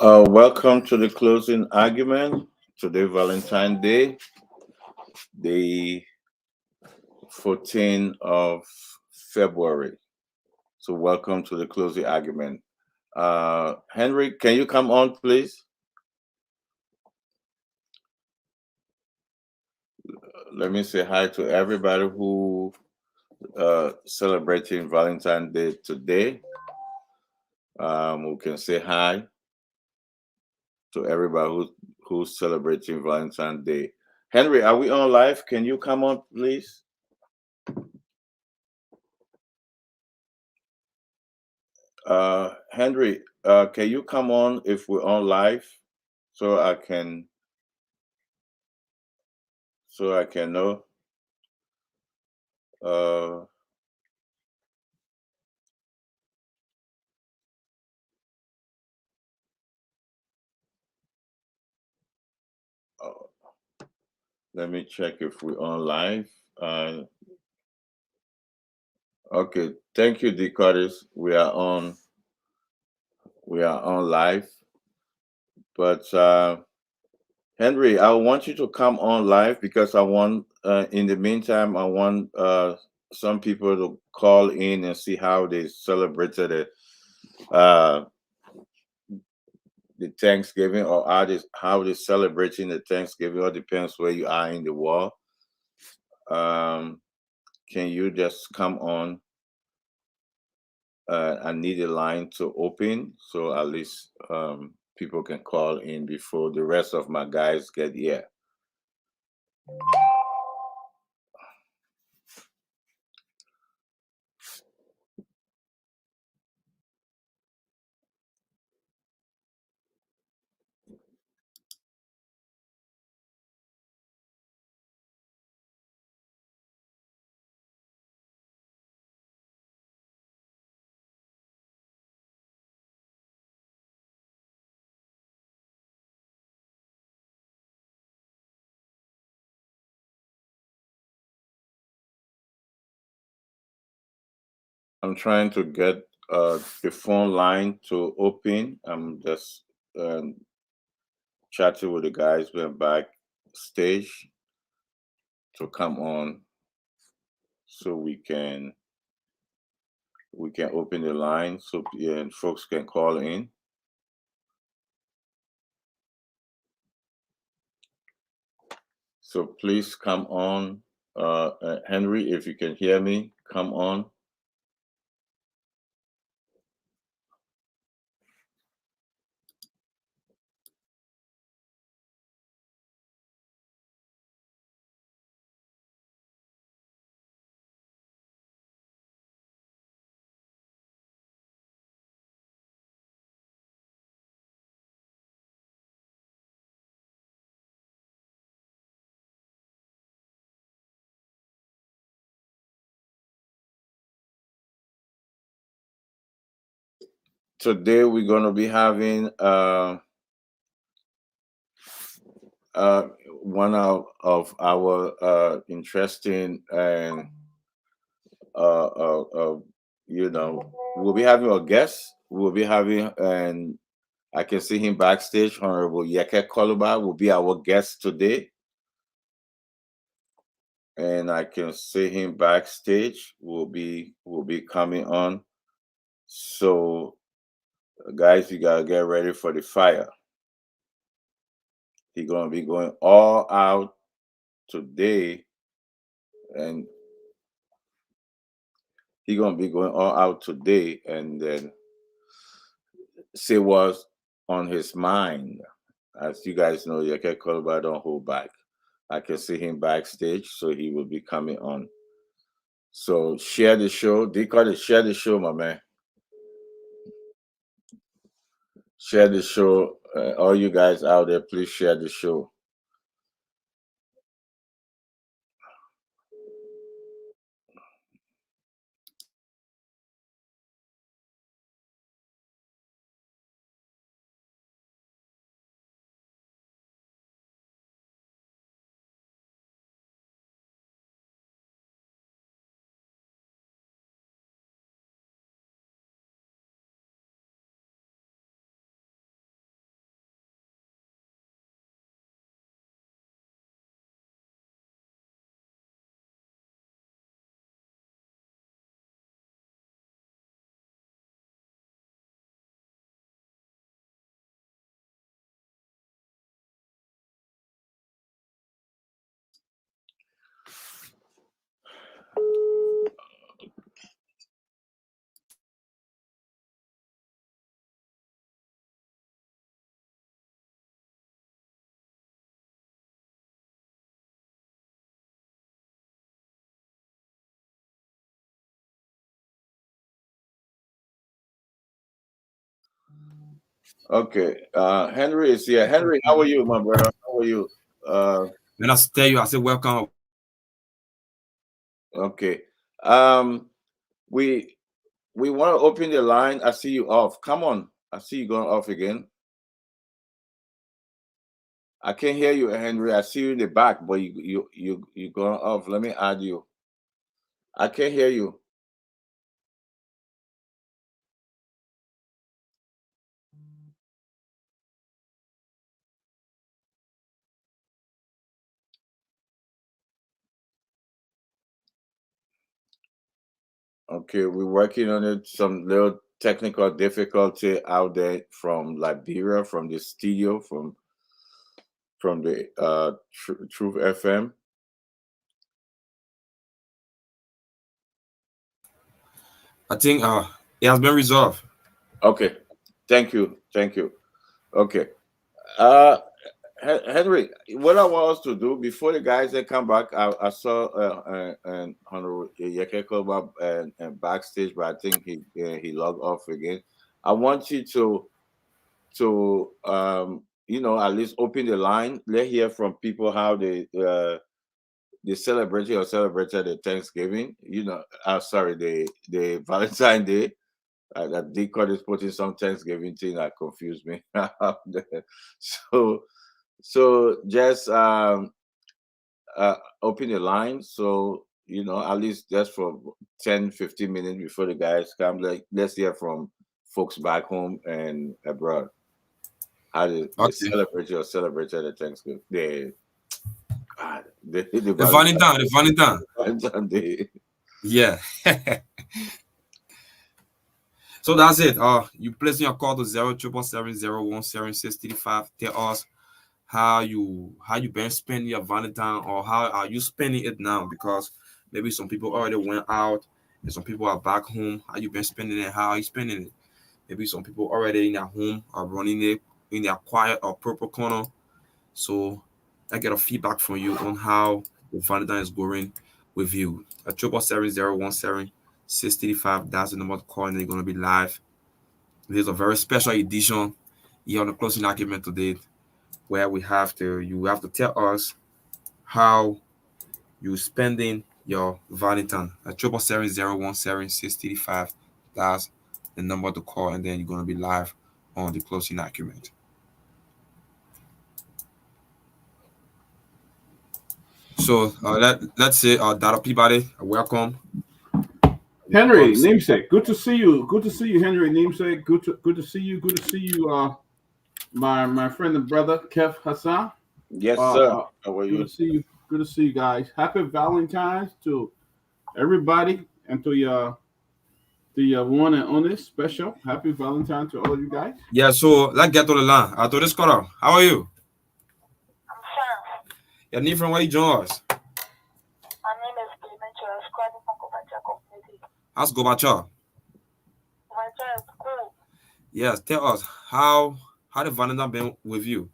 Welcome to the closing argument. Today, Valentine's Day, the 14th of February. So, welcome to the closing argument. Henry, can you come on, please? Let me say hi to everybody who celebrating Valentine's Day today. We can say hi to everybody who's celebrating Valentine's Day. Henry, are we on live? Can you come on, please? Henry, can you come on if we're on live so I can know? Uh, oh, Let me check if we're on live. Uh, okay, thank you, D. Curtis. We are on. We are on live, but Henry, I want you to come on live because I want. In the meantime, I want some people to call in and see how they celebrated it. The Thanksgiving or how they celebrating the Thanksgiving, or depends where you are in the world. Um, can you just come on? I need a line to open so at least people can call in before the rest of my guys get here. I'm trying to get the phone line to open. I'm just um, chatting with the guys backstage to come on so we can open the line so folks can call in. So please come on, Henry, if you can hear me, come on. Today we're going to be having uh, one of our interesting and we'll be having a guest. We'll be having, and I can see him backstage. Honorable Yeke Koluba will be our guest today, and I can see him backstage. Will be coming on. So, guys, you gotta get ready for the fire. He's gonna be going all out today, and he's gonna be going all out today, and then say what's on his mind. As you guys know, Yeke Koluba don't hold back. I can see him backstage, so he will be coming on. So share the show. D-Card, share the show, my man. Share the show. All you guys out there, please share the show. Okay. Henry is here. Henry, how are you, my brother? How are you? Uh, When I tell you, I say welcome. okay. Um, we we want to open the line. I see you off. Come on. I see you going off again. I can't hear you, Henry. I see you in the back, but you going off. Let me add you. I can't hear you. Okay, we're working on it. Some little technical difficulty out there from Liberia, from the studio, from the Truth FM. I think it has been resolved. Okay, thank you. Okay, uh, Henry, what I want us to do before the guys they come back, I saw and Honorable Yekeko and backstage, but I think he logged off again. I want you to at least open the line. Let hear from people how they celebrated the Thanksgiving. Sorry, the Valentine Day. That Deacon is putting some Thanksgiving thing that confused me. so just open the line so at least just for 10-15 minutes before the guys come. Like, let's hear from folks back home and abroad how they Okay. celebrated the Thanksgiving. The The Valentine, the Valentine. Valentine Day. Yeah. So that's it. You placing your call to 077701763 Tell us how you been spending your Valentine, or how are you spending it now, because maybe some people already went out and some people are back home. How you been spending it? How are you spending it? Maybe some people already in their home are running it in their quiet or purple corner. So I get a feedback from you on how the Valentine is going with you. A 777017635. That's the number to call, and they're gonna be live. This is a very special edition here on the closing argument today, where you have to tell us how you spending your Valentine. At 777017635. That's the number to call, and then you're gonna be live on the closing argument. So let's say Dr. Peabody, welcome. Henry, namesake. Good to see you. Good to see you, Henry, namesake. Good to see you. Good to see you, my friend and brother, Keff Hassan. Yes, sir. How are Good you? to see you. Good to see you guys. Happy Valentine's to everybody and to your one and only special. Happy Valentine to all of you guys. Yeah, so let's get to the line. To this caller, how are you? I'm fine. Your name from where you join us? My name is Demetrius, calling from Kovacha community. How's Gobacha? Kovacha is cool. Yes, tell us how the Valentine been with you?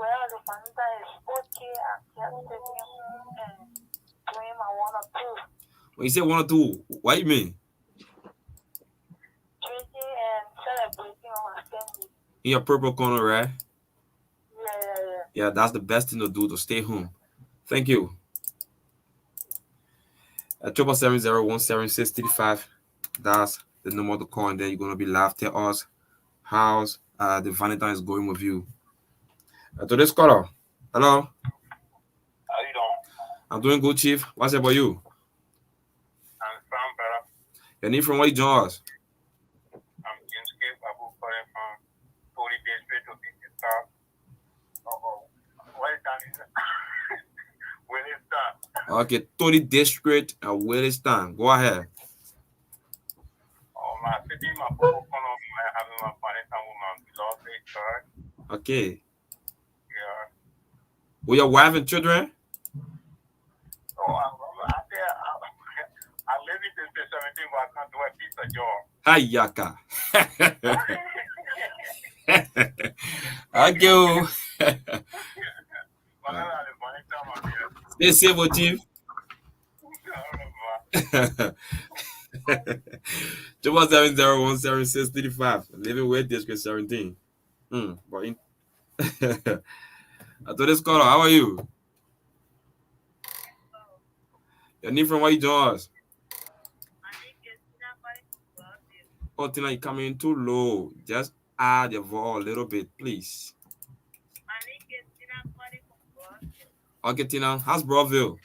Well, the Vanita is okay. I'm just taking and doing my one or two. When you say one or two, what you mean? Drinking and celebrating on my family. In your purple corner, right? Yeah. Yeah, that's the best thing to do, to stay home. Thank you. At 777017635. That's the number to call, and then you're gonna be live. Tell us how's the Valentine is going with you. To this caller, hello. How you doing? I'm doing good, Chief. What's about you? I'm from better. Your name from where you join us? I'm Jinsuke Babu calling from Tori District to be staff. What time is it? When it's done. Okay, 30 District and Williston. Go ahead. My city, my people come up, my having my Valentine with my beloved church. Okay. Yeah. With your wife and children? So I live in the 17, but I can't do a piece of job. Hi, Yaka. Thank you. Stay safe, Chief. Triple 70 176 35. Living with District 17. Boy. I told this caller, how are you? Your name from where you join us? Oh, Tina, you coming in too low. Just add your volume a little bit, please. Okay, Tina, how's Broadville?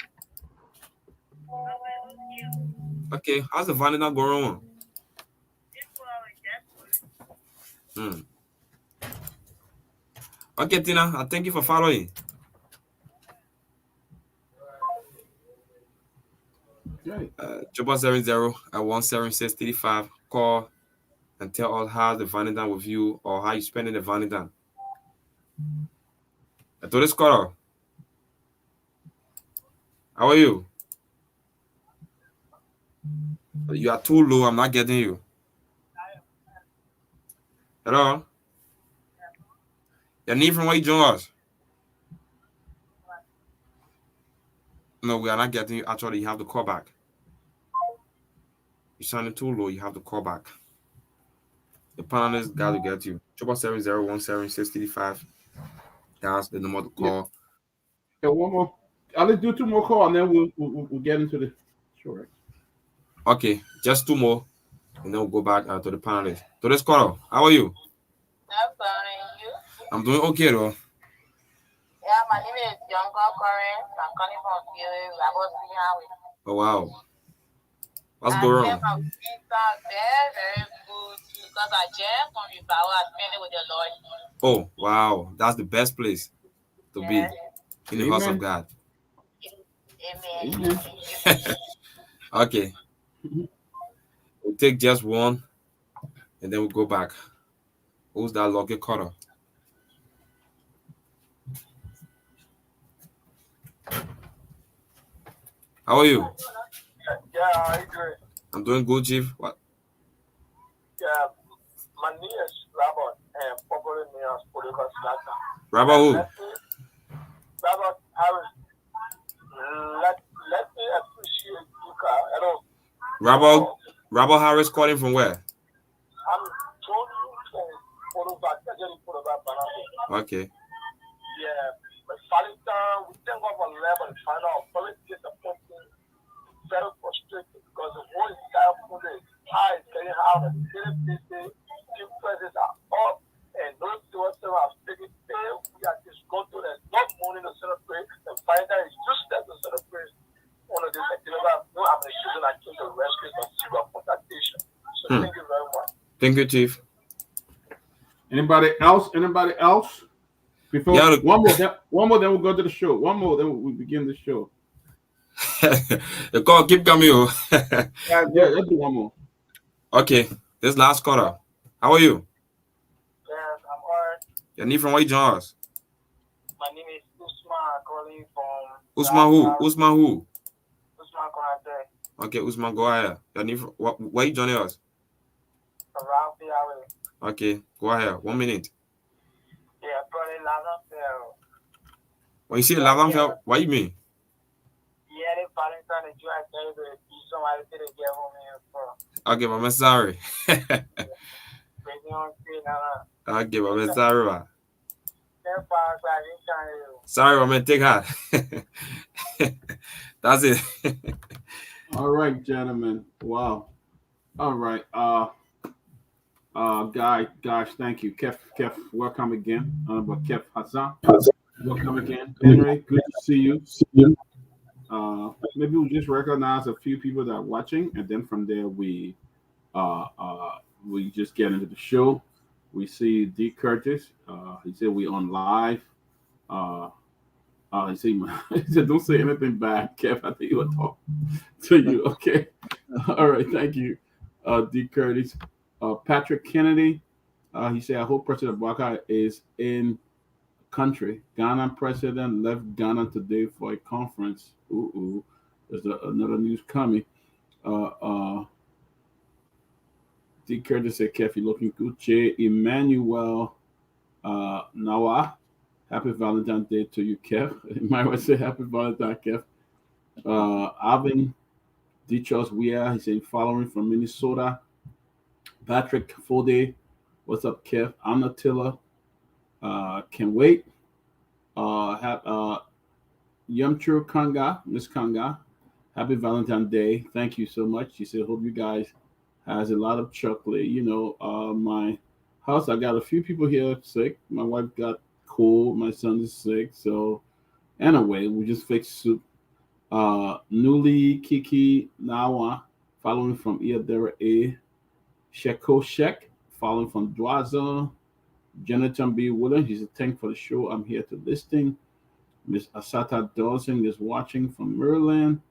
Okay, how's the vanilla going on? Hmm. Okay, Tina, I thank you for following. Okay. 070 176 35. Call and tell us how the vanilla with you or how you spending the vanilla. I told this caller, how are you? You are too low. I'm not getting you. Hello? Your name from where you join us? No, we are not getting you. Actually, you have to call back. You're sounding too low. You have to call back. The panelists got to get you. 770 176 35. That's the number to call. Yeah, one more. I'll just do two more calls, and then we'll get into the show. Right? Okay, just two more, and then we'll go back to the panelists. To this caller, how are you? I'm fine. You? I'm doing okay though. Yeah, my name is Younger Current. I'm calling from Philly. I was here. Oh wow, what's I going spent on? my weekend very, very good because I just from the power. I spent it with the Lord. Oh wow, that's the best place to be Yes. in the house of Amen. God. Amen. Amen. Okay, we'll take just one, and then we'll go back. Who's that lucky caller? How are you? Yeah, I agree. I'm doing good, Chief. What? Yeah, my name is Robert, and popularly known as Political Slata. Rabbi And who? Robert Harris, let me appreciate you, hello. Rabbi Harris calling from where? I'm told you from Poloba, Okay. Yeah, but Valentine, we thank God for level and find out. Very disappointing, very frustrating because the whole entire food is high, getting out of the few prices are up, and those two have taken pay. We are just going to there's not money to celebrate, and Valentine is useless to celebrate. One of these, no administration that came to rescue the zero contact. So thank you very much. Thank you, Chief. Anybody else? Anybody else? Before Yeah, one more, then we'll go to the show. One more, then we begin the show. the call keep coming. Yeah, let's do one more. Okay, this last caller. How are you? Yes, I'm alright. Your name from where you join us? My name is Usman, calling from Usman who? Usman who? Usman Konate. Okay, Usman, go ahead. Your name from where you joining us? Around the hour. Okay, go ahead. 1 minute. Yeah, probably Lazan. When you say Lavan fell, what you mean? Yeah, the Valentine is I tell you the somebody to get home here for. Okay, but I'm sorry. Bring on now. Okay, but I'm sorry. Man. Then Sorry, I'm gonna take her. That's it. All right, gentlemen. Wow. All right. Guys, thank you. Keff, welcome again. But Keff Hassan, welcome again. Henry, good to see you. Maybe we'll just recognize a few people that are watching, and then from there we just get into the show. We see D. Curtis. He said we on live. He said don't say anything bad, Kev. I think he will talk to you. Okay. All right. Thank you, D. Curtis. Patrick Kennedy. He said I hope President Baka is in country. Ghana president left Ghana today for a conference. Ooh. There's another news coming. D. Curtis said, Kev, you looking good. J. Emmanuel Nawa. Happy Valentine's Day to you, Kev. You might want to say Happy Valentine's, Kev. Alvin D. Charles Weir, he said following from Minnesota. Patrick Fode, what's up, Kev? Anna Tiller, can't wait. Have Yumtru Kanga, Miss Kanga, happy Valentine's Day. Thank you so much. She said, hope you guys has a lot of chocolate. My house, I got a few people here sick. My wife got cold. My son is sick. So anyway, we just fixed soup. Newly Kiki Nawa, following from Iadera A. Sheko Shek, following from Dwaza. Jonathan B. Williams, he said, thank for the show. I'm here to listing. Miss Asata Dawson is watching from Maryland.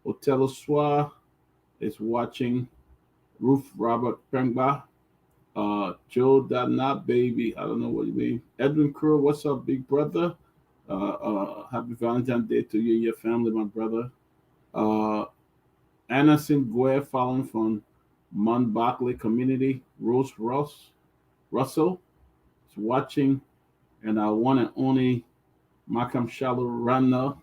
Otelo Swa is watching. Ruth Robert Pengba. Joe Dana Baby. I don't know what you mean. Edwin Crow, what's up, big brother? Happy Valentine's Day to you and your family, my brother. Anna Guer following from Mount Barkley Community. Rose Russell is watching. And our one and only Malcolm Shallow Runner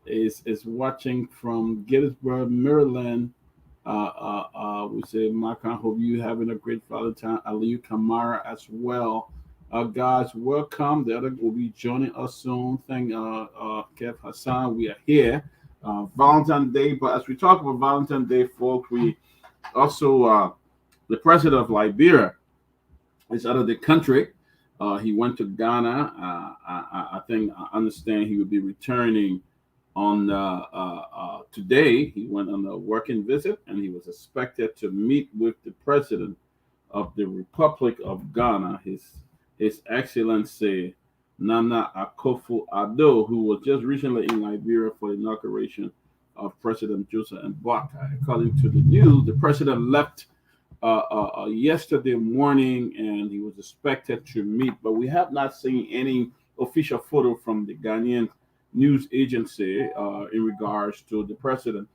is watching from Gettysburg, Maryland. We say, Malcolm, hope you having a great Valentine. Aliyu Kamara as well. Guys, welcome. The other will be joining us soon. Thank Keff Hassan. We are here. Valentine's Day. But as we talk about Valentine's Day, folks, we also the president of Liberia is out of the country. He went to Ghana. I think I understand he will be returning on today. He went on a working visit, and he was expected to meet with the president of the Republic of Ghana, His Excellency Nana Akufo-Addo, who was just recently in Liberia for the inauguration of President Joseph Mbaka. According to the news, the president left yesterday morning, and he was expected to meet, but we have not seen any official photo from the Ghanaian news agency in regards to the president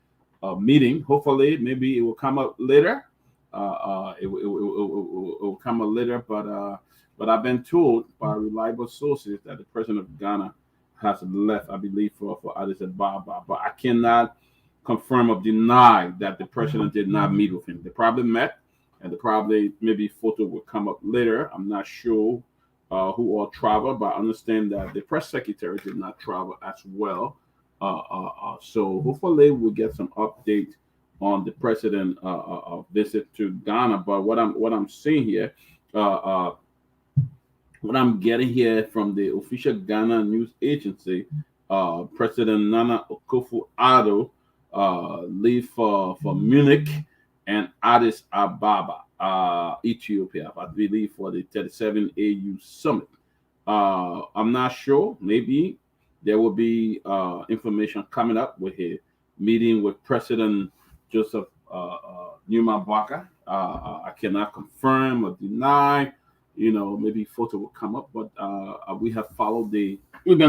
meeting. Hopefully, maybe it will come up later. It will come up later, but I've been told by reliable sources that the president of Ghana has left, I believe, for Addis Ababa. But I cannot confirm or deny that the president did not meet with him. They probably met, and probably maybe photo will come up later. I'm not sure who all traveled, but I understand that the press secretary did not travel as well. So hopefully we'll get some update on the president visit to Ghana. But what I'm seeing here, what I'm getting here from the official Ghana news agency, President Nana Akufo-Addo leave for Munich and Addis Ababa, Ethiopia, I believe, for the 37 AU summit. I'm not sure. Maybe there will be information coming up with a meeting with President Joseph Newman Baka. I cannot confirm or deny. Maybe photo will come up, but we've been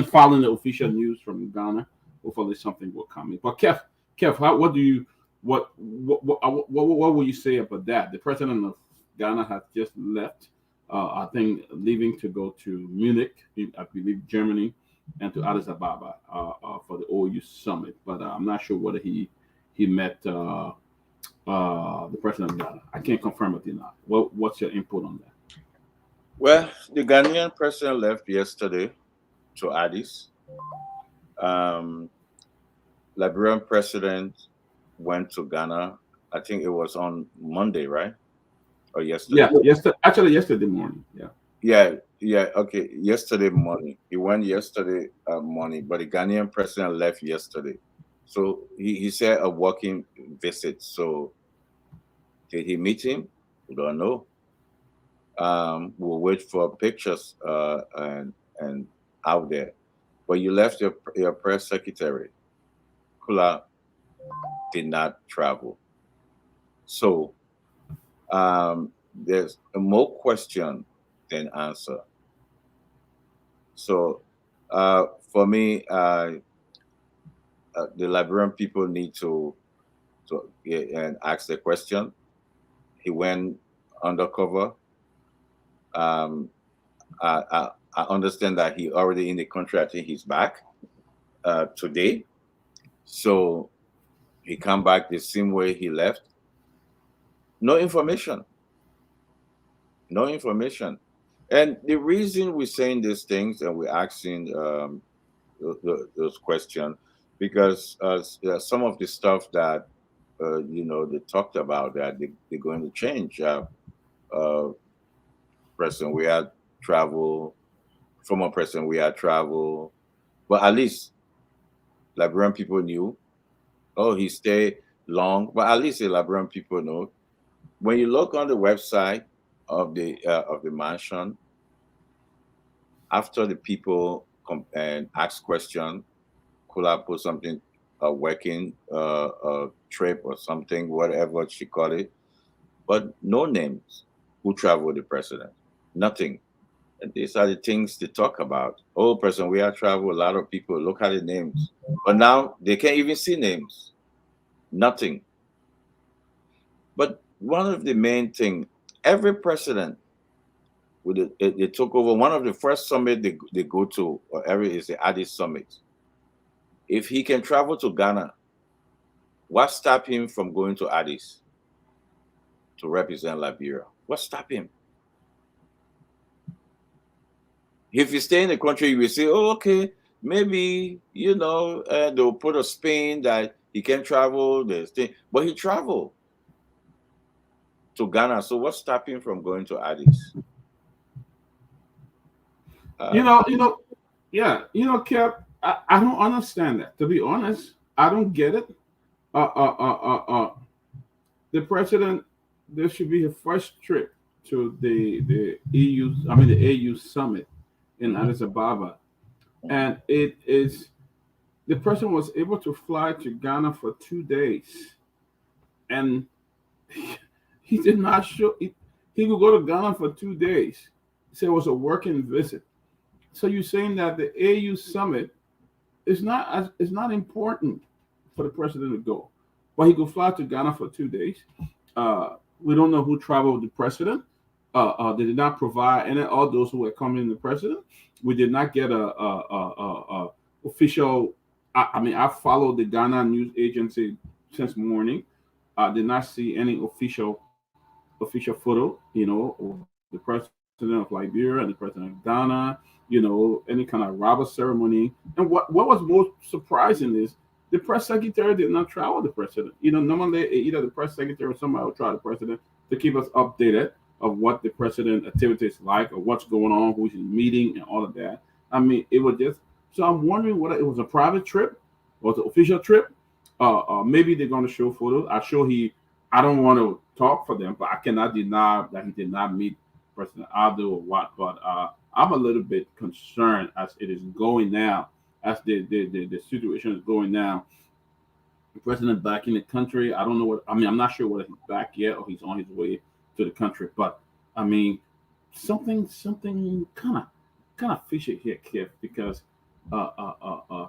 following the official news from Ghana. Hopefully something will come in. But Kev, what will you say about that? The president of Ghana has just left. I think leaving to go to Munich, I believe Germany, and to Addis Ababa for the OU summit. But I'm not sure whether he met the president of Ghana. I can't confirm it or not. What's your input on that? Well, the Ghanaian president left yesterday to Addis. Liberian president went to Ghana. I think it was on Monday, right? Or yesterday? Yeah, yesterday morning. Yeah. Okay, yesterday morning. He went yesterday morning, but the Ghanaian president left yesterday. So he said a walking visit. So did he meet him? We don't know. We'll wait for pictures and out there. But you left your press secretary. Kula did not travel. So there's more question than answer. So for me, the Liberian people need to and ask the question. He went undercover. I understand that he already in the country. I think he's back today. So He come back the same way he left. No information. No information. And the reason we're saying these things and we're asking those questions, because some of the stuff that they talked about that they're going to change. Uh, President we had travel, former President we had travel, but at least Liberian people knew. Oh, he stayed long, but at least the Liberian people know. When you look on the website of the mansion, after the people come and ask question, could I put something working trip or something, whatever she call it, but no names who travel with the president, nothing. And these are the things to talk about. Oh, President, we have traveled a lot of people. Look at the names, but now they can't even see names. Nothing. But one of the main thing, every president with they took over one of the first summit they go to, or every is the Addis summit. If he can travel to Ghana, what stop him from going to Addis to represent Liberia? What stop him? If you stay in the country, you will say, "Oh, okay, maybe they'll put a spin that he can travel." This thing, but he traveled to Ghana. So what stop him from going to Addis? You know, yeah, Kev, I don't understand that. To be honest, I don't get it. Uh, uh, uh, the president, this should be his first trip to the EU, I mean the AU summit in Mhm. Addis Ababa, and it is the president was able to fly to Ghana for 2 days, and he did not show. He could go to Ghana for 2 days. He said it was a working visit. So you're saying that the AU summit is not important for the president to go, but he could fly to Ghana for 2 days. We don't know who traveled with the president. They did not provide any of those who were coming in the president. We did not get a official. I mean, I followed the Ghana news agency since morning. I did not see any official photo, of the president of Liberia and the president of Ghana, any kind of robber ceremony. And what was most surprising is the press secretary did not travel the president. Normally either the press secretary or somebody will try the president to keep us updated of what the president activities like or what's going on, who's in meeting and all of that. I mean, it was just so I'm wondering whether it was a private trip or the official trip. Maybe they're going to show photos. I don't want to talk for them, but I cannot deny that he did not meet President Abdul or what. But I'm a little bit concerned as it is going now, as the situation is going now. The president back in the country. I don't know what. I mean, I'm not sure whether he's back yet or he's on his way to the country. But I mean, something kind of fishy here, Kev, because uh, uh, uh, uh,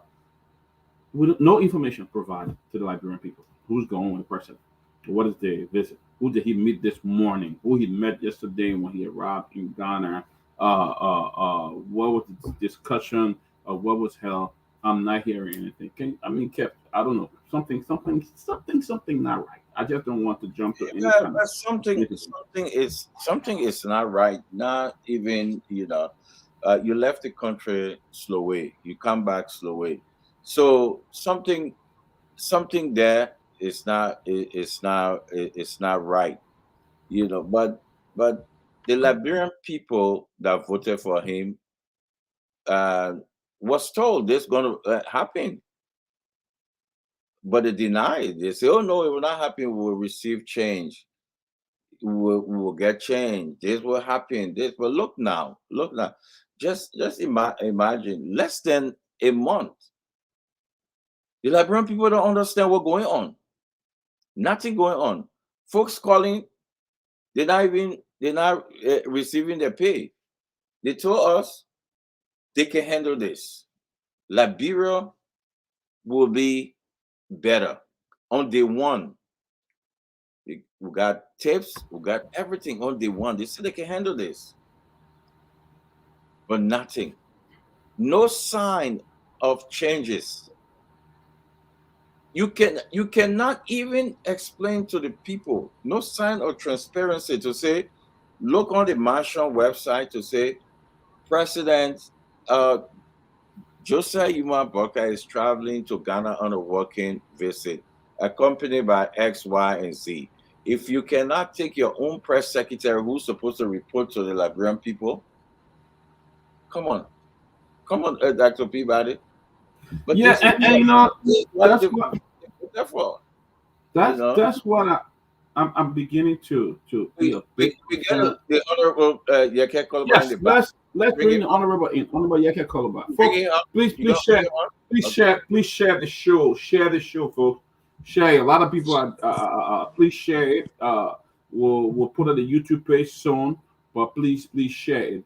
with no information provided to the Liberian people. Who's going with the president? What is the visit? Who did he meet this morning? Who he met yesterday when he arrived in Ghana? What was the discussion? What was held? I'm not hearing anything. Kev, I don't know. Something not right. I just don't want to jump to any Yeah, kind of but something anything. is not right. Not even you left the country slow way. You come back slow way. So something there is not it's not right. But the Liberian people that voted for him uh, was told this going to happen, but they denied. They say, "Oh no, it will not happen. We will receive change. We will get change. This will happen. This." But look now. Just imagine. Less than a month, the Liberian people don't understand what's going on. Nothing going on. Folks calling, they're not receiving their pay. They told us they can handle this. Liberia will be better. On day one, we got tips, we got everything on day one. They said they can handle this, but nothing. No sign of changes. You cannot even explain to the people, no sign of transparency to say, look on the Marshall website to say President uh, Josiah Yuma Boka is traveling to Ghana on a working visit, accompanied by X, Y, and Z. If you cannot take your own press secretary who's supposed to report to the Liberian people, come on, come on, Dr. Peabody. But Yeah, this is and you know what that's they what put that for, you that's know. that's what I'm beginning to be a bit We get concerned. the honorable Yeke Kolba in Yes, the back. let's Bring bring him the up. honorable in, honorable Yeke Koloba. Bring Folks, him up. please You gonna bring him on? Okay. please share the show. Share the show, folks. Share it. A lot of people are please share it. We'll put it on the YouTube page soon, but please share it.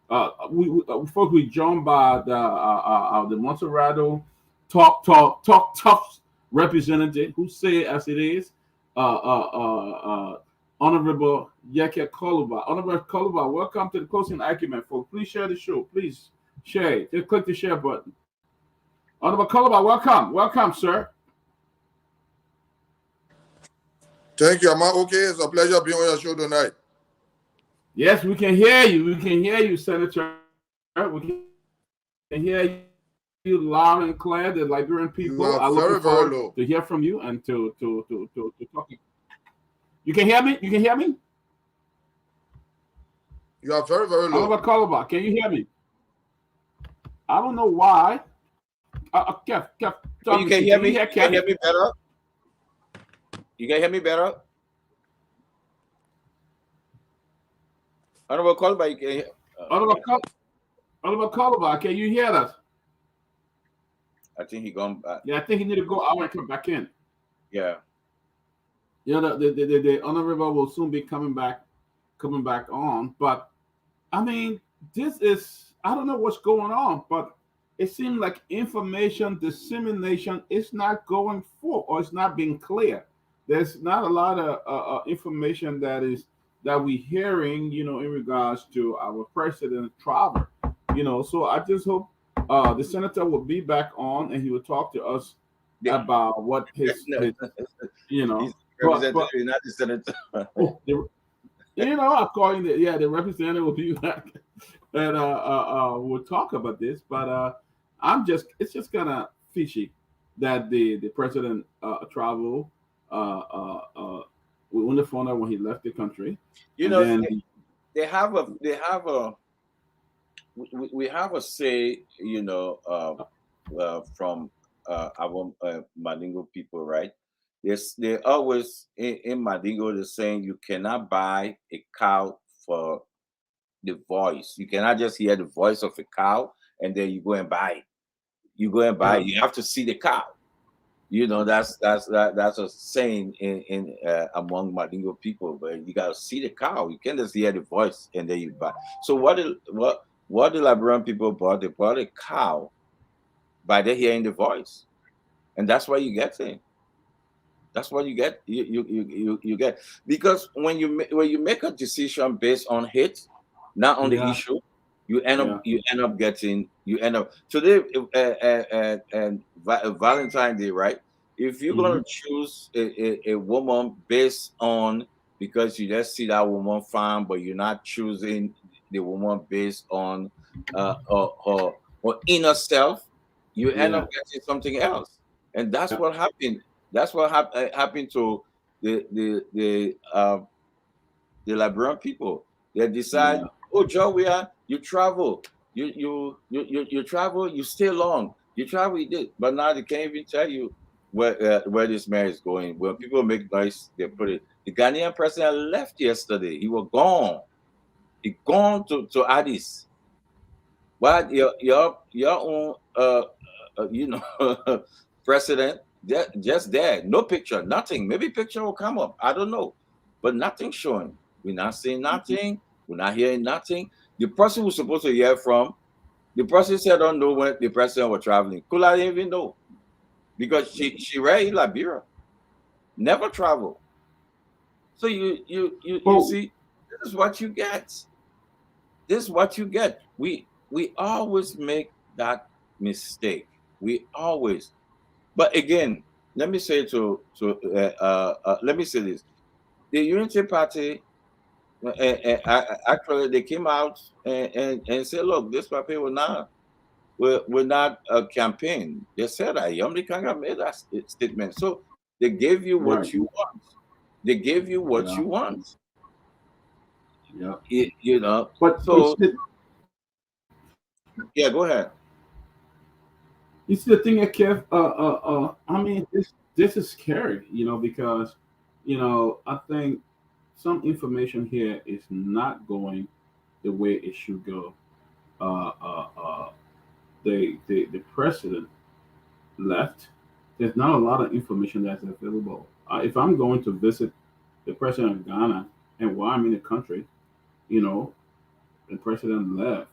Folks, we joined by the Monterrado talk tough representative who say it as it is. Honorable Yeke Koluba. Honorable Koluba, welcome to the closing argument, folks. Please share the show. Please share it. Just click the share button. Honorable Koluba, welcome. Welcome, sir. Thank you. Am I okay? It's a pleasure being on your show tonight. Yes, we can hear you. We can hear you, Senator. We can hear you loud and clear. The Liberian You people are are very, looking very forward low. to hear from you and to talk. You can hear me? You can hear me? You are very, very low. Honorable Koluba, can you hear me? I don't know why. Keff, Oh, you can hear can me? you hear You can hear Keff? me better? You can hear me better? Honorable Kolba, you can hear. Honorable Koluba, can you hear us? I think he gone back. Yeah, I think he need to go out and come back in. Yeah. Yeah, the honorable will soon be coming back on. But I mean, this is I don't know what's going on, but it seems like information dissemination is not going forth or it's not being clear. There's not a lot of information that we're hearing, in regards to our president travel. So I just hope the senator will be back on and he will talk to us Yeah. about what his No, he's but representative, not the senator. according to the representative will be back and we'll talk about this. But it's just kind of fishy that the president traveled on the phone when he left the country, You and know, then they have a we have a say, from our Mandingo people, right? Yes, they always in Mandingo they're saying you cannot buy a cow for the voice. You cannot just hear the voice of a cow and then you go and buy it. You go and buy it. You have to see the cow. That's a saying in among Mandingo people. But you gotta see the cow. You can't just hear the voice and then you buy. So what the Liberian people bought? They bought a cow by they hearing the voice, and that's why you get it. That's what you get. You get because when you make a decision based on hate, not on the yeah, issue, yeah, you end up today and Valentine's Day, right? If you're hmm gonna choose a woman based on because you just see that woman fine, but you're not choosing the woman based on her inner self, you end yeah, up getting something else, and that's yeah, what happened. That's what happened to the Liberian people. They decide, yeah, oh, Joe, you travel, you travel, you stay long, you travel, you did, but now they can't even tell you where this man is going. When people make noise, they put it. The Ghanaian president left yesterday. He was gone. He gone to Addis. What your own president just there, no picture, nothing. Maybe picture will come up. I don't know, but nothing showing. We're not seeing nothing. We're not hearing nothing. The person who's supposed to hear from, the person said, "I don't know when the president was traveling." Could I even know? Because she read in Liberia, never travel. So you oh, see, this is what you get. This is what you get. We always make that mistake. We always. But again, let me say let me say this: the Unity Party, actually, they came out and said, "Look, this party will not campaign." They said that Yomdi Kanga made that statement. So they gave you Right. what you want. They gave you what Yeah. you want. Yeah. You know. But So yeah, go ahead. you see the thing that Kev, I mean, this is scary, because, I think some information here is not going the way it should go. Uh, uh, uh, the president left. There's not a lot of information that's available. If I'm going to visit the president of Ghana and while I'm in the country, you know, the president left,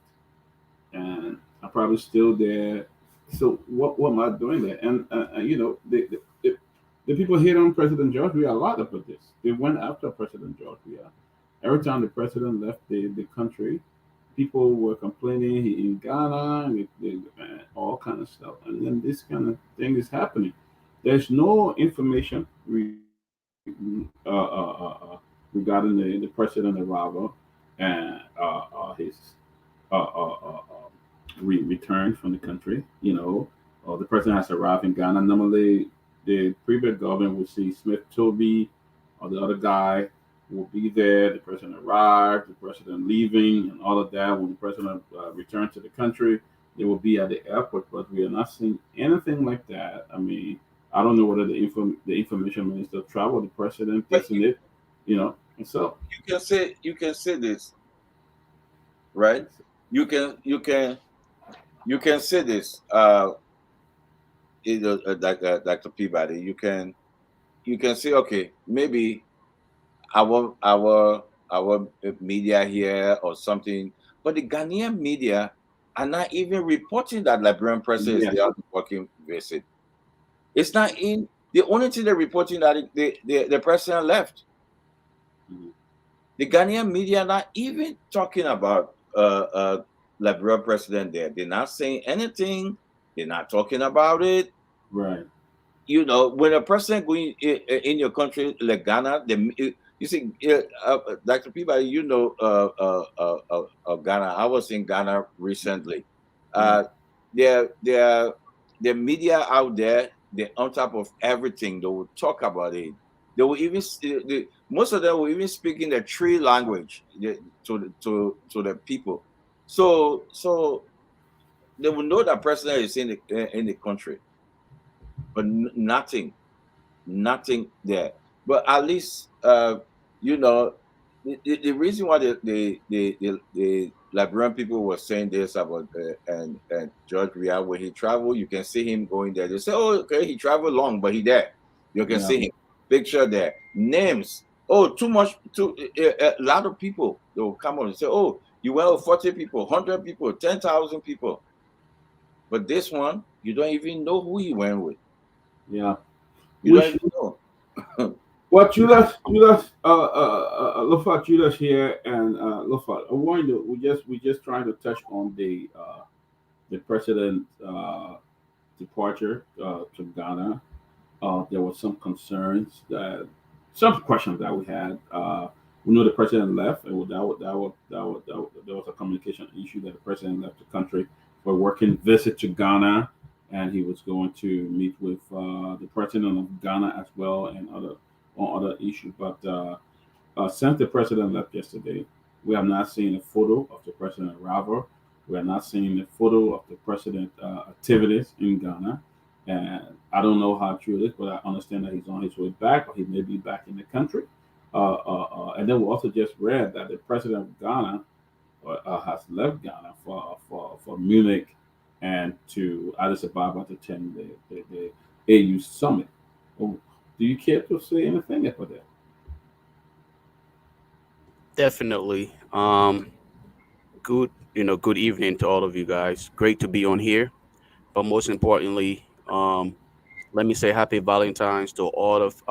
and I'm probably still there. So what am I doing there? And the people here on President George Weah a lot about this. They went after President George Weah. Every time the president left the country, people were complaining he in Ghana and all kind of stuff. And then this kind of thing is happening. There's no information regarding the president arrival and his return from the country. The president has arrived in Ghana. Normally, the previous government would see Smith Toby or the other guy will be there. The president arrived, the president leaving, and all of that. When the president returned to the country, they will be at the airport. But we are not seeing anything like that. I mean, I don't know whether the information minister traveled the president, But isn't it? And so you can say this, right? You can you can you can say this. Dr. Peabody, you can say, okay, maybe our media here or something, but the Ghanaian media are not even reporting that Liberian president is yes, there on working visit. It's not in the only thing they're reporting that the president left. mhm, The Ghanaian media are not even talking about Liberian president there. They're not saying anything. They're not talking about it. right, When a president going in your country like Ghana, you see, Dr. Peabody, Ghana. I was in Ghana recently. yeah, Uh, the media out there, they're on top of everything. They will talk about it. They will even most of them will even speak in the tree language to the people. So they will know that president is in the country, but nothing there. But at least you know the reason why the Liberian people were saying this about and George Weah when he traveled, you can see him going there. They say, "Oh, okay, he traveled long, but he there." You can yeah, see him picture there, names. Oh, too much. A lot of people they will come on and say, "Oh, you went with 40 people, 100 people, 10,000 people." But this one, you don't even know who he went with. yeah. You We don't should. even know. Well, Julius, Lofa Julius here, and Lofa. I want to. We just trying to touch on the president departure to Ghana. There was some concerns that some questions that we had. We know the president left, and there was a communication issue that the president left the country for a working visit to Ghana, and he was going to meet with the president of Ghana as well and on other issues. But since the president left yesterday, we have not seen a photo of the president arrival. We are not seeing a photo of the president activities in Ghana. And I don't know how true it is, but I understand that he's on his way back, or he may be back in the country. And then we also just read that the president of Ghana has left Ghana for Munich and to Addis Ababa to attend the AU summit. Oh, do you care to say anything about that? Definitely. Good evening to all of you guys. Great to be on here. But most importantly, let me say happy Valentine's to all of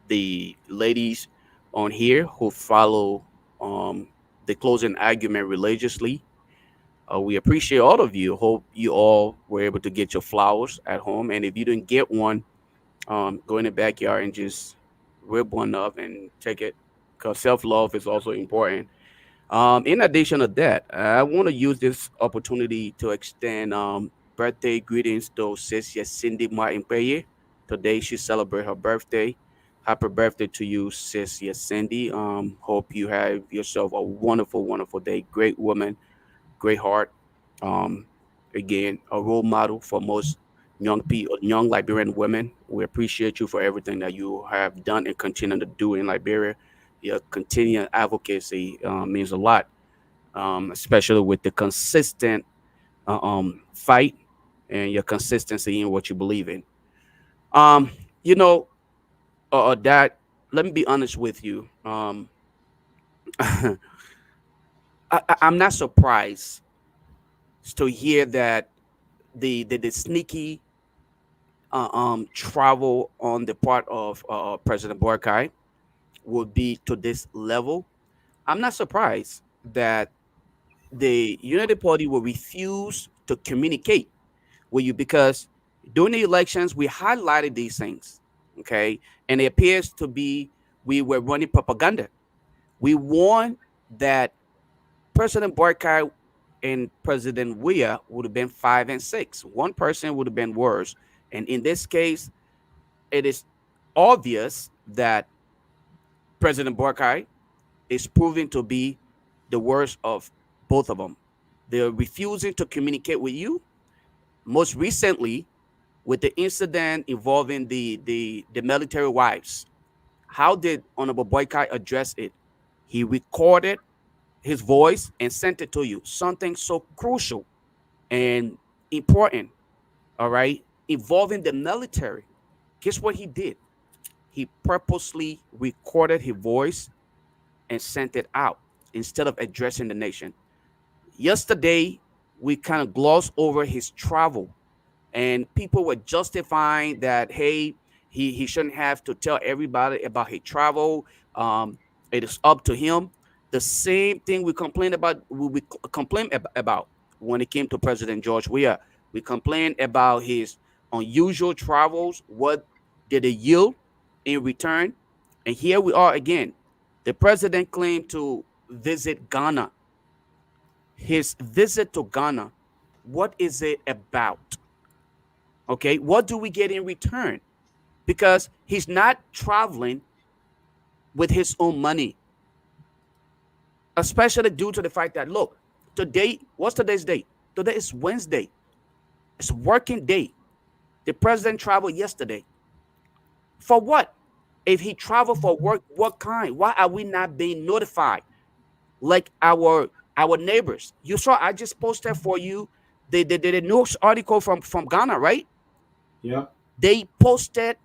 the ladies on here who follow the closing argument religiously. We appreciate all of you. Hope you all were able to get your flowers at home. And if you didn't get one, go in the backyard and just rip one up and take it, because self love is also important. In addition to that, I want to use this opportunity to extend birthday greetings to Sis Cindy Martin Paye. Today she celebrates her birthday. Happy birthday to you, Sis Cindy. Hope you have yourself a wonderful, wonderful day. Great woman, great heart. Um, Again, a role model for most young people, young Liberian women. We appreciate you for everything that you have done and continue to do in Liberia. Your continued advocacy means a lot, especially with the consistent fight and your consistency in what you believe in. Um, you know, that let me be honest with you. I'm not surprised to hear that the sneaky travel on the part of President Borkai would be to this level. I'm not surprised that the United Party will refuse to communicate with you, because during the elections we highlighted these things, okay, and it appears to be we were running propaganda. We warned that President Barkai and President Weah would have been 5 and 6. One person would have been worse, and in this case, it is obvious that President Barkai is proving to be the worst of both of them. They're refusing to communicate with you. Most recently, with the incident involving the military wives, how did Honorable Boycott address it? He recorded his voice and sent it to you. Something so crucial and important, all right, involving the military. Guess what he did? He purposely recorded his voice and sent it out instead of addressing the nation. Yesterday, we kind of glossed over his travel, and people were justifying that, hey, he shouldn't have to tell everybody about his travel. It is up to him. The same thing we complained about, about when it came to President George Weah. We complained about his unusual travels. What did it yield in return? And here we are again. The president claimed to visit Ghana. His visit to Ghana, what is it about? Okay, what do we get in return? Because he's not traveling with his own money, especially due to the fact that, look, today, what's today's date? Today is Wednesday. It's working day. The president traveled yesterday. For what? If he traveled for work, what kind? Why are we not being notified like our neighbors? You saw I just posted for you the news article from Ghana, right? Yeah. They posted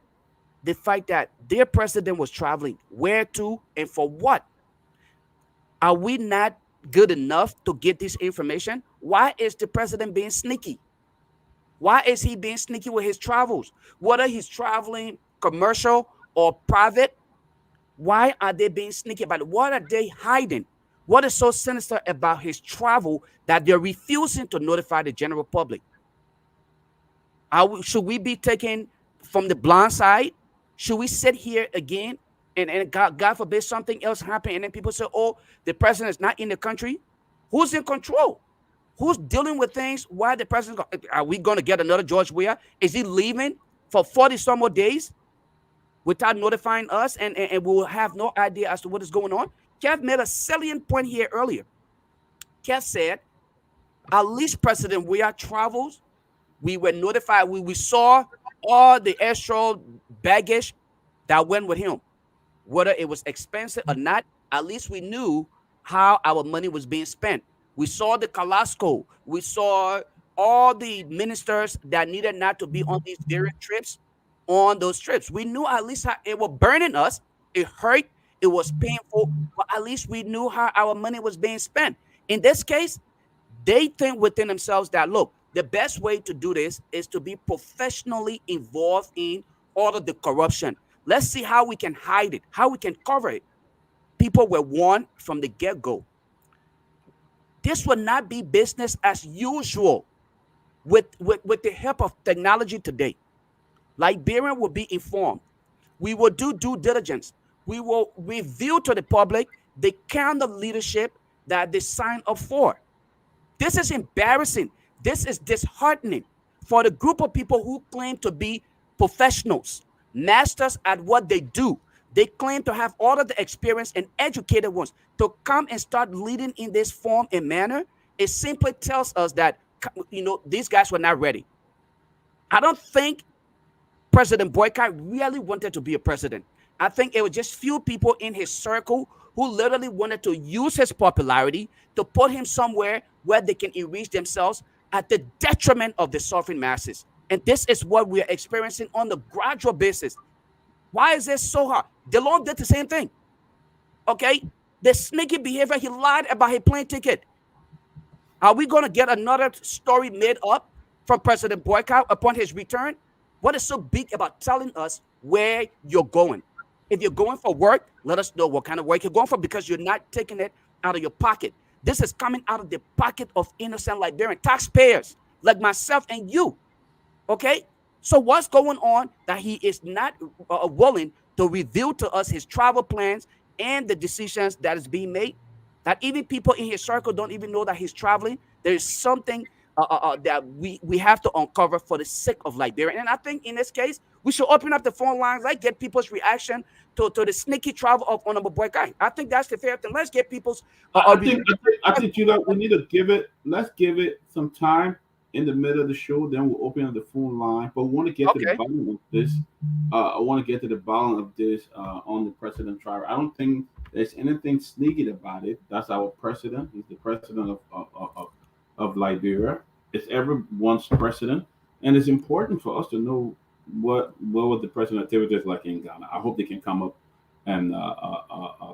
the fact that their president was traveling, where to and for what. Are we not good enough to get this information? Why is the president being sneaky? Why is he being sneaky with his travels? Whether he's traveling commercial or private, why are they being sneaky about it? What are they hiding? What is so sinister about his travel that they're refusing to notify the general public? Should we be taken from the blind side? Should we sit here again and God forbid something else happen, and then people say, oh, the president is not in the country? Who's in control? Who's dealing with things? Why the president? Are we going to get another George Weah? Is he leaving for 40 some more days without notifying us, and we will have no idea as to what is going on? Kev made a salient point here earlier. Kev said, at least President Weah travels. We were notified. We saw all the extra baggage that went with him, whether it was expensive or not. At least we knew how our money was being spent. We saw the Calasco. We saw all the ministers that needed not to be on these various trips, on those trips. We knew at least how it was burning us. It hurt. It was painful. But at least we knew how our money was being spent. In this case, they think within themselves that, look, the best way to do this is to be professionally involved in all of the corruption. Let's see how we can hide it, how we can cover it. People were warned from the get-go. This will not be business as usual with the help of technology today. Liberian will be informed. We will do due diligence. We will reveal to the public the kind of leadership that they signed up for. This is embarrassing. This is disheartening for the group of people who claim to be professionals, masters at what they do. They claim to have all of the experience and educated ones to come and start leading in this form and manner. It simply tells us that these guys were not ready. I don't think President Boycott really wanted to be a president. I think it was just few people in his circle who literally wanted to use his popularity to put him somewhere where they can enrich themselves at the detriment of the suffering masses. And this is what we are experiencing on a gradual basis. Why is this so hard? DeLong did the same thing. Okay? The sneaky behavior, he lied about his plane ticket. Are we going to get another story made up from President Boycott upon his return? What is so big about telling us where you're going? If you're going for work, let us know what kind of work you're going for, because you're not taking it out of your pocket. This is coming out of the pocket of innocent Liberian taxpayers like myself and you. Okay? So what's going on that he is not willing to reveal to us his travel plans and the decisions that is being made? That even people in his circle don't even know that he's traveling. There is something that we have to uncover for the sake of Liberia. And I think in this case, we should open up the phone lines, like get people's reaction to the sneaky travel of Honorable Boy Guy. I think that's the fair thing. Let's get people's. I think you know we need to give it. Let's give it some time in the middle of the show. Then we'll open up the phone line. But we want to get to the bottom of this. I want to get to the bottom of this on the president trial. I don't think there's anything sneaky about it. That's our president. He's the president of Liberia. It's everyone's president, and it's important for us to know what was the president activities like in Ghana. I hope they can come up and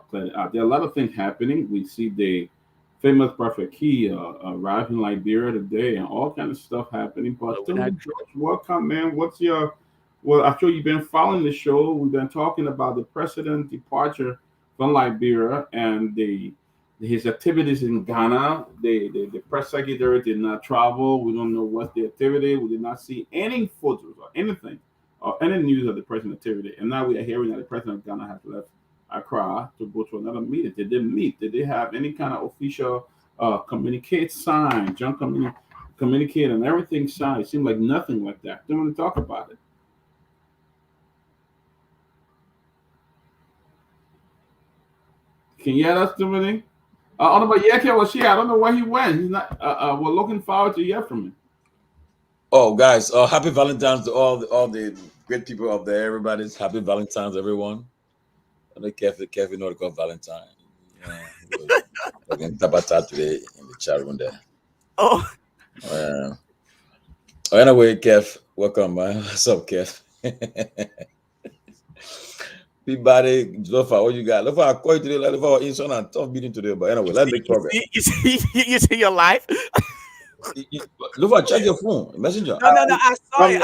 clear it out. There are a lot of things happening. We see the famous Prophet Key arrived in Liberia today, and all kind of stuff happening. But George, welcome, man. What's your? Well, I'm sure you've been following the show. We've been talking about the president departure from Liberia and his activities in Ghana. The press secretary did not travel. We don't know what's the activity. We did not see any photos or anything or any news of the president's activity. And now we are hearing that the president of Ghana has left Accra to go to another meeting. Did they meet? Did they have any kind of official communicate signed, John communicate and everything signed? It seemed like nothing like that. Don't want to talk about it. Can you hear us, Dominic? I don't know about Yeke was here. I don't know where he went. He's not. We're looking forward to hear from him. Oh, guys! Happy Valentine's to all the great people out there. Everybody's happy Valentine's, everyone. I know Kev, you know to call Valentine. We're going to Tabata today in the chat room there. Oh. Anyway, Kev, welcome, man. What's up, Kev? Peabody, Lofa, what you got? Lofa, I call you today. Lofa, in son and tough meeting today. But anyway, let's make progress. You see your life. Lofa, check your phone, messenger. No. I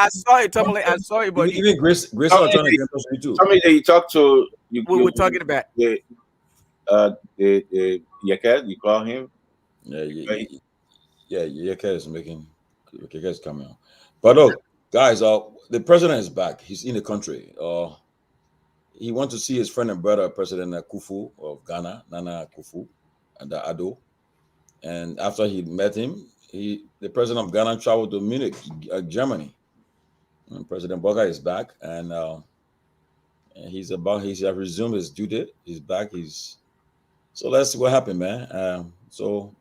saw it. Tomalin, I saw it. But even Grace, trying to get us too. Tell me that you talk to you. We were talking about the Yeke. You call him. Yeah. Yeke is making. Yeke is coming on. But look, guys, the president is back. He's in the country. He wants to see his friend and brother, President Kufu of Ghana, Nana Kufu, and Addo. And after he met him, the president of Ghana traveled to Munich, Germany. And President Boga is back, and he's resumed his duty. He's back. So let's see what happened, man. So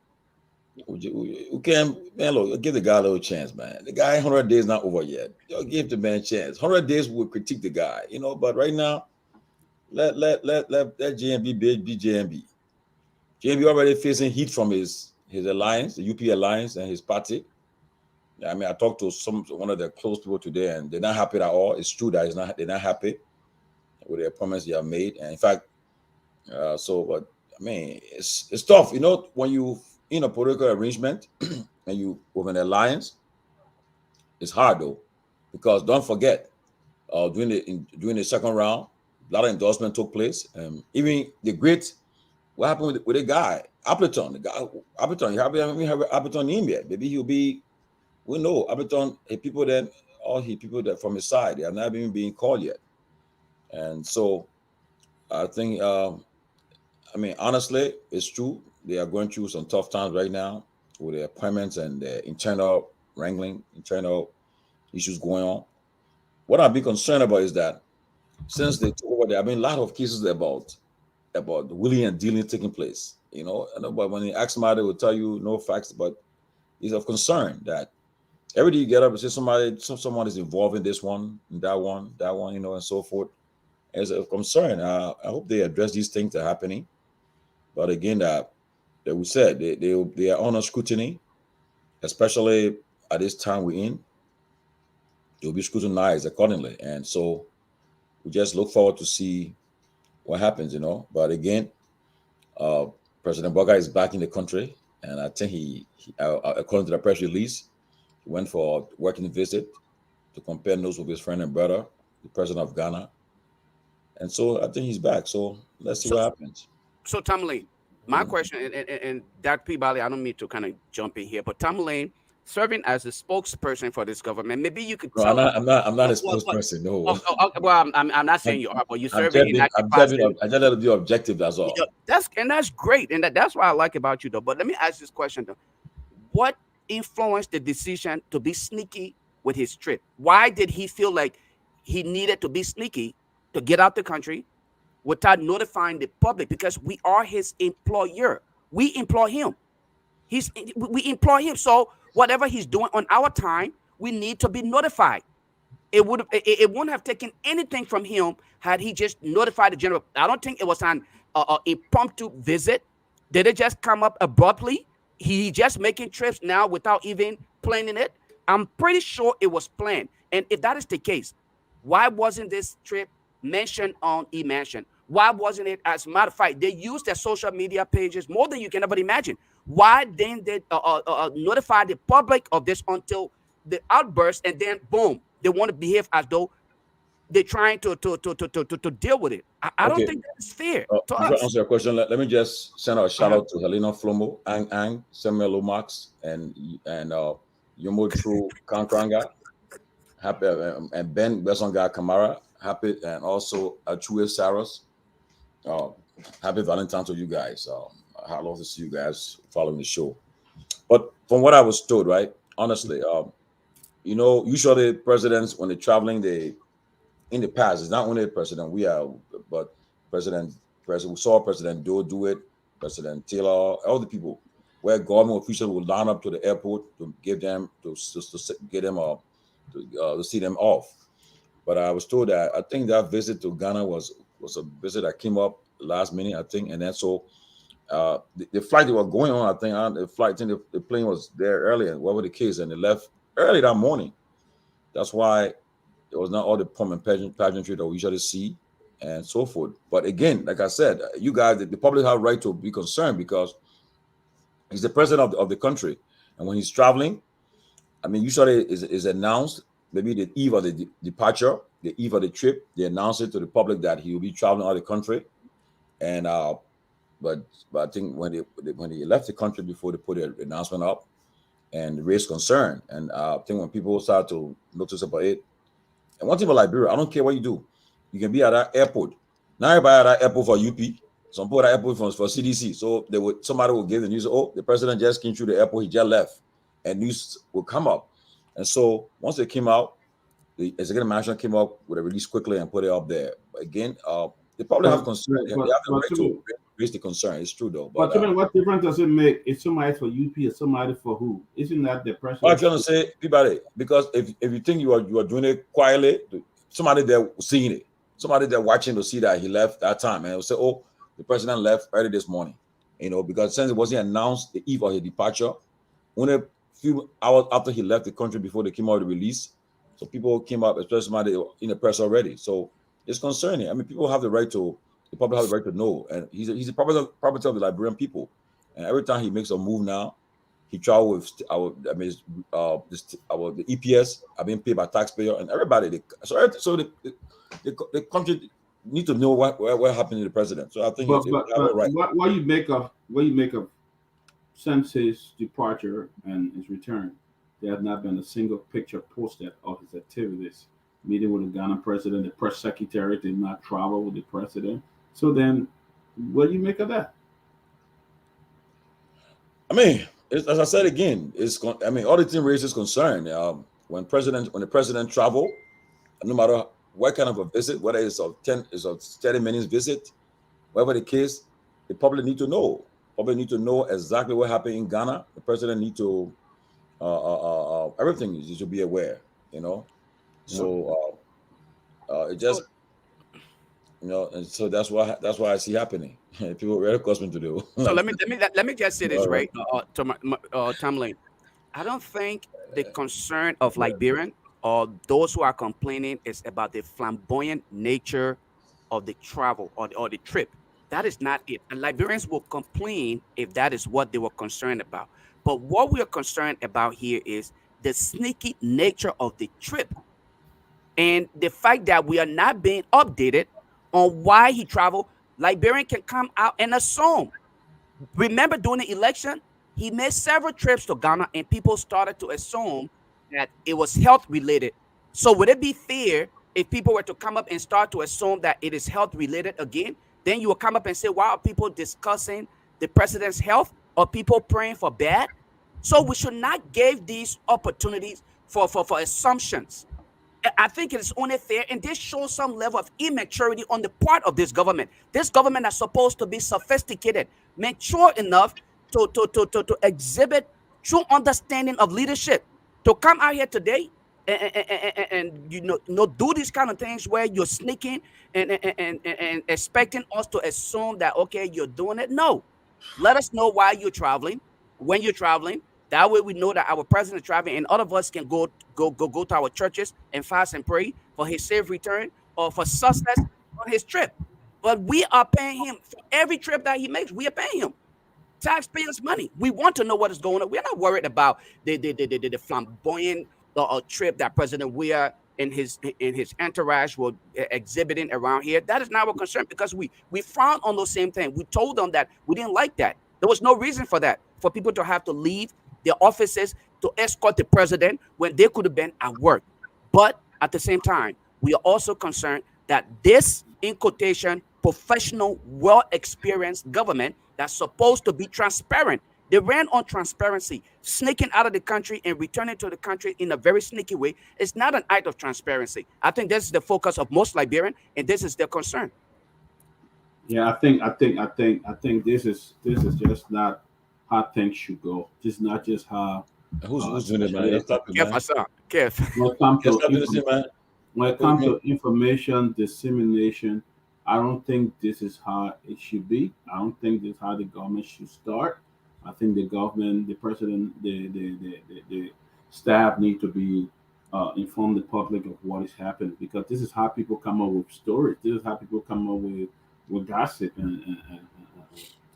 we can, man, look, give the guy a little chance, man. The guy 100 days not over yet. Give the man a chance. 100 days we'll critique the guy, but right now, let JMB be JMB. JMB already facing heat from his alliance, the UP alliance, and his party. I mean, I talked to one of their close people today, and they're not happy at all. It's true that they're not happy with their promise they have made, and in fact, but I mean, it's tough, when you in a political arrangement and you with an alliance. It's hard though, because don't forget, during the second round, a lot of endorsement took place. Even the great what happened with the guy Appleton? The guy Appleton, you have Appleton name yet? Maybe he'll be. We know Appleton. People that all he people that from his side, they have not even being called yet, and so I think. I mean, honestly, it's true. They are going through some tough times right now with their appointments and their internal wrangling, internal issues going on. What I'm being concerned about is that since they took over, there have been a lot of cases about the willing and dealing taking place. But when you ask somebody, they will tell you no facts, but it's of concern that every day you get up and say someone is involved in this one, that one, and so forth. It's of concern. I hope they address these things that are happening. But again, that we said they are under scrutiny, especially at this time we're in. They'll be scrutinized accordingly, and so we just look forward to see what happens. But again, uh, President Boga is back in the country, and I think according to the press release, he went for a working visit to compare notes with his friend and brother, the president of Ghana, and so I think he's back. So let's see what happens. So Tomalin, my Mhm. question, and that Peabody, I don't mean to kind of jump in here, but Tomalin, serving as a spokesperson for this government, maybe you could No, tell us. I'm not a Well, spokesperson. No, well, I'm not saying I'm, you are, but you're I'm serving just in being, that I'm just being, capacity. I just let it be objective. That's all. That's great, and that's what I like about you, though. But let me ask this question though: what influenced the decision to be sneaky with his trip? Why did he feel like he needed to be sneaky to get out the country without notifying the public? Because we are his employer. We employ him. We employ him. So whatever he's doing on our time, we need to be notified. It wouldn't have taken anything from him had he just notified the general. I don't think it was an impromptu visit. Did it just come up abruptly? He just making trips now without even planning it. I'm pretty sure it was planned. And if that is the case, why wasn't this trip mentioned on E-Mansion? Why wasn't it? As a matter of fact, they use their social media pages more than you can ever imagine. Why didn't they notify the public of this until the outburst, and then boom, they want to behave as though they're trying to deal with it? I don't Okay. think that's fair to Before I us. answer your question, let me just send out a shout Uh-huh. out to Helena Flomo, Ang Ang, Samuel Lomax, and Yomo True Kankranga, happy and Ben Besonga Kamara, happy, and also Achue Saros. Uh, Happy Valentine's to you guys. I love to see you guys following the show. But from what I was told, right, honestly, usually presidents when they're traveling, they in the past, it's not only the president we are, but President President we saw President Doe do it, President Taylor, all the people where government officials will line up to the airport to give them to get them to see them off. But I was told that I think that visit to Ghana was a visit that came up last minute, I think, and then so the flight they were going on, I think the flight, I think the plane was there earlier, whatever the case, and they left early that morning. That's why it was not all the pomp and pageantry that we usually see and so forth. But again, like I said, you guys, the public have a right to be concerned because he's the president of the country. And when he's traveling, I mean, usually is announced maybe the eve of the departure, the eve of the trip, they announce it to the public that he will be traveling out of the country. And but I think when he left the country before they put the announcement up and raised concern, and I think when people start to notice about it, and one thing about Liberia, I don't care what you do. You can be at that airport. Not everybody at that airport for UP. Some people at that airport for CDC. So somebody will give the news, oh, the president just came through the airport, he just left. And news will come up. And so once it came out, the executive management came up with a release quickly and put it up there. But again, they probably have concern. They have the right to raise the concern. It's true though. But what difference does it make if somebody for UP or somebody for who? Isn't that the pressure? I'm trying to say, Peabody, because if you think you are doing it quietly, somebody there seeing it, somebody there watching to see that he left that time, and will say, "Oh, the president left early this morning," because since it wasn't announced the eve of his departure, only a few hours after he left the country before they came out with the release, so people came up, especially somebody in the press already. So it's concerning. I mean, people have the right to, the public have the right to know, and he's a property of the Liberian people, and every time he makes a move now. He traveled with the EPS are being paid by taxpayer and everybody. So the country need to know what happened to the president. So I think But it's right. what you make of since his departure and his return, there has not been a single picture posted of his activities. Meeting with the Ghana president, the press secretary did not travel with the president. So then, what do you make of that? I mean, as I said again, I mean, all the thing raises concern. When the president travel, no matter what kind of a visit, whether it's a 30 minutes visit, whatever the case, the public need to know. Public need to know exactly what happened in Ghana. The president need to everything you should be aware. You know, so it just and so that's why I see happening. People very accustomed to do. So Like, let me just say this all right. right, Tomalin. I don't think the concern of Liberian or those who are complaining is about the flamboyant nature of the travel or the trip. That is not it. And Liberians will complain if that is what they were concerned about. But what we are concerned about here is the sneaky nature of the trip and the fact that we are not being updated on why he traveled. Liberian can come out and assume. Remember during the election, he made several trips to Ghana, and people started to assume that it was health related. So would it be fair if people were to come up and start to assume that it is health related again? Then you will come up and say, why are people discussing the president's health or people praying for bad? So we should not give these opportunities for assumptions. I think it is only fair, and this shows some level of immaturity on the part of this government. This government is supposed to be sophisticated, mature enough to exhibit true understanding of leadership. To come out here today and do these kind of things where you're sneaking and expecting us to assume that okay you're doing it. No, let us know why you're traveling, when you're traveling. That way we know that our president is traveling, and all of us can go to our churches and fast and pray for his safe return or for success on his trip. But we are paying him for every trip that he makes. We are paying him taxpayers' money. We want to know what is going on. We're not worried about the flamboyant trip that President Weah and his entourage were exhibiting around here. That is not our concern because we frown on those same things. We told them that we didn't like that. There was no reason for that, for people to have to leave their offices to escort the president when they could have been at work. But at the same time, we are also concerned that this, in quotation, professional, well-experienced government that's supposed to be transparent. They ran on transparency, sneaking out of the country and returning to the country in a very sneaky way. It's not an act of transparency. I think this is the focus of most Liberians, and this is their concern. Yeah, I think this is just not how things should go. This is not just how. Who's doing it, man? Stop it, Keff man. Hassan, Keff. When it comes to Stop this, man. when it comes to information dissemination, I don't think this is how it should be. I don't think this is how the government should start. I think the government, the president, the staff need to be inform the public of what is happening because this is how people come up with stories. This is how people come up with gossip and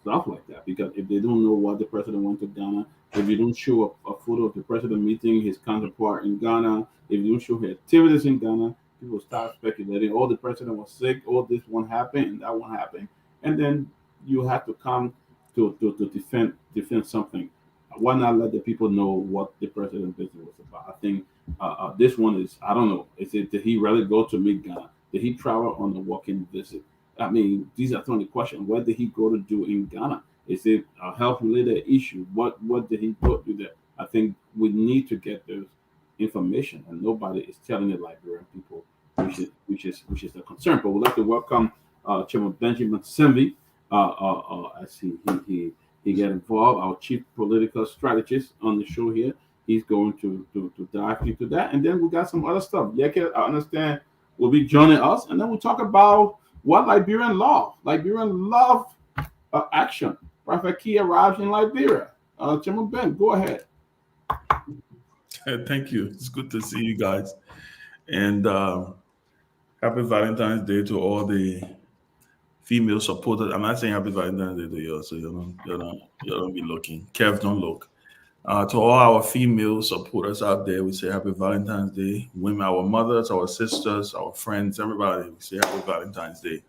stuff like that. Because if they don't know what the president went to Ghana, if you don't show a photo of the president meeting his counterpart in Ghana, if you don't show his activities in Ghana, people start speculating, oh, the president was sick, oh, this one happened and that one happened. And then you have to come to defend something. Why not let the people know what the president's visit was about? I think this one is, I don't know, did he really go to meet Ghana? Did he travel on a walking visit? I mean, these are some of the questions. What did he go to do in Ghana? Is it a health related issue? What did he go to do there? I think we need to get those information, and nobody is telling the Liberian people, which is a concern. But we'd like to welcome Chairman Benjamin Sanvee as he get involved, our chief political strategist on the show here. He's going to dive into that, and then we got some other stuff. Yeke, I understand, will be joining us, and then we'll talk about what Liberian law action. Prophet Key arrives in Liberia. Chairman Ben, go ahead. Thank you. It's good to see you guys. And happy Valentine's Day to all the female supporters. I'm not saying happy Valentine's Day to you, so you don't be looking. Kev, don't look. To all our female supporters out there, we say Happy Valentine's Day. Women, our mothers, our sisters, our friends, everybody, we say Happy Valentine's Day.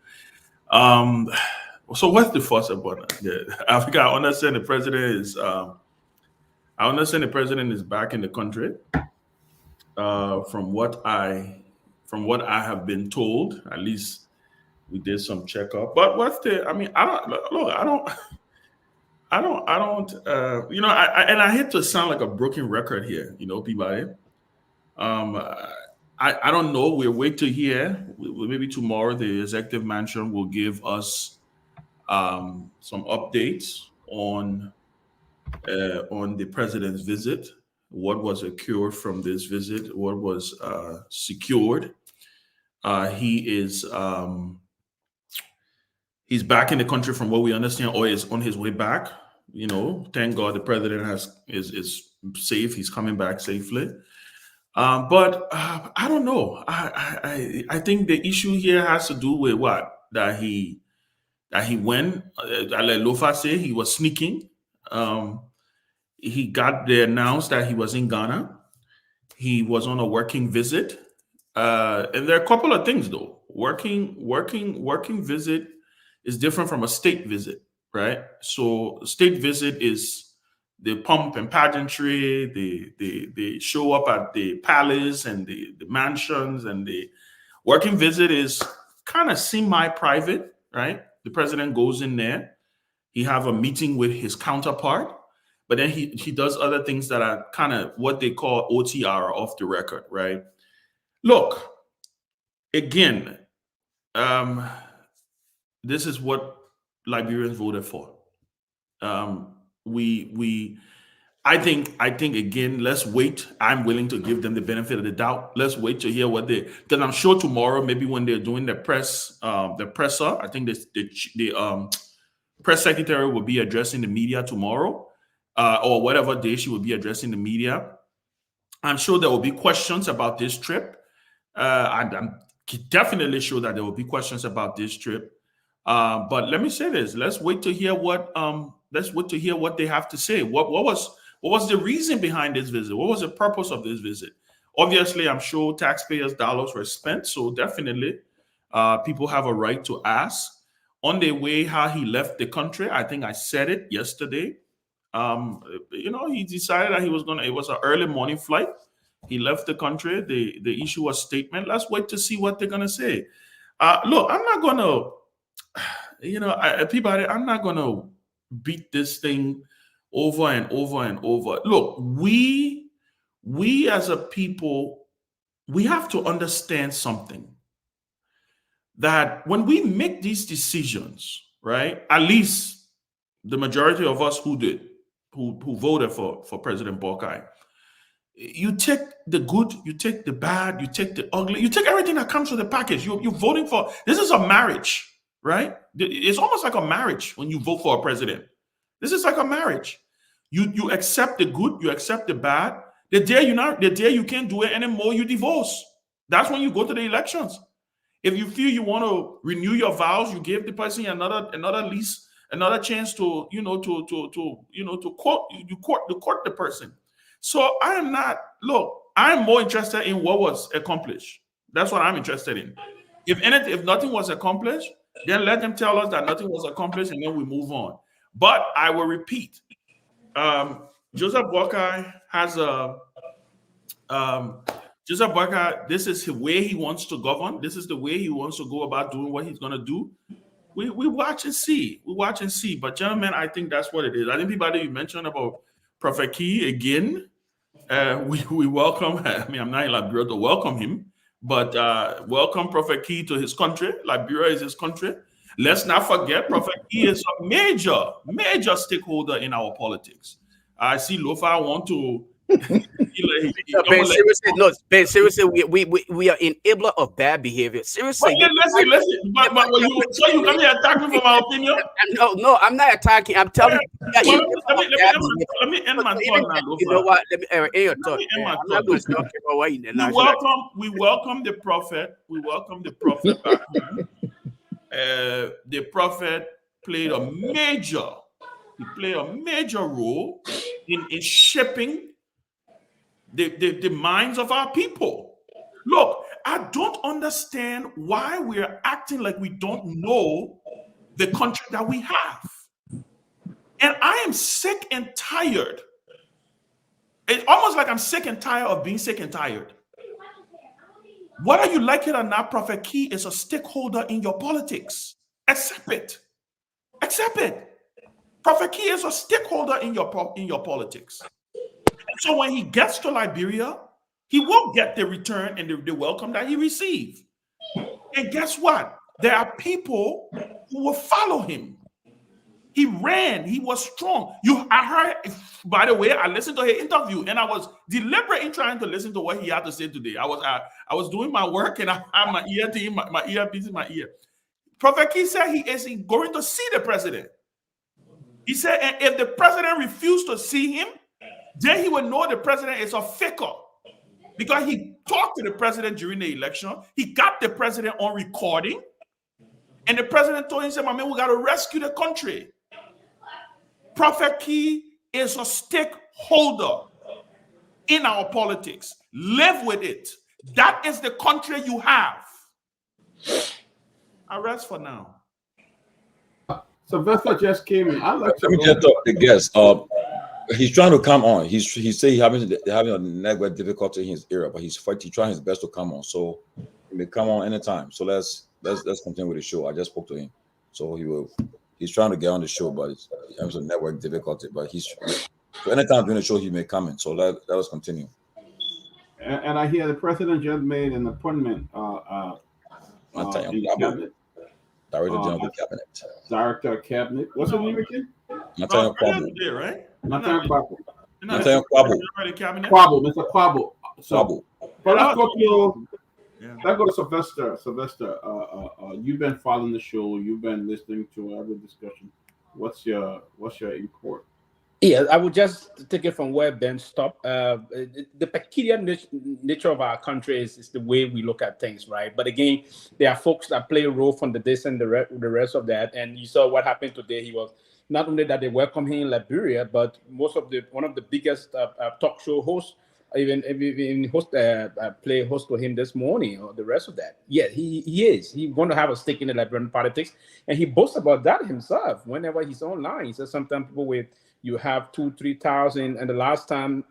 So what's the fuss about that? Yeah, Africa, I understand the president is. I understand the president is back in the country. From what I have been told, at least we did some checkup. But what's the? I mean, I don't look. I don't. You know, and I hate to sound like a broken record here. You know, Peabody. Um, I don't know. We'll wait to hear. Maybe tomorrow the executive mansion will give us some updates on the president's visit. What was secured from this visit? What was secured? He is he's back in the country from what we understand, or is on his way back. You know, thank God the president is safe. He's coming back safely. But I don't know. I think the issue here has to do with what that he went. I let Lofa say he was sneaking. He got they announced that he was in Ghana. He was on a working visit. And there are a couple of things though. Working visit is different from a state visit, right? So state visit is the pomp and pageantry, they show up at the palace and the mansions, and the working visit is kind of semi-private, right? The president goes in there, he have a meeting with his counterpart, but then he does other things that are kind of what they call OTR, off the record, right? Look, again, this is what Liberians voted for. I think again, let's wait. I'm willing to give them the benefit of the doubt. Let's wait to hear what they. Then I'm sure tomorrow, maybe when they're doing the presser, I think the press secretary will be addressing the media tomorrow, or whatever day she will be addressing the media. I'm sure there will be questions about this trip. I'm definitely sure that there will be questions about this trip. But let me say this: let's wait to hear what they have to say. What was the reason behind this visit? What was the purpose of this visit? Obviously, I'm sure taxpayers' dollars were spent, so definitely, people have a right to ask. On their way, how he left the country, I think I said it yesterday. You know, he decided that it was an early morning flight. He left the country. The issue was statement. Let's wait to see what they're gonna say. Look, I'm not gonna, you know, Peabody, I'm not gonna beat this thing over and over and over. Look, we as a people, we have to understand something, that when we make these decisions, right? At least the majority of us who voted for President Boakai, you take the good, you take the bad, you take the ugly, you take everything that comes with the package. You're voting for, this is a marriage, right? It's almost like a marriage when you vote for a president. This is like a marriage. You accept the good, you accept the bad. The day you can't do it anymore, you divorce. That's when you go to the elections. If you feel you want to renew your vows, you give the person another lease, another chance to court the person. So I'm more interested in what was accomplished. That's what I'm interested in. If nothing was accomplished, then let them tell us that nothing was accomplished, and then we move on. But I will repeat, Joseph Boakai has Joseph Boakai, this is the way he wants to govern. This is the way he wants to go about doing what he's going to do. We watch and see. We watch and see. But gentlemen, I think that's what it is. I think people you mentioned about Prophet Key again. We welcome. I mean, I'm not in Liberia to welcome him, but welcome Prophet Key to his country. Liberia is his country. Let's not forget, Prophet Key is a major stakeholder in our politics. I see Lofa want to. Ben, seriously, we are enabler of bad behavior. Seriously. Listen. But you come here attack me for my opinion? No, I'm not attacking. I'm telling you. Let me end my thought now, Lofa. You know what? Let me end your thought. I'm not going to talk about what we welcome the prophet. We welcome the prophet back home. The prophet played a major role in shaping the minds of our people. Look, I don't understand why we're acting like we don't know the country that we have. And I am sick and tired. It's almost like I'm sick and tired of being sick and tired. Whether you like it or not, Prophet Key is a stakeholder in your politics. Accept it. Accept it. Prophet Key is a stakeholder in your politics. And so when he gets to Liberia, he will get the return and the welcome that he received. And guess what? There are people who will follow him. He ran. He was strong. I heard, by the way, I listened to his interview, and I was deliberate in trying to listen to what he had to say today. I was doing my work, and I had my earpiece in my ear. Prophet Key said he is going to see the president. He said, and if the president refused to see him, then he would know the president is a faker. Because he talked to the president during the election. He got the president on recording. And the president told him, he said, my man, we got to rescue the country. Prophet Key is a stakeholder in our politics. Live with it. That is the country you have. I rest for now. Sylvester just came in. Let me just talk to the guest. He's trying to come on. He say he's having a network difficulty in his area, but he's trying his best to come on. So he may come on anytime. So let's continue with the show. I just spoke to him, so he's trying to get on the show, but he's having a network difficulty. But so anytime during the show he may come in. So let us continue. And I hear the president just made an appointment. Director General of the Cabinet. Director of Cabinet. What's his name again? Nathan Kwabo. Right? Nathan Kwabo. Nathan Kwabo. Kwabo, Mr. Kwabo. Kwabo. But let's go to Sylvester. Sylvester, you've been following the show. You've been listening to every discussion. What's your import? Yeah, I would just take it from where Ben stopped. The peculiar nature of our country is the way we look at things, right? But again, there are folks that play a role from this and the rest of that. And you saw what happened today. He was not only that they welcomed him in Liberia, but one of the biggest talk show hosts even play host to him this morning or the rest of that. Yeah, he is. He's going to have a stake in the Liberian politics, and he boasts about that himself whenever he's online. He says sometimes people you have 2,000-3,000, and the last time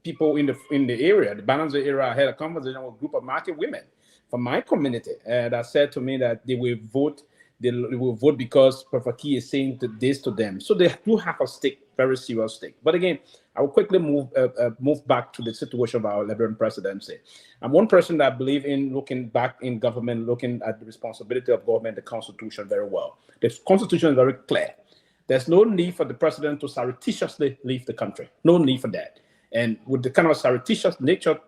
people in the area, the Bananza area, I had a conversation with a group of market women from my community that said to me that they will vote. They will vote because Prophet Key is saying this to them. So they do have a stake, very serious stake. But again, I will quickly move back to the situation of our Liberian presidency. I'm one person that believe in looking back in government, looking at the responsibility of government, the Constitution very well. The Constitution is very clear. There's no need for the president to surreptitiously leave the country. No need for that. And with the kind of surreptitious nature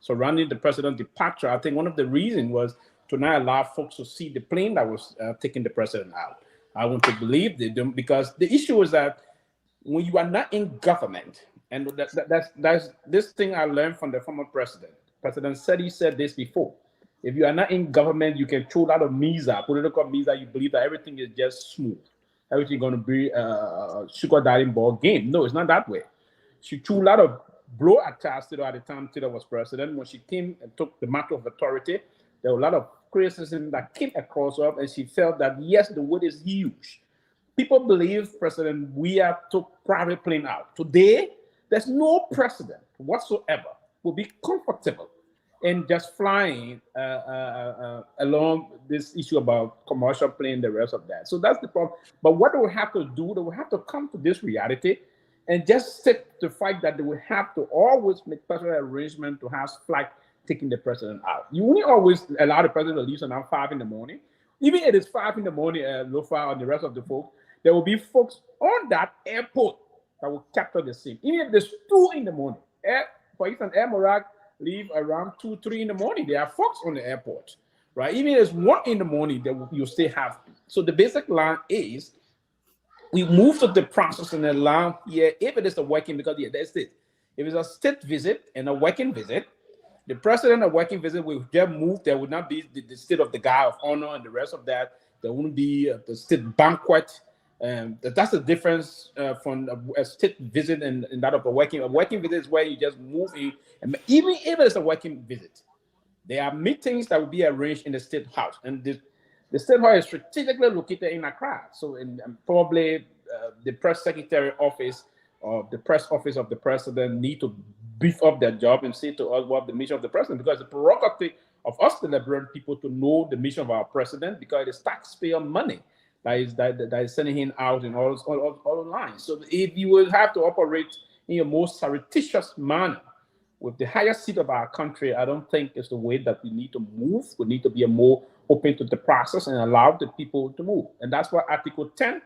surrounding the president's departure, I think one of the reasons was to not allow folks to see the plane that was taking the president out. I want to believe they don't, because the issue is that when you are not in government, and that's this thing I learned from the former president. President Seti said this before. If you are not in government, you can throw a lot of political misa. You believe that everything is just smooth. Everything going to be a sugar daddy ball game. No, it's not that way. She threw a lot of blow at Tito at the time Tito was president. When she came and took the matter of authority, there were a lot of criticism that came across her, and she felt that, yes, the weight is huge. People believe President Weah took private plane out. Today, there's no precedent whatsoever will be comfortable in just flying along this issue about commercial plane, the rest of that. So that's the problem. But what they will have to do, they will have to come to this reality and just sit the fact that they will have to always make personal arrangement to have flight taking the president out. You won't always allow the president to leave around 5 in the morning. Even if it is 5 in the morning, Lofa and the rest of the folks, there will be folks on that airport that will capture the scene. Even if there's 2 in the morning. For instance, Air Morag leave around 2, 3 in the morning. There are folks on the airport, right? Even if it's 1 in the morning, you still have. So the basic line is, we move to the process and allow here, if it is a working, because that's it. If it's a state visit and a working visit, the president of working visit will just move. There would not be the state of the guy of honor and the rest of that. There wouldn't be the state banquet That's the difference from a state visit and that of a working. A working visit is where you just move in, and even if it's a working visit, there are meetings that will be arranged in the state house, and the state house is strategically located in Accra. So, probably the press secretary office or the press office of the president need to beef up their job and say to us what the mission of the president, because the prerogative of us, the Liberian people, to know the mission of our president, because it is taxpayer money that is sending him out in all the lines. So, if you will have to operate in your most surreptitious manner with the highest seat of our country, I don't think it's the way that we need to move. We need to be more open to the process and allow the people to move. And that's why Article 10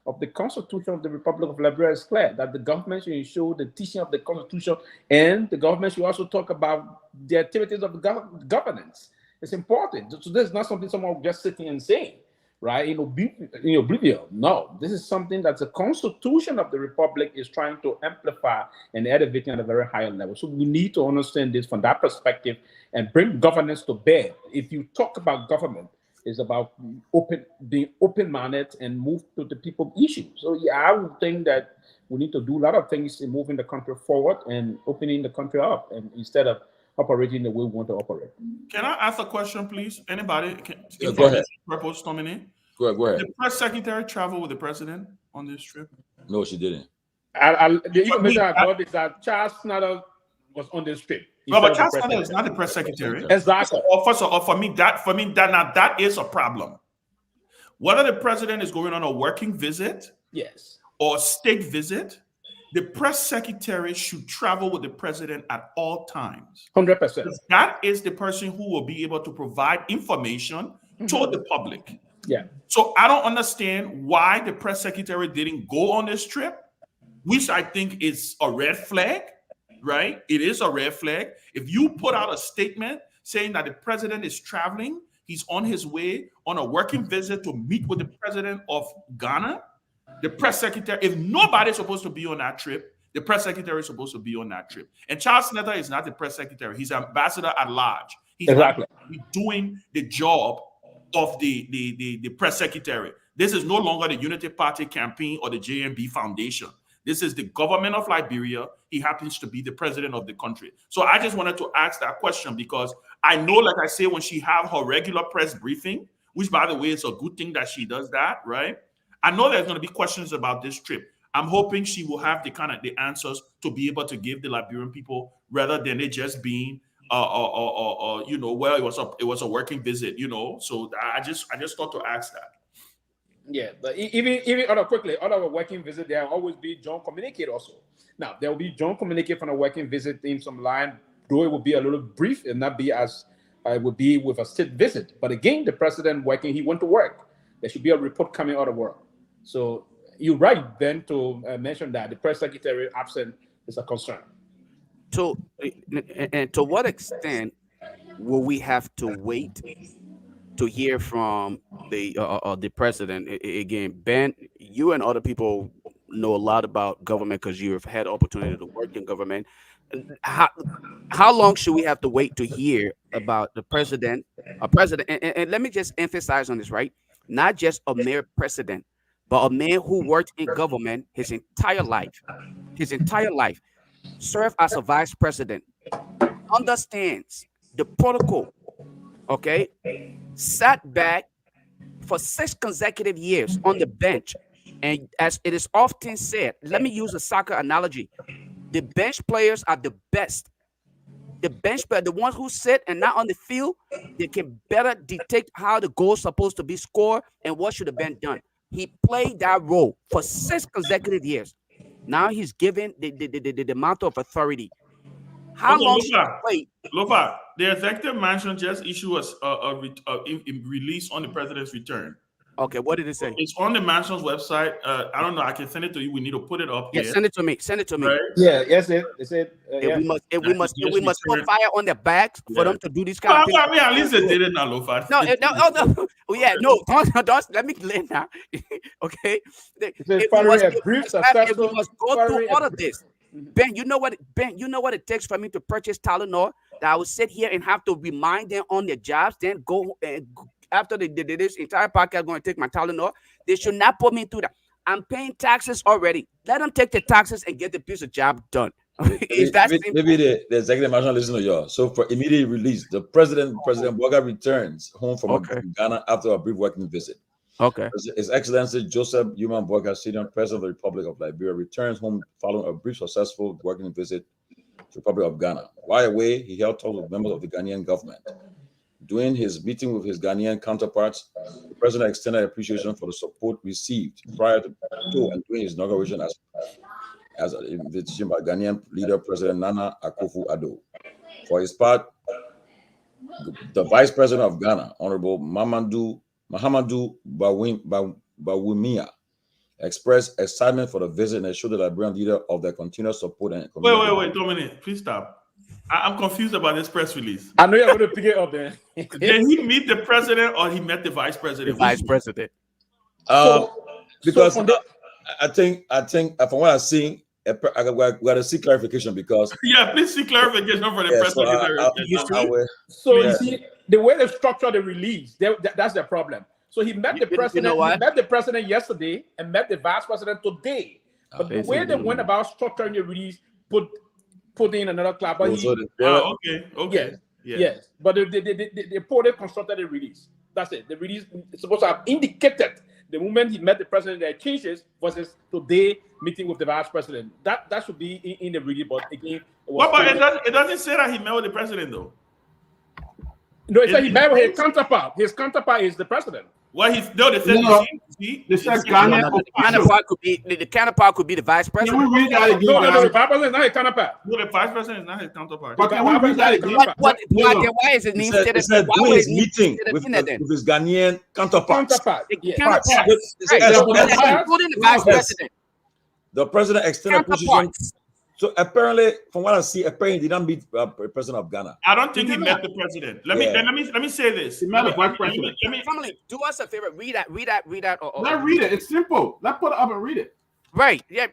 of the Constitution of the Republic of Liberia is clear, that the government should ensure the teaching of the Constitution, and the government should also talk about the activities of the governance. It's important. So this is not something someone just sitting and saying, right? In oblivion. No, this is something that the Constitution of the Republic is trying to amplify and elevate at a very higher level. So we need to understand this from that perspective and bring governance to bear. If you talk about government, it's about being open-minded and move to the people issue. So yeah, I would think that we need to do a lot of things in moving the country forward and opening the country up, and instead of operating the way we want to operate. Can I ask a question, please? Anybody? Go ahead. Purpose coming in. Go ahead. Did the press secretary travel with the president on this trip? No, she didn't. The information I got is that Charles Snyder was on this trip. No, but Charles Snyder is not the press secretary. Exactly. First of all, for me, that is a problem. Whether the president is going on a working visit, yes, or state visit, the press secretary should travel with the president at all times. 100%. That is the person who will be able to provide information to the public. Yeah. So I don't understand why the press secretary didn't go on this trip, which I think is a red flag, right? It is a red flag. If you put out a statement saying that the president is traveling, he's on his way on a working visit to meet with the president of Ghana, the press secretary, if nobody's supposed to be on that trip, the press secretary is supposed to be on that trip. And Charles Snyder is not the press secretary. He's ambassador at large. He's exactly doing the job of the press secretary. This is no longer the Unity Party campaign or the JMB Foundation. This is the government of Liberia. He happens to be the president of the country. So I just wanted to ask that question because I know, like I say, when she have her regular press briefing, which by the way, is a good thing that she does that, right? I know there's going to be questions about this trip. I'm hoping she will have the answers to be able to give the Liberian people, rather than it just being well, it was a working visit, So I just thought to ask that. Yeah, but even on a working visit, there will always be joint communicate also. Now there will be joint communicate from a working visit in some line, though it will be a little brief and not be as it would be with a state visit. But again, the president working, he went to work. There should be a report coming out of work. So you're right, Ben, to mention that the press secretary absent is a concern. And to what extent will we have to wait to hear from the president? Again, Ben, you and other people know a lot about government because you have had opportunity to work in government. How long should we have to wait to hear about the president? And let me just emphasize on this, right? Not just a mere president, but a man who worked in government his entire life, served as a vice president, understands the protocol, okay? Sat back for 6 consecutive years on the bench. And as it is often said, let me use a soccer analogy. The bench players are the best. The bench players, the ones who sit and not on the field, they can better dictate how the goal is supposed to be scored and what should have been done. He played that role for 6 consecutive years. Now he's given the mantle of authority. How long should we wait? Lofa, the executive mansion just issued a release on the president's return. Okay, what did it say? It's on the mansion's website. I don't know. I can send it to you. We need to put it up. Yeah, here. send it to me. Send it to me. Right? Yeah, yes, it said. Yeah. We must put fire on their backs for them to do this kind of thing. I mean, at least they did it now, Lofa. No. Oh, yeah, no. Don't let me learn now. Okay. We must go through all of this. Ben, you know what it takes for me to purchase Tylenol? That I will sit here and have to remind them on their jobs, then go and after they did this entire podcast, going to take my Tylenol. They should not put me through that. I'm paying taxes already. Let them take the taxes and get the piece of job done. Is that simple? Maybe the executive management listen to you. So for immediate release, President Boga returns home from Ghana after a brief working visit. Okay. His Excellency Joseph Human Boga, Senior President of the Republic of Liberia, returns home following a brief successful working visit to the Republic of Ghana. While away, he held talks with members of the Ghanaian government. During his meeting with his Ghanaian counterparts, the president extended appreciation for the support received prior to and during his inauguration as an invitation by Ghanaian leader President Nana Akufo-Addo. For his part, the Vice President of Ghana, Honorable Mahamadou Bawumia, expressed excitement for the visit and assured the Liberian leader of their continuous support and commitment. Wait, Dominic, please stop. I'm confused about this press release. I know you're going to pick it up there. Did he meet the president or he met the vice president? The vice president. Because I think from what I've seen, we got to see clarification because yeah, please see clarification for the press release. You see, the way they structure the release, that's the problem. So he met the president. He met the president yesterday and met the vice president today. But the way they went about structuring the release, put in another clap. But yes. But they constructed the release. That's it. The release is supposed to have indicated the moment he met the president that changes versus today meeting with the vice president. That should be in the release. But again, it doesn't say that he met with the president though. No, it said he met with his counterpart. His counterpart is the president. Well, the counterpart could be the vice president. Can we read that again? No, the vice president is not his counterpart. No, the vice president is not his counterpart. But can we read that again? Why is it named? He said during his meeting with his Ghanaian counterpart. Including the vice president. The president extended appreciation. So apparently, from what I see, apparently he didn't meet the president of Ghana. I don't think he met the president. Let me say this. He met the vice president. Family, do us a favor. Read that. Let's read it. It's simple. Let's put it up and read it. Right. Yeah.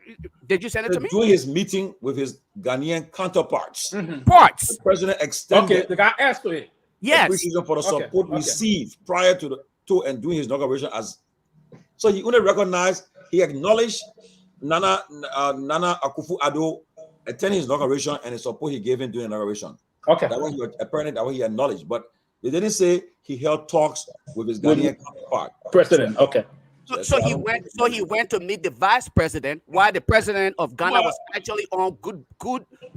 Did you send it to me? During his meeting with his Ghanaian counterparts, the president extended. Okay, the guy asked for it. Yes. Appreciation for the support received prior to and during his inauguration. So he only recognized, he acknowledged Nana Akufo-Addo attending his inauguration and the support he gave him during inauguration. Okay. That way he acknowledged, but they didn't say he held talks with his Ghanaian counterpart. President. Okay. So he went to meet the vice president while the president of Ghana was actually on good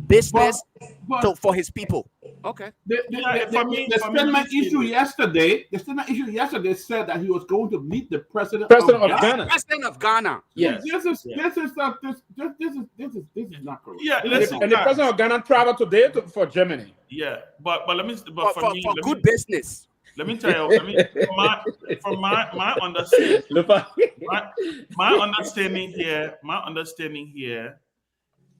business for his people. Okay. The statement issued yesterday said that he was going to meet the president of Ghana. President of Ghana. Yes. This is not correct. Yeah, and the president of Ghana traveled today for Germany. Yeah, but for good business. Let me tell you, from my understanding, my understanding here,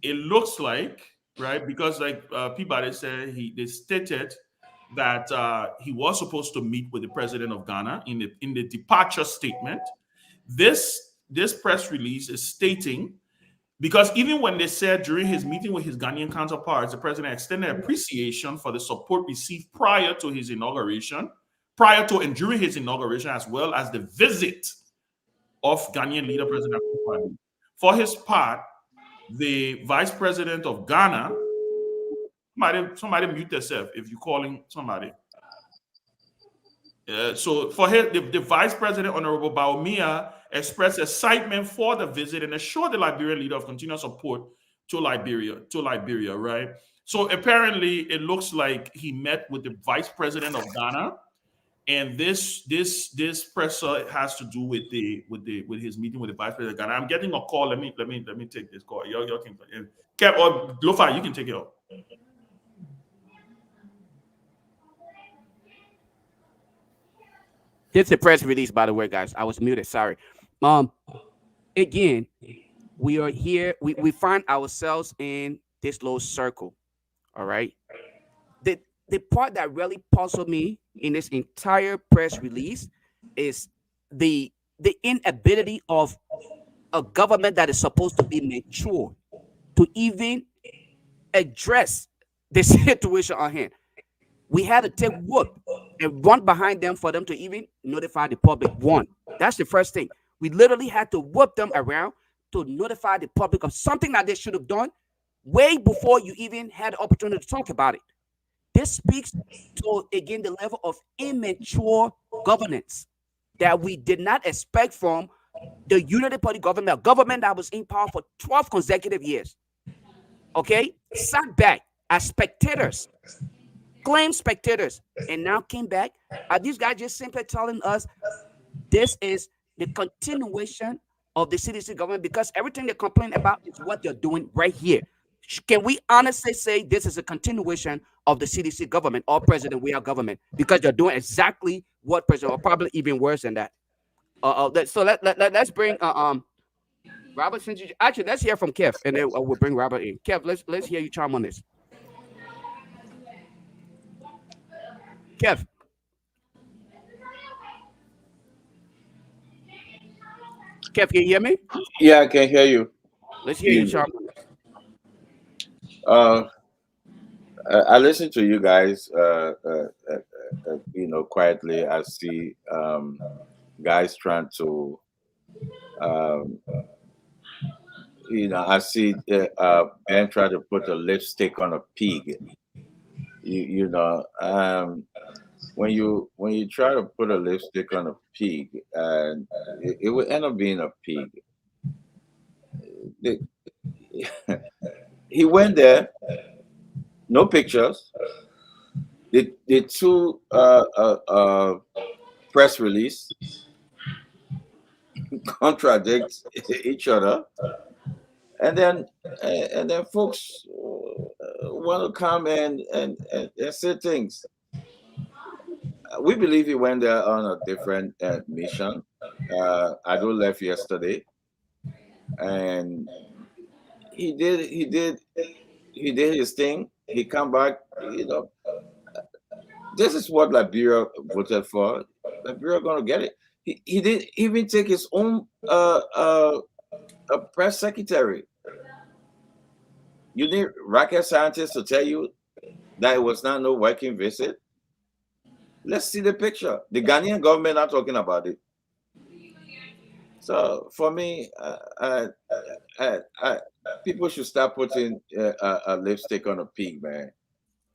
it looks like, right, because like Peabody said, they stated that he was supposed to meet with the president of Ghana in the departure statement. This press release is stating, because even when they said during his meeting with his Ghanaian counterparts, the president extended appreciation for the support received prior to his inauguration, prior to and during his inauguration, as well as the visit of Ghanaian leader President Akufo-Addo. For his part, the vice president of Ghana, somebody mute yourself if you're calling somebody. So for him, the vice president, Honorable Bawumia, expressed excitement for the visit and assured the Liberian leader of continuous support to Liberia, right? So apparently, it looks like he met with the vice president of Ghana. And this presser has to do with his meeting with the vice president of Ghana. I'm getting a call. Let me take this call. Y'all can Kev or Lofa, you can take it up. It's a press release, by the way, guys. I was muted. Sorry. Again, we are here. We find ourselves in this little circle. All right. The part that really puzzled me in this entire press release is the inability of a government that is supposed to be mature to even address the situation on hand. We had to take whoop and run behind them for them to even notify the public. One, that's the first thing. We literally had to whip them around to notify the public of something that they should have done way before you even had the opportunity to talk about it. This speaks to, again, the level of immature governance that we did not expect from the Unity Party government, a government that was in power for 12 consecutive years. Okay? Sat back as spectators, claimed spectators, and now came back. Are these guys just simply telling us this is the continuation of the CDC government? Because everything they complain about is what they're doing right here. Can we honestly say this is a continuation of the CDC government or President We Are government? Because they're doing exactly what President, or probably even worse than that. So let's bring Robert. Since you, actually, let's hear from Kev, and then we'll bring Robert in. Kev, let's hear you chime on this. Kev, Kev, can you hear me? Yeah, I can hear you. Let's hear you chime on this. Uh, I listen to you guys, quietly. I see guys trying to, um, I see Ben try to put a lipstick on a pig. When you try to put a lipstick on a pig, and it will end up being a pig. The- he went there, no pictures. The two press release contradict each other, and then folks want to come and say things. We believe he went there on a different mission. Ado left yesterday, and he did his thing. He come back. This is what Liberia voted for. Liberia gonna get it. He didn't even take his own press secretary. You need rocket scientists to tell you that it was not no working visit. Let's see the picture. The Ghanaian government are talking about it. So for me, people should start putting a lipstick on a pig, man.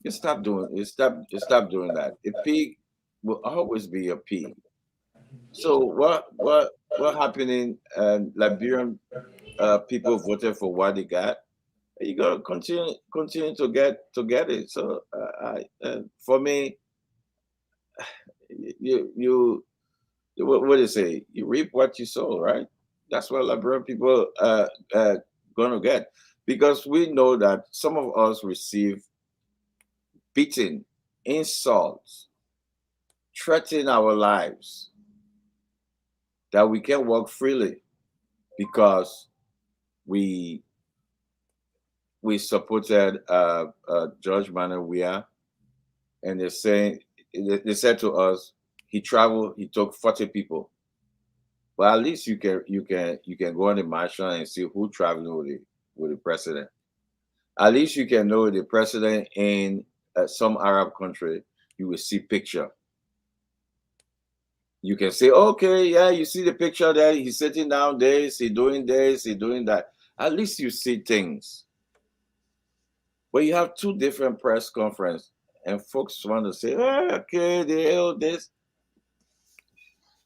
You stop doing that. A pig will always be a pig. So what happening? And Liberian people voted for what they got. You gotta continue to get it. So for me, you what do you say? You reap what you sow, right? That's what Liberian people gonna get, because we know that some of us receive beating, insults, threaten our lives, that we can walk freely because we supported George Manawia, and they said to us, he traveled, he took 40 people. But at least you can go on the marshal and see who traveling with the president. At least you can know the president in some Arab country. You will see picture. You can say, okay, yeah, you see the picture there. He's sitting down this, he doing this, he doing that. At least you see things. But you have two different press conferences, and folks want to say, oh, okay, they held this.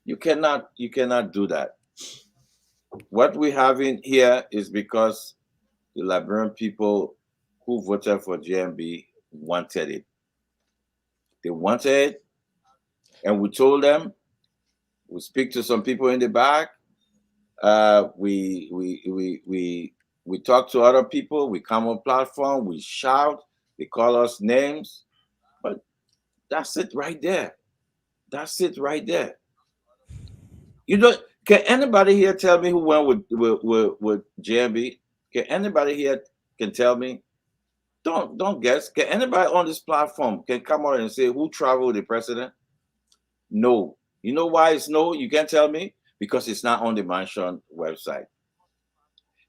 You cannot do that. What we have in here is because the Liberian people who voted for GMB wanted it. They wanted it, and we told them. We speak to some people in the back. We talk to other people. We come on platform. We shout. They call us names, but that's it right there. That's it right there. You know, can anybody here tell me who went with JMB? Can anybody here can tell me? Don't guess. Can anybody on this platform can come out and say who traveled with the president? No. You know why it's no? You can't tell me? Because it's not on the Mansion website.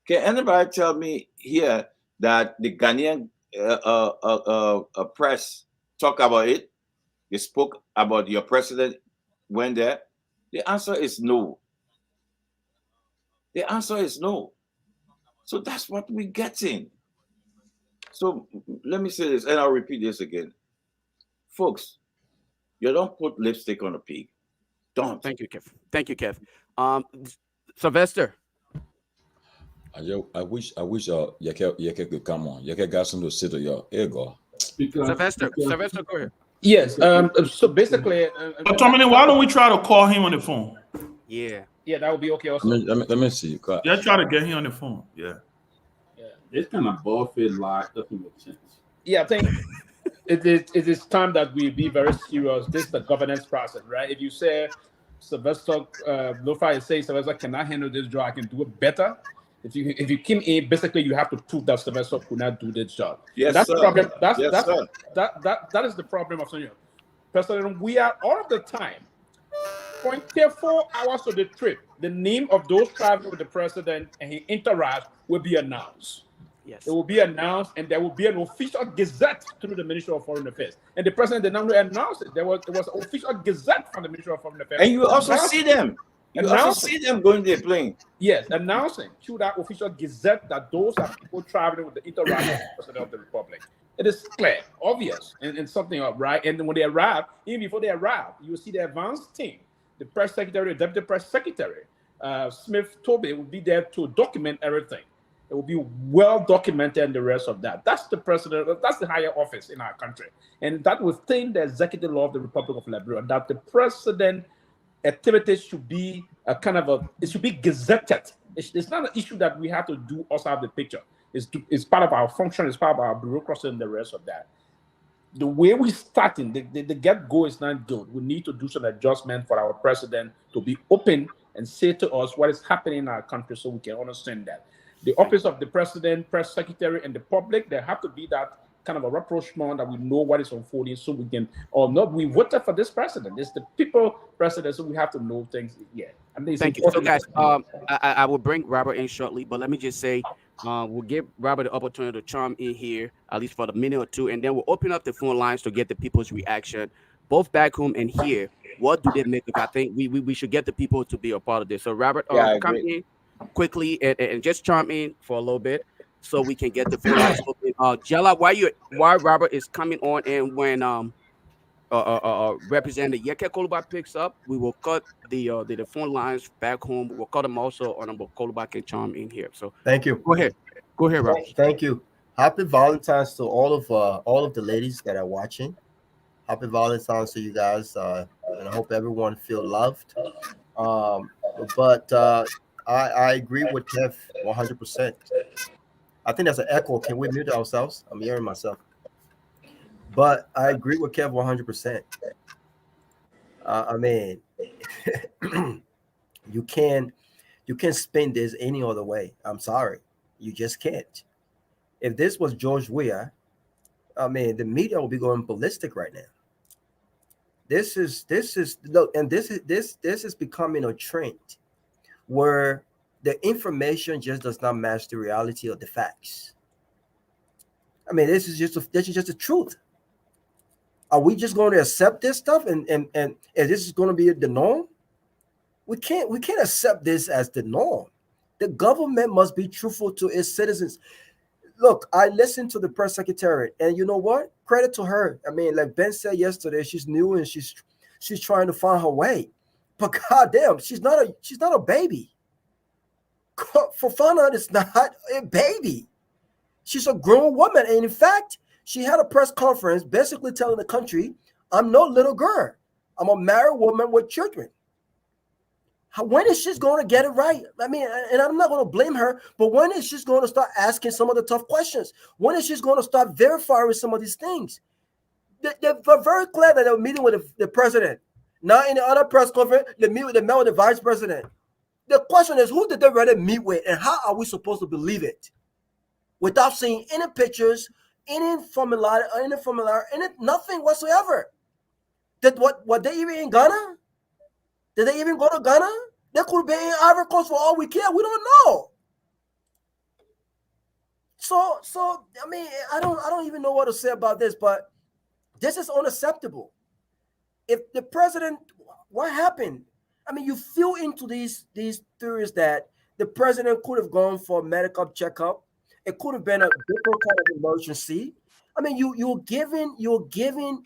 Can anybody tell me here that the Ghanaian press talk about it? They spoke about your president went there? The answer is no. The answer is no. So that's what we're getting. So let me say this, and I'll repeat this again. Folks, you don't put lipstick on a pig. Don't. Thank you, Kev. Thank you, Kev. Sylvester. I wish Yeke could come on. Yeke got some to sit to your ego. Sylvester, go ahead. Yes. So basically, But Tomalin, why don't we try to call him on the phone? Yeah, that would be okay. Also, Let me see. Yeah, try to get him on the phone. Yeah. This kind of bullshit lie doesn't make sense. yeah, I think it is time that we be very serious. This is the governance process, right? If you say Sylvester, Lofa is saying Sylvester cannot handle this job, I can do it better. If you came in, basically you have to prove that Sylvester could not do this job. Yes, That's sir. the problem. Yes, sir. That is the problem of Sonia. President, we are all of the time 24 hours of the trip. The name of those traveling with the president and he interacts will be announced. yes. It will be announced, and there will be an official gazette through the Ministry of Foreign Affairs. And the president did not announce it. There was an official gazette from the Ministry of Foreign Affairs. And you also see them. You also Announcing. see them going their plane. Yes, announcing through that official gazette that those are people traveling with the interaction with the president of the republic. It is clear, obvious, and something up, right? And when they arrive, even before they arrive, you will see the advance team, the press secretary, the deputy press secretary, Smith Toby will be there to document everything. It will be well documented and the rest of that. That's the president, that's the higher office in our country. And that within the executive law of the Republic of Liberia, that the president activities should be it should be gazetted. It's not an issue that we have to do outside the picture. It's part of our function, it's part of our bureaucracy and the rest of that. The way we starting, the get-go is not good. We need to do some adjustment for our president to be open and say to us what is happening in our country so we can understand that. The office of the president, press secretary, and the public, there have to be that kind of a rapprochement that we know what is unfolding so we can, or not, we voted for this president. It's the people president, so we have to know things. Yeah. I mean, Thank you. So, guys, I will bring Robert in shortly, but let me just say, we'll give Robert the opportunity to chime in here, at least for the minute or two, and then we'll open up the phone lines to get the people's reaction, both back home and here. What do they make of? I think we should get the people to be a part of this. So, Robert, come in quickly and just chime in for a little bit so we can get the phone lines open. Jella, why Robert is coming on, and when Representative Yeke Koluba picks up, we will cut the phone lines back home. We'll cut them also on Koluba can chime in here. So thank you. Go ahead, Robert. Thank you. Happy Valentine's to all of the ladies that are watching. Happy Valentine's to you guys, and I hope everyone feel loved. But I agree with Kev 100%. I think there's an echo. Can we mute ourselves? I'm hearing myself. But I agree with Kev 100%. I mean, you can't spin this any other way. I'm sorry, you just can't. If this was George Weah, I mean, the media will be going ballistic right now. This is becoming a trend where the information just does not match the reality of the facts. I mean, this is just the truth. Are we just going to accept this stuff and this is going to be the norm? We can't accept this as the norm. The government must be truthful to its citizens. Look, I listened to the press secretary, and you know what? Credit to her. I mean, like Ben said yesterday, she's new and she's trying to find her way. But goddamn, she's not a baby. Fofana is not a baby. She's a grown woman, and in fact, she had a press conference basically telling the country, I'm no little girl. I'm a married woman with children. When is she going to get it right? I mean, and I'm not going to blame her, but when is she going to start asking some of the tough questions? When is she going to start verifying some of these things? They're very clear that they're meeting with the president. Now in the other press conference, they met with the vice president. The question is, who did they really meet with, and how are we supposed to believe it? Without seeing any pictures, any formula, nothing whatsoever. Were they even in Ghana? Did they even go to Ghana? They could be in Ivory Coast for all we care. We don't know. So I mean, I don't even know what to say about this, but this is unacceptable. If the president, what happened? I mean, you feel into these theories that The president could have gone for a medical checkup. It could have been a different kind of emergency. I mean, you're giving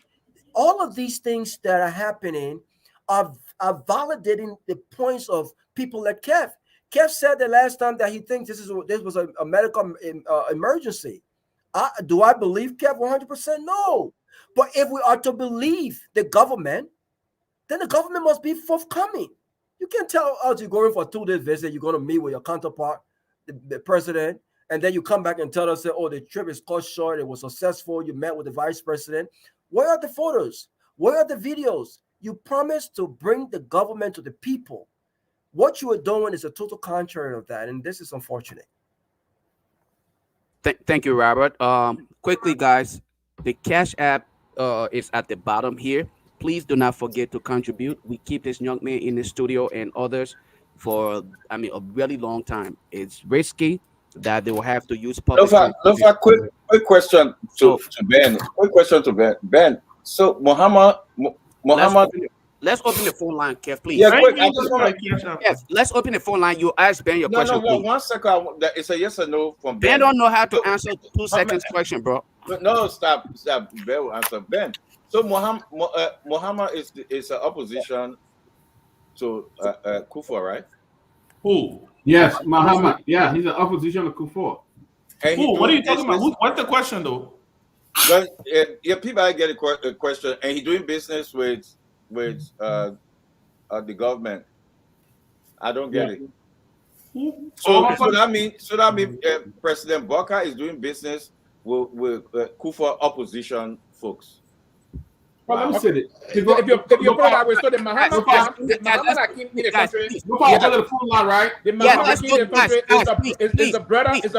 all of these things that are happening are validating the points of people like Kev. Kev said the last time that he thinks this was a medical emergency. Do I believe Kev 100%? No. But if we are to believe the government, then the government must be forthcoming. You can't tell us you're going for a 2-day visit, you're going to meet with your counterpart, the president, and then you come back and tell us that, oh, the trip is cut short, it was successful, you met with the vice president. Where are the photos? Where are the videos? You promised to bring the government to the people. What you are doing is a total contrary of that, and this is unfortunate. Thank you, Robert. Quickly, guys, the Cash App is at the bottom here. Please do not forget to contribute. We keep this young man in the studio and others for, I mean, a really long time. It's risky that they will have to use public Lofa, transportation. quick question So- to Ben. Quick question to Ben. Ben, so Let's open the phone line, Kev, please. Yeah, quick. I just want to. Yes, let's open the phone line. You ask Ben your question, please. One second. It's a yes or no from Ben. Ben don't know how to answer 2 seconds question, bro. No, stop. Ben will answer. Ben. So Muhammad is an opposition to Kufuor, right? Who? Yes, Muhammad. Yeah, he's an opposition to Kufuor. Who? What are you talking about? What's the question though? But people get a question, and he's doing business with the government. I don't get it. So that means President Bokar is doing business with Kufuor opposition folks. Well, let me say this. If you put it that way, so the Muhammad came in the country. Look at the phone line, right? The Muhammad came in the country is a brother to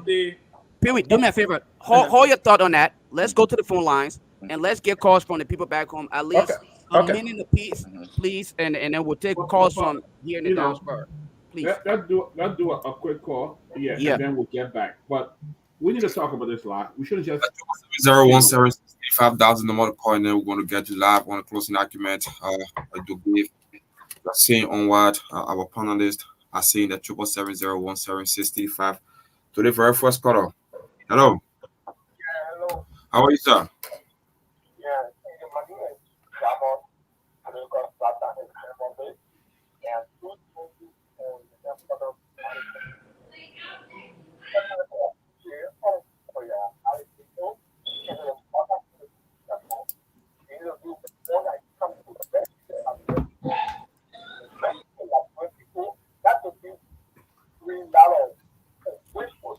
the. Peewee, do me a favor. Hold your thought on that. Let's go to the phone lines and let's get calls from the people back home. At least a minute apiece, please, and then we'll take calls from here in the diaspora. Please. Let's do a quick call. Yeah, and then we'll get back. But we need to talk about this live. We shouldn't just 01765,000 the motor call, and then we're going to get you live on a closing document. I do believe we're seeing onward our panelists are saying that 777-01765 to the very first caller. Hello. Yeah, hello. How are you, sir? Yeah, my name is Ramon. I live in Plata in California. And 220 and the that would be $3 which was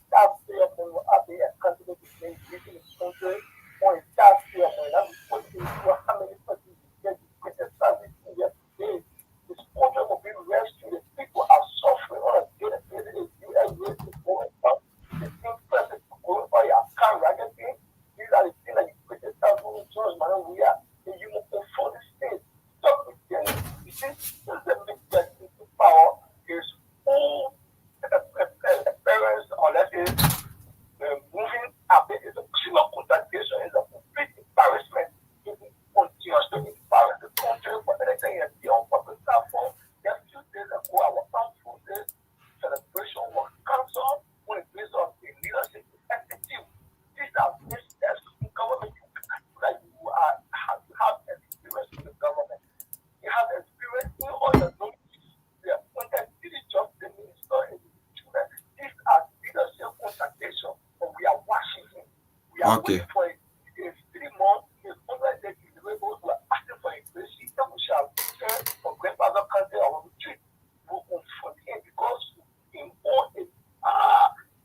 stop stay up on up there at country between reaching the country or stop stay up on that was how many persons get criticized yesterday. This country will be rescued. People are suffering on a daily basis. You have raised the going up. The thing present going by your car ragged thing. These are the things that you criticize when you choose man we are. And you must afford the state. Stop with them. You see, the big power is all parents or let's say moving up is a single contradiction, is a complete embarrassment. It continues to embarrass the country for anything and the on public platform. Just 2 days ago, our armed forces celebration was cancelled when it based on the leadership executive. These are business government that you have experience in the government. You have experience in all the the appointed job the minister in the these are leadership consultation, but we are watching him. We are waiting for it. It is 3 months. His only that is able to asking for a place. We shall return from grandfather country or retreat. We will confront him because in all the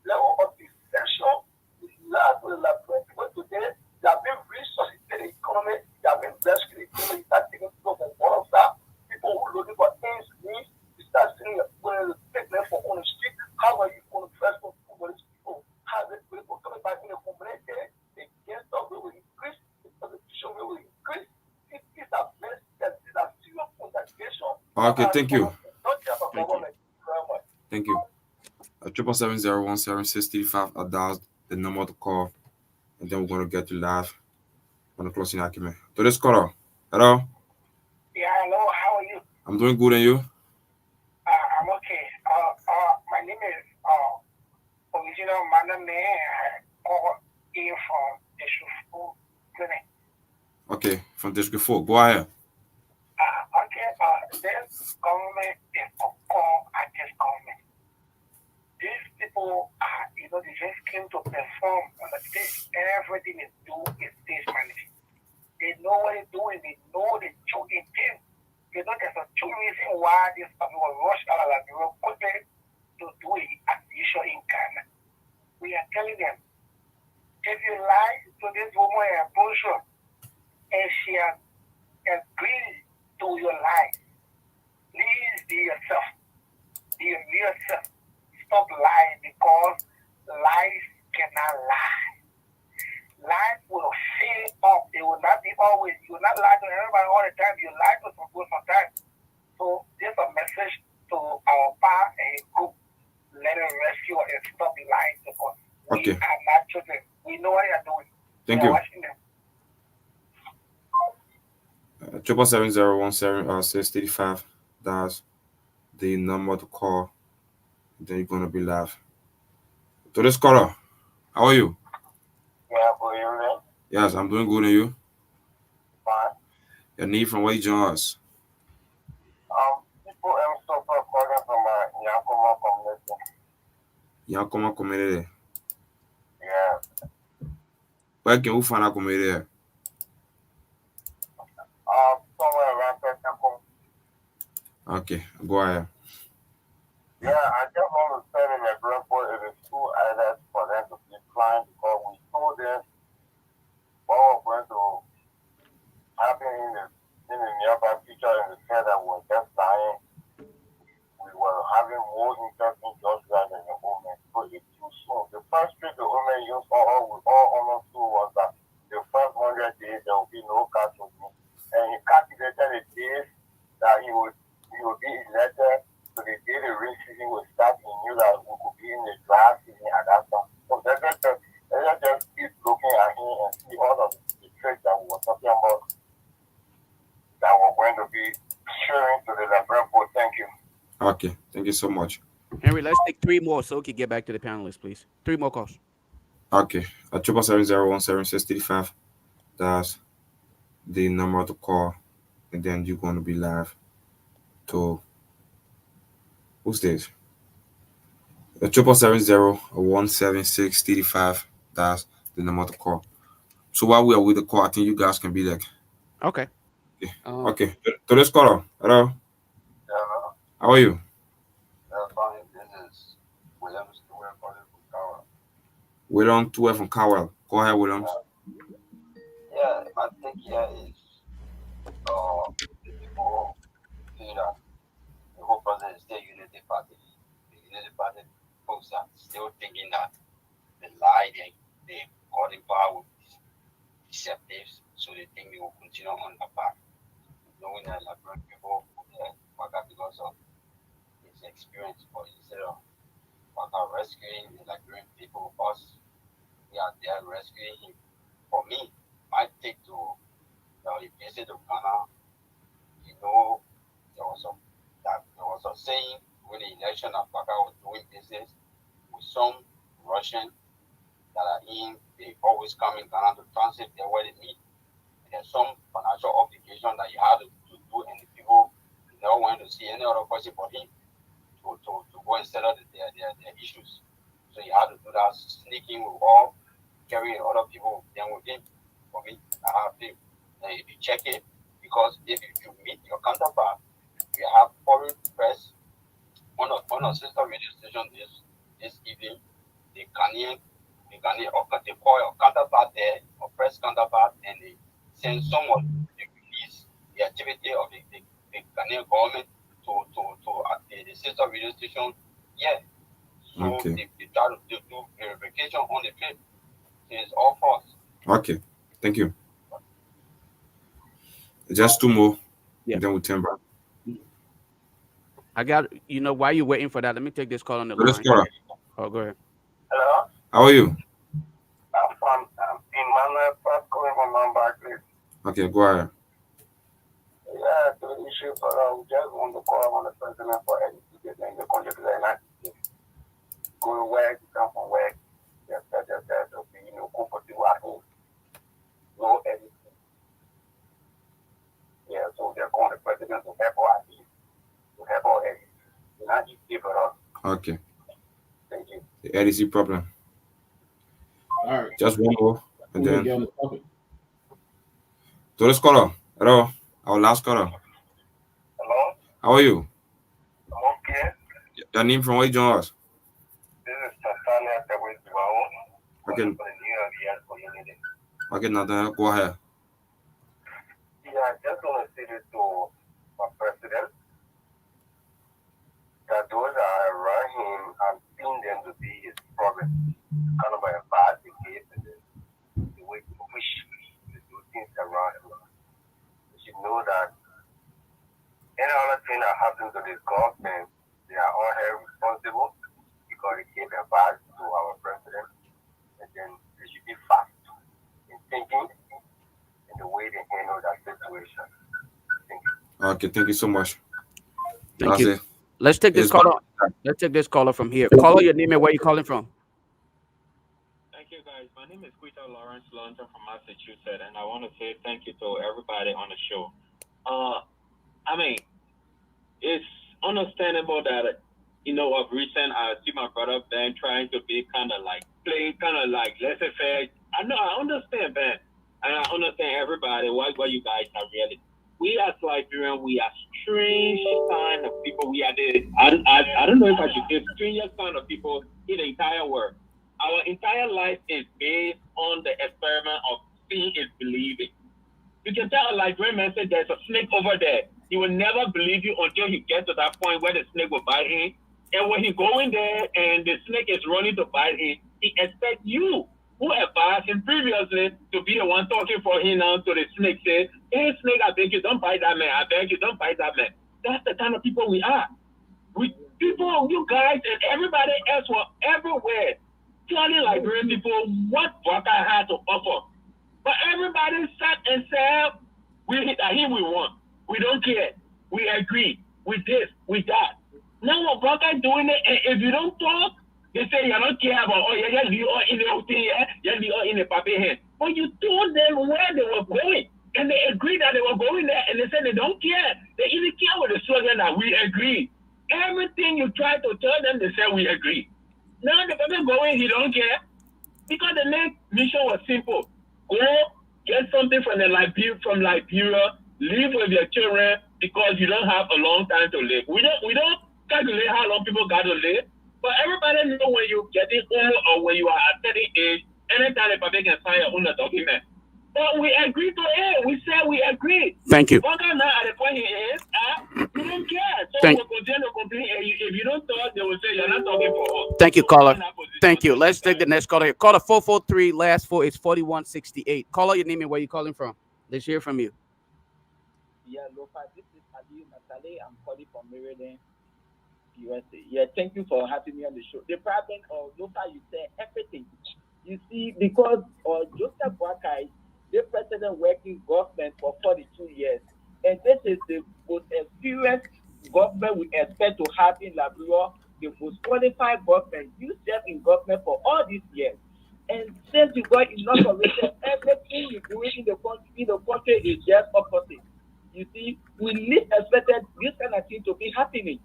level of deception, the last will have people today. They have been resuscitated the economy. They have been blessed with the economy. Start taking people from all of that. People who are looking for things, needs. You start seeing when they take them for on the street. How are you going to press for these people? How are people coming back in the community? The against us will increase. The persecution will increase. These are blessed. These are serious contradiction. Okay, thank you. Don't care about government. Thank you. 777-01765 dial the number to call, and then we're going to get you live on the closing document. To this caller. Hello. Yeah, hello. How are you? I'm doing good, and you? I'm okay. Madam Mayor called in from the school clinic. Okay, from District 4. Go ahead. This government is a call at this government. These people they just came to perform on the stage. Everything is stage management. They know what they're doing. They know the true intent. There's a true reason why these people will rush out of the road quickly to do it at the issue in Ghana. We are telling them, if you lie to this woman in Bonjour, and she has agreed to your lie, please be yourself. Be yourself. Stop lying because lies cannot lie. Lies will fail up. They will not be always. You will not lie to everybody all the time. You lie to some people sometimes. So there's a message to our power and group. Let it rescue and stop lying to us. We are not children. We know what they are doing. Thank we you. Are watching them. 770-17-635. That's the number to call. Then you're gonna be live. To this caller, how are you? Yeah, boy, you ready? Yes, I'm doing good. And you? Fine. Your need from where you join us? People am so calling from Nyenwolo community. Nyenwolo community. Yeah. Where can we find our community at? Somewhere around Peterborough. Okay, go ahead. Yeah, I just want to send in a report it is too early for them to decline because we told them what was going to happen in the nearby future and they said that we were just dying. We were having more interest in just than the women. So it's too soon. The first trick the women used for all we all almost do was that the first 100 days there will be no casualty. And he calculated the days that he would be elected. So the day the rain season would start, he knew that we could be in the dry season at that time. So let's just keep looking at him and see all of the tricks that we were talking about that we're going to be sharing to the Lebron board. Thank you. Okay, thank you so much. Henry, let's take 3 more so we can get back to the panelists, please. 3 more calls. Okay, 770-17-635. That's the number to call, and then you're going to be live. To who's this? 770-17-635. That's the number to call. So while we are with the call, I think you guys can be like. Okay. Okay. To this caller. Hello. Hello. How are you? Fine. This is William Stewart calling from Cowell. William Stewart from Cowell. Go ahead, William. Yeah, my take here is the people feel that the whole process is still Unity Party. The Unity Party folks are still thinking that the lie they got in power with deceptive, so they think they will continue on the path. Knowing that Liberian people because of his experience, but instead of rescuing the Liberian people, us, we are there rescuing him. For me, my take to the visit to Ghana, there was a saying when the election of Baka was doing business with some Russian that are in, they always come in Ghana to transit their where they meet. There's some financial obligation that you have to do, and the people never want to see any other person but him to go and settle their issues. So you have to do that sneaking with all, carrying other people then with him. For me, I have to. And if you check it, because if you meet your counterpart, you have foreign press on a sister radio station this evening, the Ghanaian, they call your counterpart there, or press counterpart, and they send someone to release the activity of the Ghanaian government to the sister radio station. Yeah. So they try to do verification on the trip. It's all false. Okay. Thank you. Just 2 more. Yeah. Then we'll turn back. I got, while you're waiting for that, let me take this call on the line. Oh, go ahead. Hello? How are you? I'm from Emmanuel Park calling from Mumbai. Okay, go ahead. Yeah, the issue, but we just want to call on the president for anything in the country like that. Go to work, come from work, Okay. Thank you. The LEC problem. All right. Just one more, and We're gonna then get on the topic. to this caller. Hello, our last caller. Hello? How are you? I'm okay. Your name from where you join us? This is Tanzania Kabwe. Okay. Okay, Nathan, go ahead. Yeah, I just want to say this to my president that those that are around him, I've seen them to be his problem. Kind of a bad behavior and the way he wish to do things around him. You should know that any other thing that happens to this government, they are all held responsible because they gave advice to our president. And then they should be fast in thinking in the way they handle that situation. Thank you. Okay, thank you so much. Thank That's you. it. Let's take this It's caller. Let's take this caller from here. Caller, your name and where you calling from? Thank you, guys. My name is Quita Lawrence London from Massachusetts, and I want to say thank you to everybody on the show. I mean, it's understandable that, of recent, I see my brother Ben trying to be kind of like playing kind of like laissez-faire. I understand Ben, and I understand everybody what you guys are really. We as Liberians, we are strange kind of people. We are I don't know if I should say strangest kind of people in the entire world. Our entire life is based on the experiment of seeing is believing. You can tell a Liberian man say there's a snake over there. He will never believe you until he gets to that point where the snake will bite him. And when he go in there and the snake is running to bite him, he expects you, who advised him previously, to be the one talking for him now to the snake, say, hey, snake, I beg you, don't bite that man. I beg you, don't bite that man. That's the kind of people we are. We people, you guys, and everybody else were everywhere telling Liberian people what Baka had to offer. But everybody sat and said, we won. We don't care. We agree with this, with that. Now what Baka doing it, and if you don't talk, they say you don't care about, you are in the whole thing, you are in the paper hand. But you told them where they were going, and they agreed that they were going there, and they said they don't care. They even care with the slogan that we agree. Everything you try to tell them, they say we agree. Now the person going, he don't care. Because the next mission was simple. Go get something from Liberia, live with your children because you don't have a long time to live. We don't calculate how long people got to live, but everybody know when you're getting old or when you are at a certain age, anytime the public can sign your own document. But we agree to it. We said we agree. Thank you. But now at the point he is, we don't care. So Thank- we'll continue to complain. If you don't talk, they will say you're not talking for us. Thank you, So caller. we're in that position. Thank you. Let's take the next caller here. Caller 443, last four is 4168. Caller, your name and where you calling from. Let's hear from you. Yeah, Lofa, this is Ali Matale. I'm calling from Maryland, USA. Yeah, thank you for having me on the show. The problem of Lofa, you said everything. You see, because Joseph Boakai, the president working government for 42 years, and this is the most experienced government we expect to have in Liberia, the most qualified government. You serve in government for all these years. And since you got inaugurated, everything you do in the country is just opposite. You see, we least expected this kind of thing to be happening.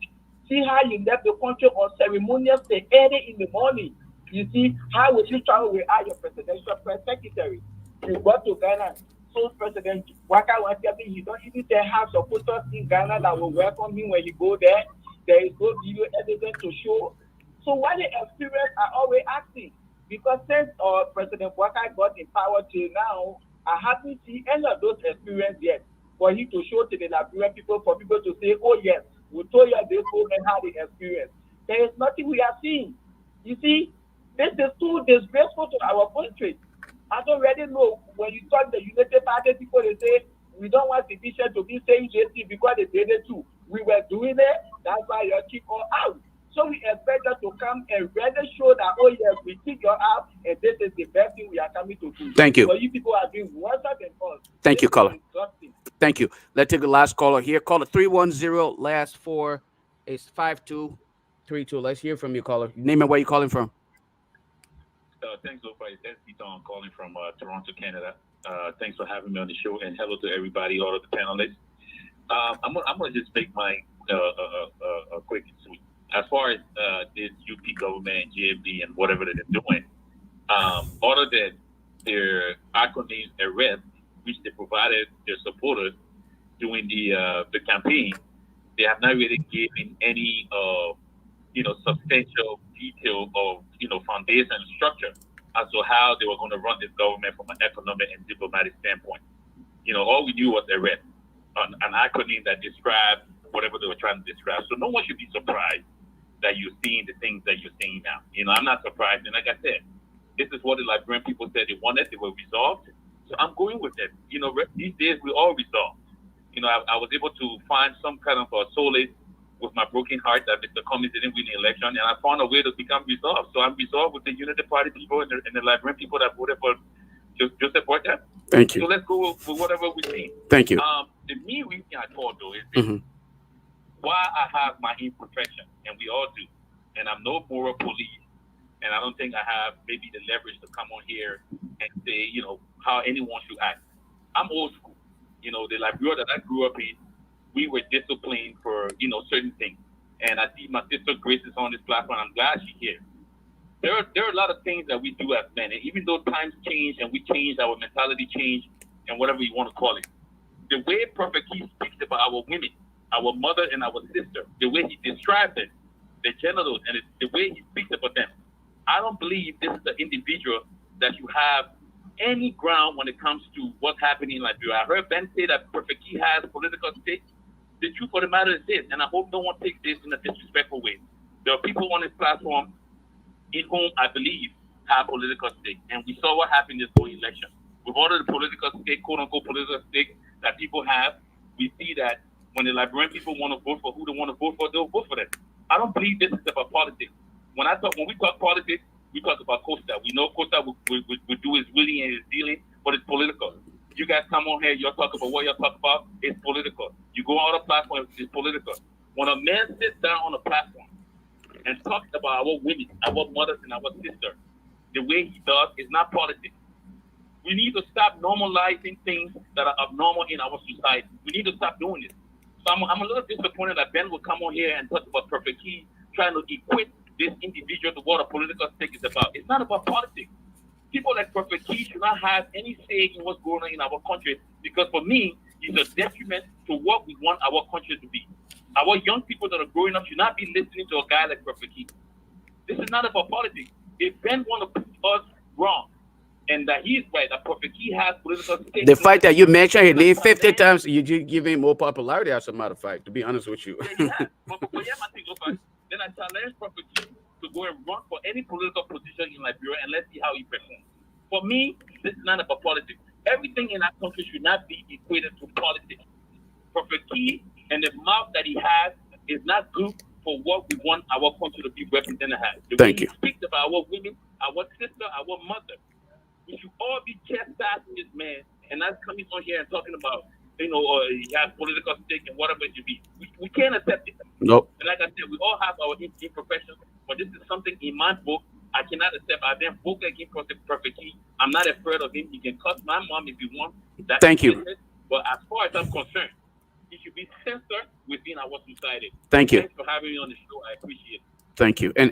See how you left the country on ceremonious day early in the morning. You see, how would you travel without your presidential press secretary? You go to Ghana. So President Waka Wasiabi, you don't even have supporters in Ghana that will welcome him when you go there. There is no video evidence to show. So what the experience are always asking? Because since President Waka got in power till now, I haven't seen any of those experiences yet. For him to show to the Liberian people, for people to say, oh yes, we told you this woman had the experience. There is nothing we are seeing. You see, this is too disgraceful to our country. I don't really know when you talk the United Party people, they say we don't want the bishop to be saying JC because they did it too. We were doing it, that's why you kick all out. So we expect them to come and really show that, oh yes, we kick you out, and this is the best thing we are coming to do. Thank you. But you people are doing worse than us. Thank you, This is caller. disgusting. Thank you. Let's take the last caller here. Caller 310, last four is 5232. Let's hear from you, caller. Name and where you calling from. Thanks, Lofa. It's Peter. I'm calling from Toronto, Canada. Thanks for having me on the show, and hello to everybody, all of the panelists. I'm gonna just make my quick and sweet. As far as government and GMB and whatever that they're doing. Other than their acronym arrest, which they provided their supporters during the campaign, they have not really given any substantial detail of foundation and structure as to how they were going to run this government from an economic and diplomatic standpoint. All we knew was arrest, an acronym that described whatever they were trying to describe. So no one should be surprised that you're seeing the things that you're seeing now. I'm not surprised. And like I said, this is what the Liberian people said they wanted. They were resolved. So I'm going with them. These days we all resolved. I was able to find some kind of a solace with my broken heart that Mr. Cummings didn't win the election, and I found a way to become resolved. So I'm resolved with the Unity Party people and the Liberian people that voted for Joseph Boyka. Thank you. So let's go with whatever we see. Thank you. The main reason I called, though, is this. Why I have my imperfection, and we all do, and I'm no moral police, and I don't think I have maybe the leverage to come on here and say, how anyone should act. I'm old school. The Liberia that I grew up in, we were disciplined for, certain things. And I see my sister Grace is on this platform. I'm glad she's here. There are a lot of things that we do as men. And even though times change and we change, our mentality change, and whatever you want to call it, the way Prophet Key speaks about our women, our mother and our sister, the way he describes it, the genitals, and the way he speaks about them, I don't believe this is the individual that you have any ground when it comes to what's happening in Liberia. I heard Ben say that Prophet Key has political stake. The truth of the matter is this, and I hope no one takes this in a disrespectful way. There are people on this platform in whom I believe have political stake, and we saw what happened this whole election. With all of the political stake, quote-unquote political stake that people have, we see that when the Liberian people want to vote for who they want to vote for, they'll vote for them. I don't believe this is about politics. When we talk politics, we talk about Costa. We know Costa will do his willing and his dealing, but it's political. You guys come on here, you're talking about what you're talking about, it's political. You go on a platform, it's political. When a man sits down on a platform and talks about our women, our mothers, and our sisters, the way he does is not politics. We need to stop normalizing things that are abnormal in our society. We need to stop doing this. So I'm a little disappointed that Ben will come on here and talk about Perfect Key, trying to equate this individual to what a political stake is about. It's not about politics. People like Perfect Key should not have any say in what's going on in our country, because for me, it's a detriment to what we want our country to be. Our young people that are growing up should not be listening to a guy like Perfect Key. This is not about politics. If Ben want to put us wrong, and that he's right, that Perfect Key has political stake. The fact that you mentioned his name 50 times, you give him more popularity, as a matter of fact, to be honest with you. Yeah. But then I challenge Perfect Key to go and run for any political position in Liberia, and let's see how he performs. For me, this is not about politics. Everything in our country should not be equated to politics. Perfect Key and the mouth that he has is not good for what we want our country to be represented as. Thank you. He speaks about our women, our sister, our mother. We should all be chastising this man and not coming on here and talking about, he has political stake and whatever it should be. We can't accept it. Nope. And like I said, we all have our imperfections, but this is something in my book I cannot accept. I then vote against Perfect Key. I'm not afraid of him. He can cuss my mom if he wants. Thank you. But as far as I'm concerned, he should be censored within our society. Thank you. Thanks for having me on the show. I appreciate it. Thank you. And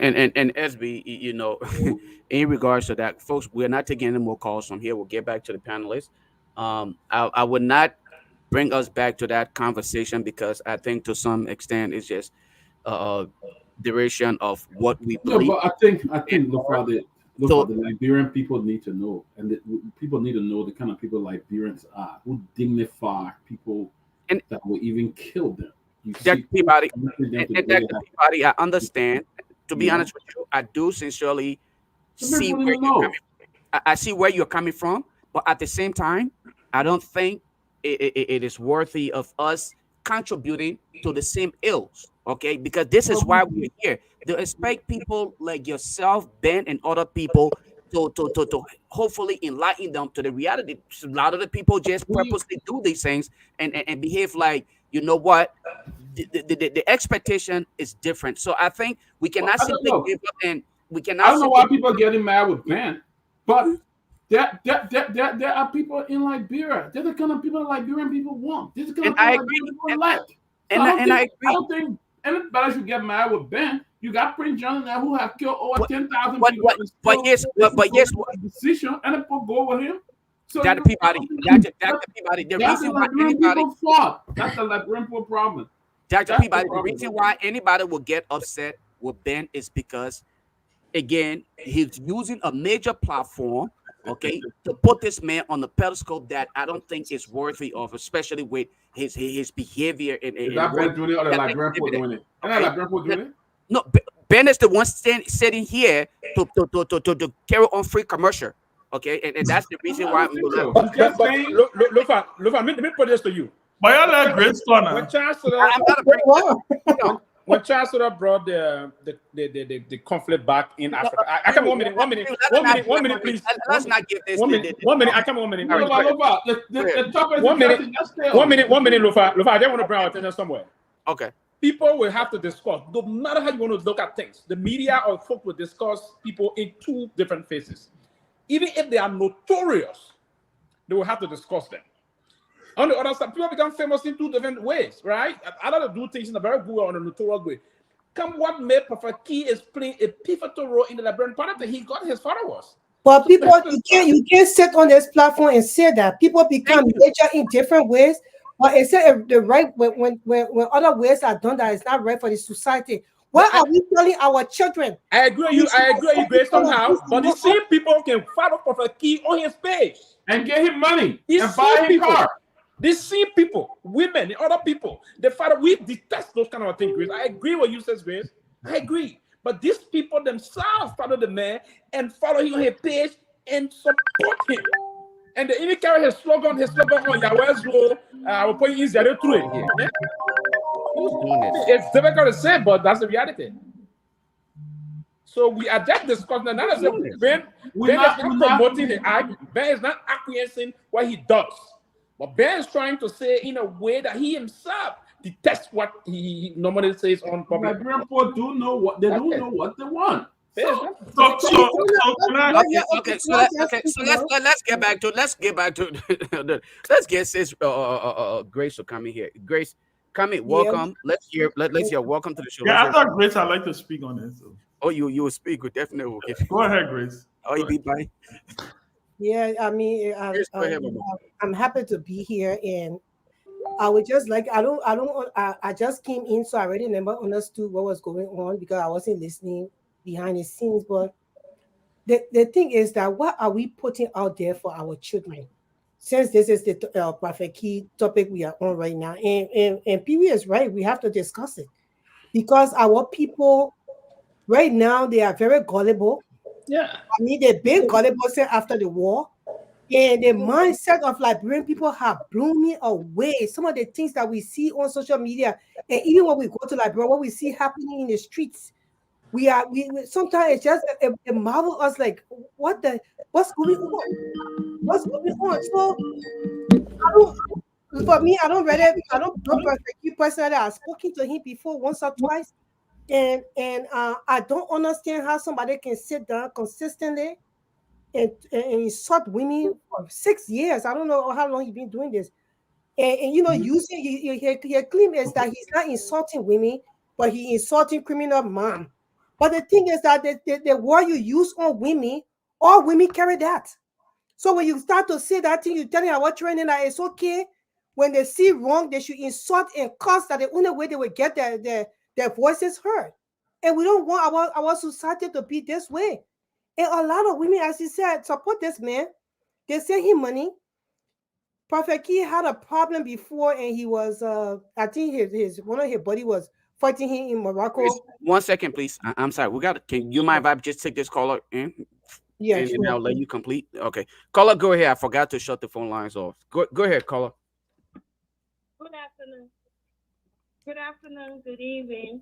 SB, in regards to that, folks, we're not taking any more calls from here. We'll get back to the panelists. I would not bring us back to that conversation, because I think to some extent it's just duration of what we believe. No, but I think the Liberian people need to know, and people need to know the kind of people Liberians are, who dignify people and that will even kill them. Peabody, Peabody, I understand. To be honest with you, I do sincerely see where you're coming from. I see where you're coming from, but at the same time, I don't think it is worthy of us contributing to the same ills. Okay, because this is why we're here. To expect people like yourself, Ben, and other people to hopefully enlighten them to the reality. A lot of the people just purposely do these things and behave like, you know what, the expectation is different. So I think we cannot simply give up, and we cannot. I don't know why people are getting mad with Ben, but there are people in Liberia. They're the kind of people that Liberian people want. These are the kind of people Liberian people like. And I agree. I don't think anybody should get mad with Ben. You got Prince John there who have killed over 10,000 But people. yes, decision and people go with him. So Dr. Peabody, Dr. Peabody, the that's the reason why Liberian anybody, people fought. That's the Liberian people problem. Dr. That's Peabody, the problem. reason why anybody will get upset with Ben is because, again, he's using a major platform, okay, to put this man on the pedestal that I don't think is worthy of, especially with his behavior Is that Ben doing it or the Liberian people doing it? And the Liberian people doing it? No, Ben is the one sitting here to carry on free commercial, okay, and that's the reason why. Lofa, let me put this to you. But y'all like great store now. When Chancellor, when Chancellor brought the conflict back in Africa, I come 1 minute, please. Let's not give this. 1 minute, 1 minute. I come 1 minute. The topic 1 minute, 1 minute, Lofa. I just want to bring our attention somewhere. Okay. People will have to discuss, no matter how you want to look at things. The media or folk will discuss people in two different phases. Even if they are notorious, they will have to discuss them. On the other side, people become famous in two different ways, right? Either do things in a very good or in a notorious way. Come what may, Prophet Key is playing a pivotal role in the Liberian Party. He got his followers. But people, you can't sit on this platform and say that people become major in different ways. But instead, the right when other ways are done that is not right for the society. Why are we telling our children? I agree with you, Grace, somehow. But the same people can follow Prophet Key on his page and get him money and buy him car. These same people, women, and other people, the father, we detest those kind of things, Grace. I agree with you, says Grace. I agree. But these people themselves follow the man and follow him on his page and support him. And they even carry his slogan on Yahweh's role. I will put you easier through it here. Yeah? It's difficult to say, but that's the reality. So we are just discussing another. Ben is not promoting the act. Ben is not acquiescing what he does. But Ben is trying to say in a way that he himself detests what he normally says on public. Liberian people do know what they want. So let's get back to let's get sis Grace to come in here. Grace, come in, welcome. Let's hear welcome to the show. Yeah, I thought Grace, I'd like to speak on this. So. Oh, you will speak with definitely. Okay. Go ahead, Grace. Oh, you be by. Yeah, I mean, I'm happy to be here, and I would just like I just came in, so I already never understood what was going on because I wasn't listening behind the scenes. But the thing is that what are we putting out there for our children? Since this is the Prophet Key topic we are on right now, and Pee is right, we have to discuss it because our people right now they are very gullible. Yeah, I mean they've been gullible since after the war. And the mindset of Liberian people have blown me away. Some of the things that we see on social media, and even when we go to Liberia, what we see happening in the streets, we sometimes it's just it marvel us like, what's going on? What's going on? So for me, I don't know Prophet Key personally. I've spoken to him before once or twice, and I don't understand how somebody can sit down consistently and insult women for 6 years. I don't know how long he's been doing this. And you know, using your claim is that he's not insulting women, but he's insulting criminal mom. But the thing is that the word you use on women, all women carry that. So when you start to say that thing, you're telling our training that it's okay. When they see wrong, they should insult and curse. That the only way they will get their voices heard. And we don't want our society to be this way. And a lot of women, as you said, support this man. They send him money. Prophet Key had a problem before, and he was, I think his one of his buddy was fighting him in Morocco. 1 second, please. I'm sorry. Can you mind if I just take this caller in? Yeah, and sure. I'll let you complete. Okay. Caller, go ahead. I forgot to shut the phone lines off. Go ahead, caller. Good afternoon. Good afternoon. Good evening.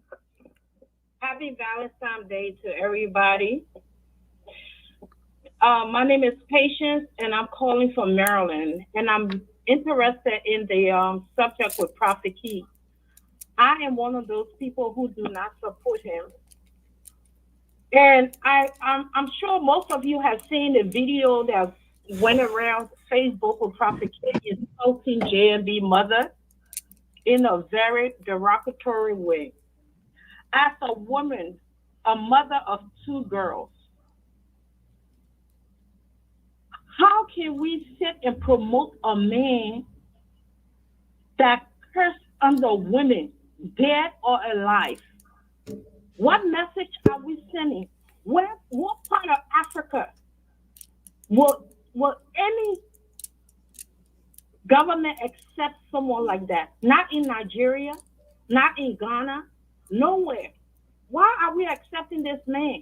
Happy Valentine's Day to everybody. My name is Patience, and I'm calling from Maryland, and I'm interested in the subject with Prophet Key. I am one of those people who do not support him. And I'm sure most of you have seen the video that went around Facebook with Prophet Key insulting JMB mother in a very derogatory way. As a woman a mother of 2 girls. How can we sit and promote a man that cursed under women, dead or alive? What message are we sending? What part of Africa will any government accept someone like that? Not in Nigeria, not in Ghana, nowhere. Why are we accepting this man?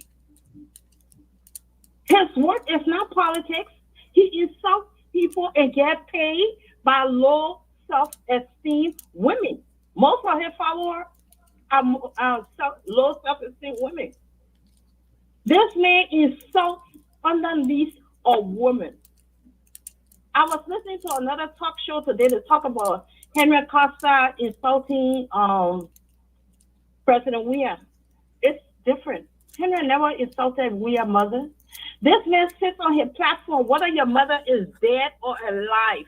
His work is not politics. He insults people and gets paid by low self-esteem women. Most of his followers are low self-esteem women. This man insults underneath a woman. I was listening to another talk show today to talk about Henry Costa insulting President Weah. It's different. Henry never insulted Weah mother. This man sits on his platform, whether your mother is dead or alive.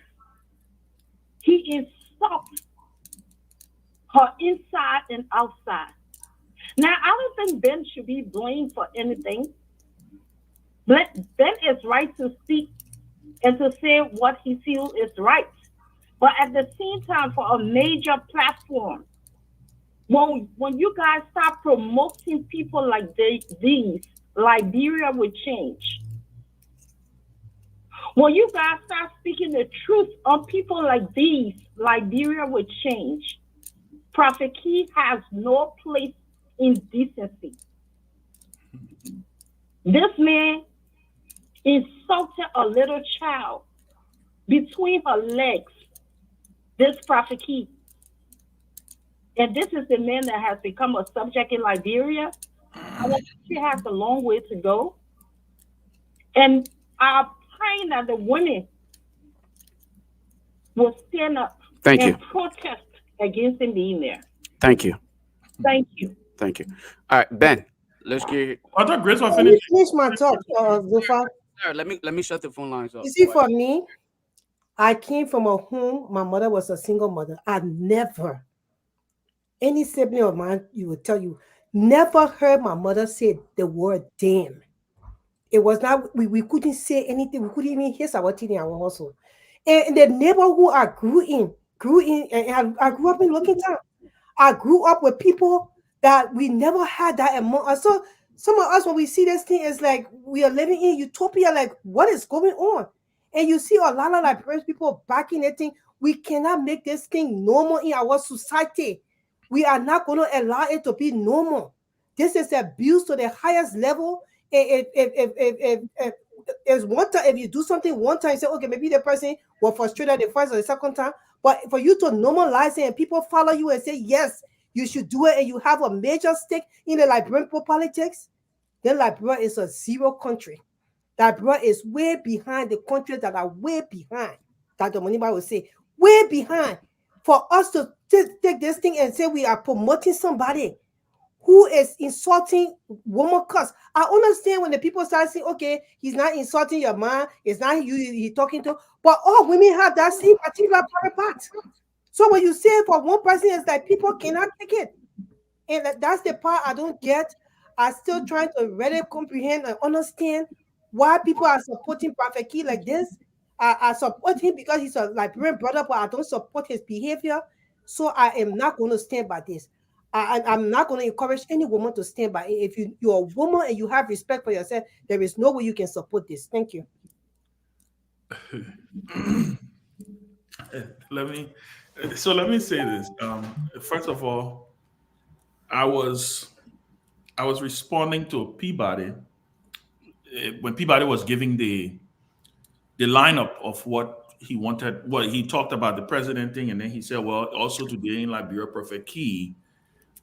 He insults her inside and outside. Now, I don't think Ben should be blamed for anything. Ben is right to speak and to say what he feels is right. But at the same time, for a major platform, when you guys start promoting people like these, Liberia will change. When you guys start speaking the truth on people like these, Liberia will change. Prophet Key has no place in decency. This man insulted a little child between her legs, this Prophet Key. And this is the man that has become a subject in Liberia. Our country has a long way to go. And I'm praying that the women will stand up and protest against him being there. Thank you. Thank you. Thank you. All right, Ben, let's get. I thought Grace was Let me finished. finish my talk, Zofa. Sir, let me shut the phone lines up. You see, for me, I came from a home, my mother was a single mother. I never, any sibling of mine, you will tell you, never heard my mother say the word damn. It was not, we couldn't say anything. We couldn't even hear our in our household. And the neighborhood I grew in, and I grew up in Looking Town. I grew up with people that we never had that among us. So some of us, when we see this thing, is like we are living in utopia. Like, what is going on? And you see a lot of like people backing that thing. We cannot make this thing normal in our society. We are not going to allow it to be normal. This is abuse to the highest level. If one time, if you do something one time, you say, okay, maybe the person was frustrated the first or the second time. But for you to normalize it and people follow you and say, yes, you should do it, and you have a major stake in the Liberian politics, then Liberia is a zero country. Liberia is way behind the countries that are way behind. Dr. Moniba will say, way behind. For us to take this thing and say we are promoting somebody who is insulting woman cuss. I understand when the people start saying, okay, he's not insulting your man, it's not you he's talking to, but all women have that same particular private part. So when you say for one person, it's like people cannot take it. And that's the part I don't get. I'm still trying to really comprehend and understand why people are supporting Prophet Key like this. I support him because he's a Liberian brother, but I don't support his behavior. So I am not going to stand by this. I'm not going to encourage any woman to stand by it. If you're a woman and you have respect for yourself, there is no way you can support this. Thank you. Let me say this. First of all, I was responding to Peabody when Peabody was giving the lineup of what he wanted. What he talked about the president thing, and then he said, "Well, also today in Liberia, Prophet Key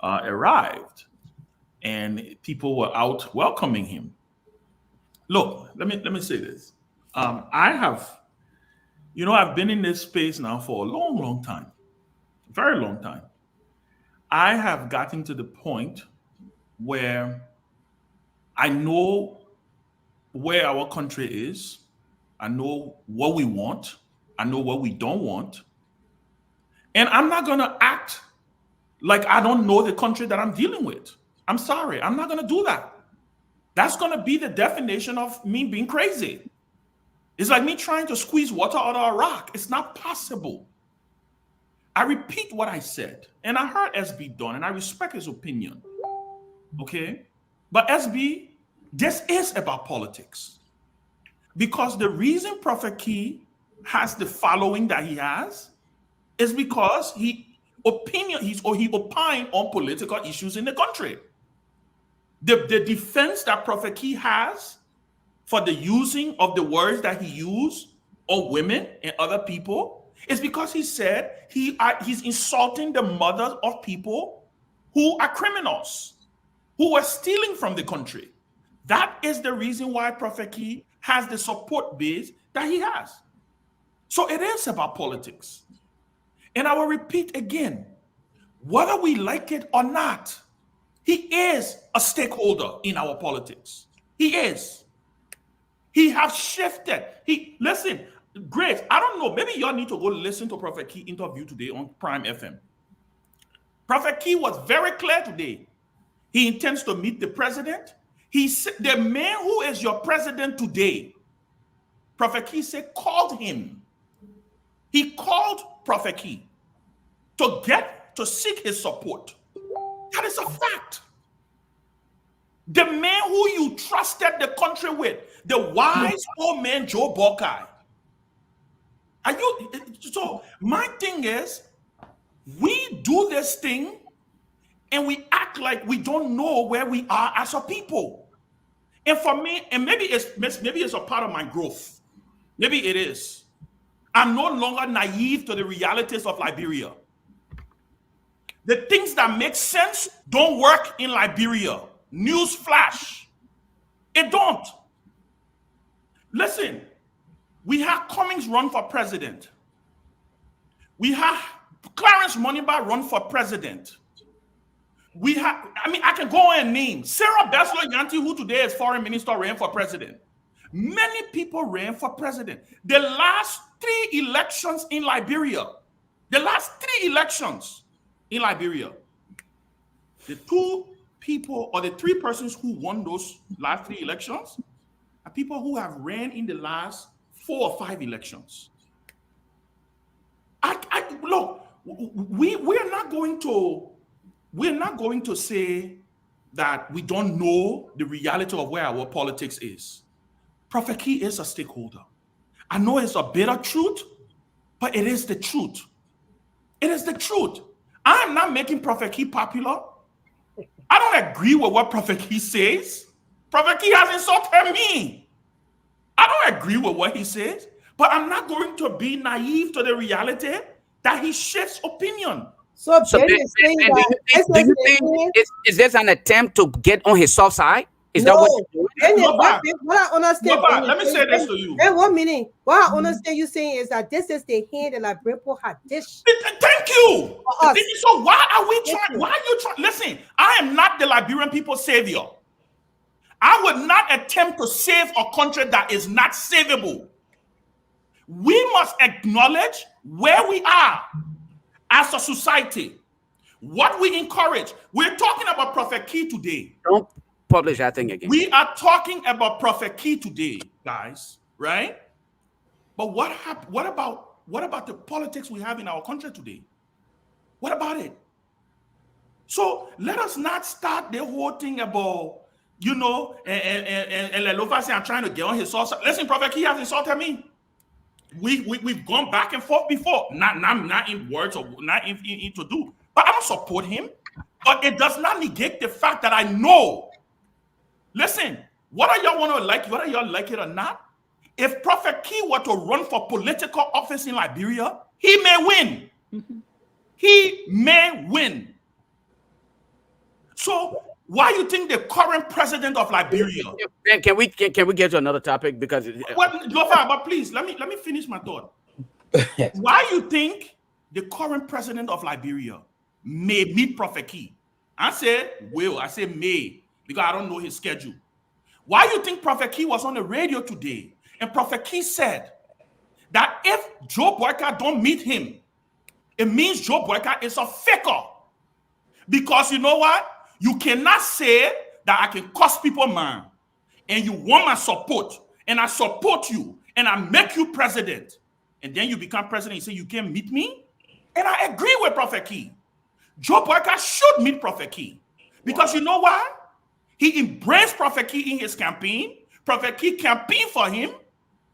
arrived, and people were out welcoming him." Look, let me say this. I've been in this space now for a long, long time, very long time. I have gotten to the point where I know where our country is. I know what we want. I know what we don't want. And I'm not going to act like I don't know the country that I'm dealing with. I'm sorry. I'm not going to do that. That's going to be the definition of me being crazy. It's like me trying to squeeze water out of a rock. It's not possible. I repeat what I said, and I heard SB done, and I respect his opinion. Okay? But SB, this is about politics. Because the reason Prophet Key has the following that he has is because he opined on political issues in the country. The defense that Prophet Key has for the using of the words that he used on women and other people is because he said he's insulting the mothers of people who are criminals, who are stealing from the country. That is the reason why Prophet Key has the support base that he has. So it is about politics. And I will repeat again, whether we like it or not, he is a stakeholder in our politics. He is. He has shifted. Listen, Grace, I don't know, maybe y'all need to go listen to Prophet Key interview today on Prime FM. Prophet Key was very clear today. He intends to meet the president. He said, the man who is your president today, Prophet Key said, called him. He called Prophet Key to seek his support. That is a fact. The man who you trusted the country with, the wise old man Joe Buckeye. So my thing is, we do this thing and we act like we don't know where we are as a people. And for me, and maybe it's a part of my growth. Maybe it is. I'm no longer naive to the realities of Liberia. The things that make sense don't work in Liberia. News flash. It don't. Listen, we have Cummings run for president. We have Clarence Moniba run for president. I can go and name Sarah Beslo Yanti, who today is foreign minister, ran for president. Many people ran for president. The last 3 elections in Liberia, the 2 people or the 3 persons who won those last 3 elections are people who have ran in the last 4 or 5 elections. Look, we're not going to say that we don't know the reality of where our politics is. Prophet Key is a stakeholder. I know it's a bitter truth, but it is the truth. It is the truth. I am not making Prophet Key popular. I don't agree with what Prophet Key says. Prophet Key has insulted me. I don't agree with what he says, but I'm not going to be naive to the reality that he shifts opinion. So Ben, do you think is this an attempt to get on his soft side? Is that what you're doing? What I understand. Let me say this to you. And 1 minute. What I understand you saying is that this is the hand that Liberian people had dish. Thank you. So why are we trying? Why are you trying? Listen, I am not the Liberian people's savior. I would not attempt to save a country that is not savable. We must acknowledge where we are as a society, what we encourage. We're talking about Prophet Key today. Don't publish that thing again. We are talking about Prophet Key today, guys, right? But what about the politics we have in our country today? What about it? So let us not start the whole thing about, and Lofa say I'm trying to get on his source. Listen, Prophet Key has insulted me. We've gone back and forth before, not in words or not in to do, but I don't support him. But it does not negate the fact that I know. Listen, whether y'all want to like, whether y'all like it or not, if Prophet Key were to run for political office in Liberia, he may win. He may win. So why you think the current president of Liberia? Ben, can we get to another topic because Lofa, but please let me finish my thought. Why you think the current president of Liberia may meet Prophet Key? I say will. I say may because I don't know his schedule. Why you think Prophet Key was on the radio today and Prophet Key said that if Joe Boyka don't meet him, it means Joe Boyka is a faker. Because you know what? You cannot say that I can cost people, man, and you want my support, and I support you, and I make you president, and then you become president and say you can't meet me. And I agree with Prophet Key. Joe Boyka should meet Prophet Key. Because you know why? He embraced Prophet Key in his campaign. Prophet Key campaigned for him.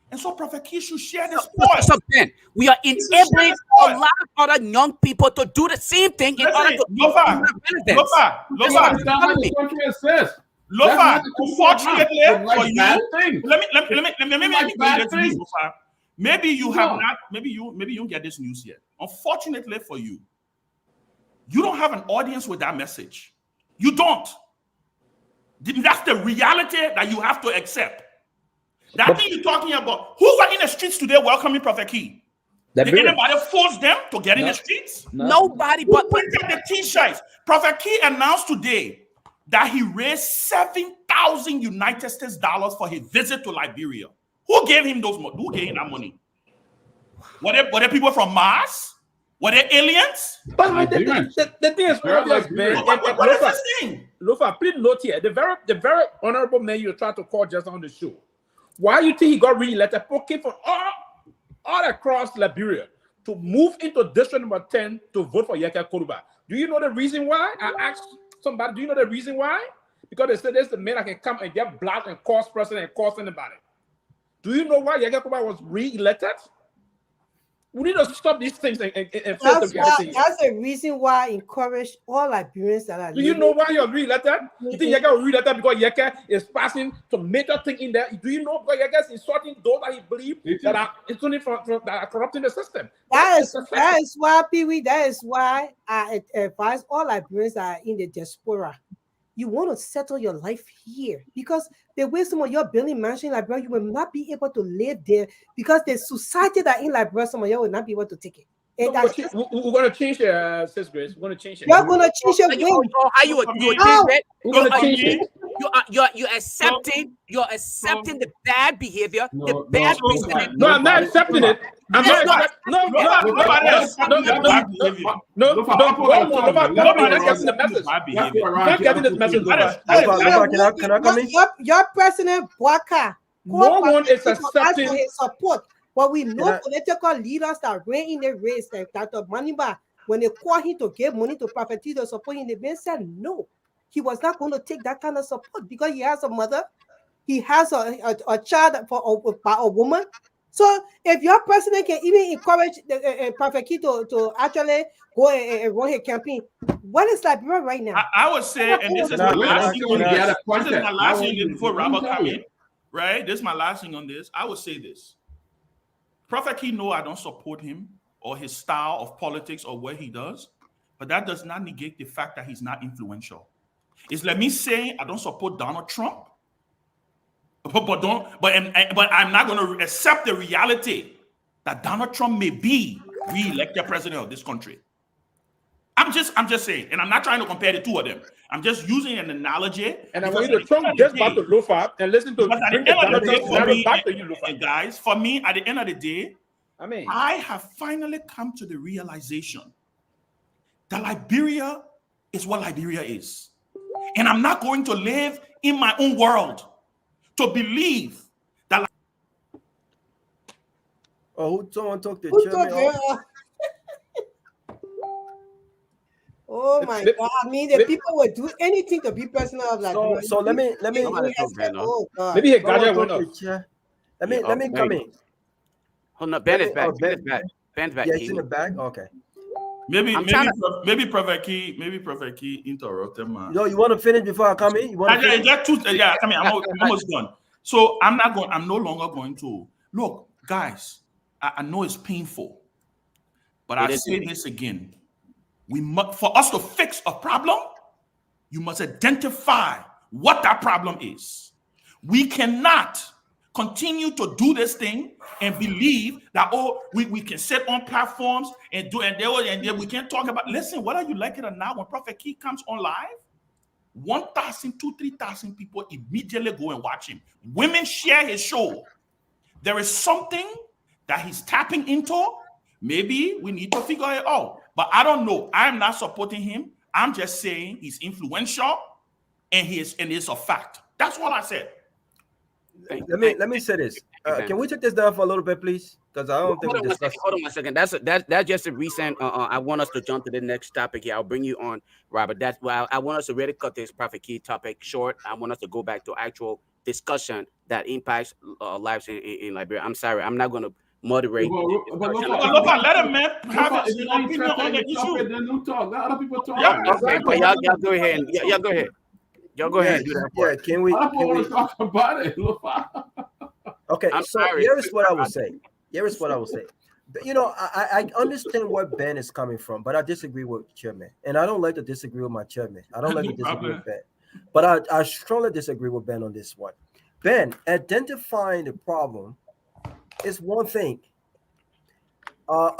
And so Prophet Key should share this point. So Ben, we are enabling a lot of other young people to do the same thing in order to Lofa, unfortunately for you, let me this, Lofa. Maybe you have not, maybe you don't get this news yet. Unfortunately for you, you don't have an audience with that message. You don't. That's the reality that you have to accept. That thing you're talking about, who were in the streets today welcoming Prophet Key? Did anybody force them to get in the streets? Nobody. But look at the t-shirts. Prophet Key announced today that he raised 7,000 United States dollars for his visit to Liberia. Who gave him those? Who gave him that money? Were they people from Mars? Were they aliens? But the thing is, what is this thing? Lofa, please note here, the very honorable man you tried to call just on the show. Why you think he got re-elected? Came from all across Liberia to move into district number 10 to vote for Yeka Koruba. Do you know the reason why? I asked somebody, do you know the reason why? Because they said there's the man that can come and get black and cause president and cause anybody. Do you know why Yeka Koruba was re-elected? We need to stop these things and that's the reason why I encourage all Liberians that are. Do you know why you're re-elected? You think Yeka was re-elected because Yeka is passing some major thing in there? Do you know because Yeka is insulting those that he believes that are that are corrupting the system? That is why, Peewee, that is why I advise all Liberians that are in the diaspora. You want to settle your life here because the way some of your building mansion in Liberia, you will not be able to live there because the society that in Liberia, some of you will not be able to take it. We're going to change it, Sis Grace. We're going to change it. You're going to change your way. How you We're going to change it. You're accepting the bad behavior, the bad precedent. No, I'm not accepting it. I'm not. No. Let's get this message. Can I come in? Your President Boyka. No one is accepting his support. But we know political leaders that ran in the race, like Dr. Maniba, when they called him to give money to Prophet to support him, they said no. He was not going to take that kind of support because he has a mother, he has a child by a woman. So if your president can even encourage the Prophet to actually go and run his campaign, what is Liberia right now? I would say, and this is my last thing on this. This is my last thing before Robert come in, right? This is my last thing on this. I would say this. Prophet Key know I don't support him or his style of politics or what he does, but that does not negate the fact that he's not influential. It's like me saying I don't support Donald Trump, but I'm not going to accept the reality that Donald Trump may be re-elected president of this country. I'm just saying, and I'm not trying to compare the two of them. I'm just using an analogy. And I want you to Trump just back to Lofa and listen to at the end of the day, for me, and guys, for me, at the end of the day, I have finally come to the realization that Liberia is what Liberia is. And I'm not going to live in my own world to believe that. Oh, someone talk to Chairman. Oh my God! I mean, the people would do anything to be president of Liberia. So let me. Oh God! Maybe he got it. Let me come in. Hold on, Ben is back. Ben's back. Yeah, it's in the back. Okay. Maybe Prophet Key interrupted man. No, you want to finish before I come in? I'm almost done. So I'm no longer going to look, guys. I know it's painful, but I say this again. For us to fix a problem, you must identify what that problem is. We cannot continue to do this thing and believe that we can sit on platforms and we can't talk about. Listen, whether you like it or not, when Prophet Key comes on live, 1,000, 2,000, 3,000 people immediately go and watch him. Women share his show. There is something that he's tapping into. Maybe we need to figure it out. But I don't know. I'm not supporting him. I'm just saying he's influential and it's a fact. That's all I said. Let me say this. Can we take this down for a little bit, please? Because I don't think we discussed. Hold on one second. That's just a recent. I want us to jump to the next topic here. I'll bring you on, Robert. That's why I want us to really cut this Prophet Key topic short. I want us to go back to actual discussion that impacts lives in Liberia. I'm sorry, I'm not going to moderate. But let him, man, have his opinion on the issue. Then don't talk. Let other people talk. Yeah, okay, but y'all go ahead. Y'all go ahead. Y'all go ahead and do that. Yeah, can we? want to talk about it. Okay, I'm so sorry. here is what I will say. You know, I understand where Ben is coming from, but I disagree with Chairman. And I don't like to disagree with my Chairman. I don't like to disagree with Ben. But I strongly disagree with Ben on this one. Ben, identifying the problem is one thing.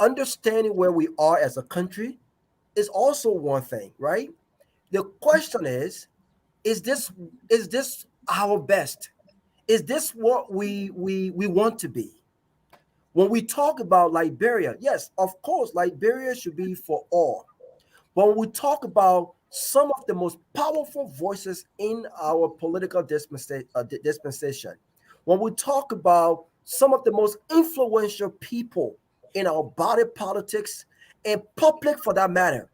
Understanding where we are as a country is also one thing, right? The question is this our best? Is this what we want to be? When we talk about Liberia, yes, of course, Liberia should be for all. But when we talk about some of the most powerful voices in our political dispensation, when we talk about some of the most influential people in our body politics and public for that matter,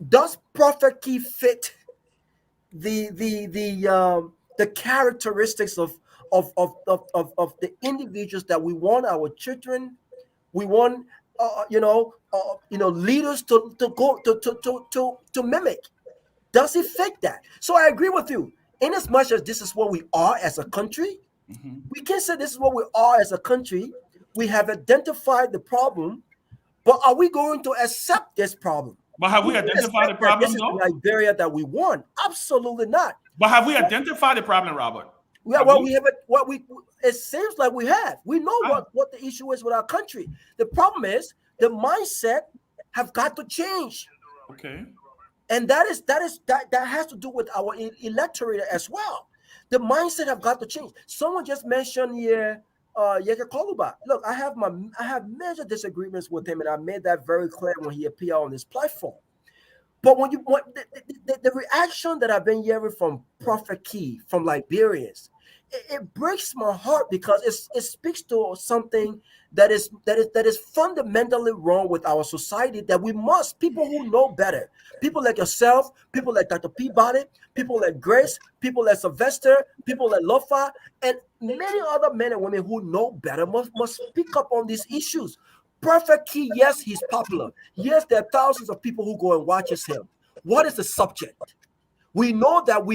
does Prophet Key fit the characteristics of the individuals that we want our children, we want leaders to mimic? Does it fit that? So I agree with you. In as much as this is what we are as a country, we can say this is what we are as a country. We have identified the problem, but are we going to accept this problem? But have we identified the problem, this is though? the Liberia that we want? Absolutely not. But have we identified the problem, Robert? Yeah, it seems like we have. We know what the issue is with our country. The problem is the mindset have got to change. Okay. And that has to do with our electorate as well. The mindset have got to change. Someone just mentioned here Yeka Koluba. Look, I have major disagreements with him, and I made that very clear when he appeared on this platform. But when the reaction that I've been hearing from Prophet Key, from Liberians, it breaks my heart because it speaks to something that is fundamentally wrong with our society, that we must, people who know better, people like yourself, people like Dr. Peabody, people like Grace, people like Sylvester, people like Lofa, and many other men and women who know better must speak up on these issues. Prophet Key, yes, he's popular. Yes, there are thousands of people who go and watches him. What is the subject? We know that